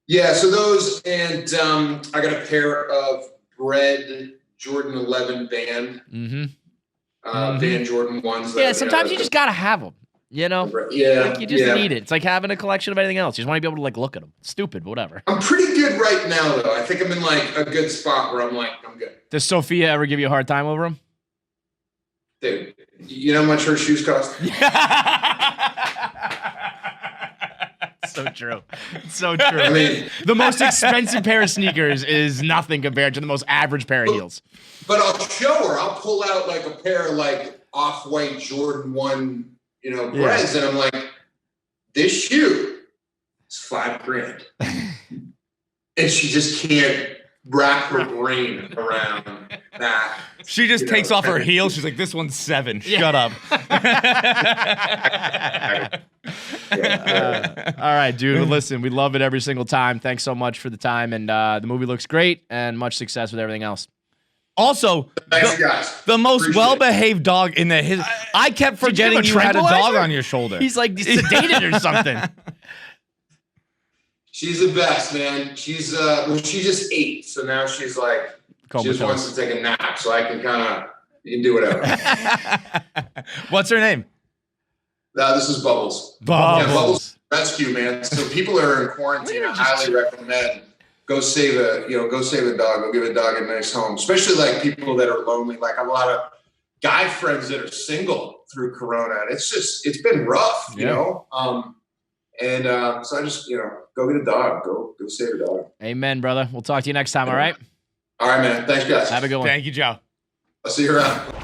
Yeah, so those, and I got a pair of red Jordan 11 band. Band Jordan 1s. Yeah, sometimes you just gotta have them. You know, Yeah, like you just need it. It's like having a collection of anything else. You just want to be able to like look at them. Stupid, but whatever. I'm pretty good right now, though. I think I'm in like a good spot where I'm like, I'm good. Does Sophia ever give you a hard time over them? Dude, you know how much her shoes cost? So true. So true. I mean, the most expensive pair of sneakers is nothing compared to the most average pair of heels. But I'll show her. I'll pull out like a pair of like off-white Jordan 1, breads, and I'm like, this shoe is $5,000. And she just can't wrap her brain around that. She just takes off her heels. She's like, this one's $7. Shut up. All right, dude. Well, listen, we love it every single time. Thanks so much for the time. And the movie looks great, and much success with everything else. Also, Thanks, guys. the most Appreciate well-behaved dog in the his. I kept forgetting you had a dog tranquilizer? on your shoulder. He's like sedated or something. She's the best, man. She's she just ate, so now she's like, she just wants to take a nap, so I can you can do whatever. What's her name? This is Bubbles. Bubbles. Yeah, Bubbles Rescue, man. So people that are in quarantine, I highly recommend go save a dog. Go give a dog a nice home, especially like people that are lonely. Like a lot of guy friends that are single through Corona. It's been rough, you know. So I just go get a dog. Go save a dog. Amen, brother. We'll talk to you next time. All right. All right, man. Thanks, guys. Have a good one. Thank you, Joe. I'll see you around.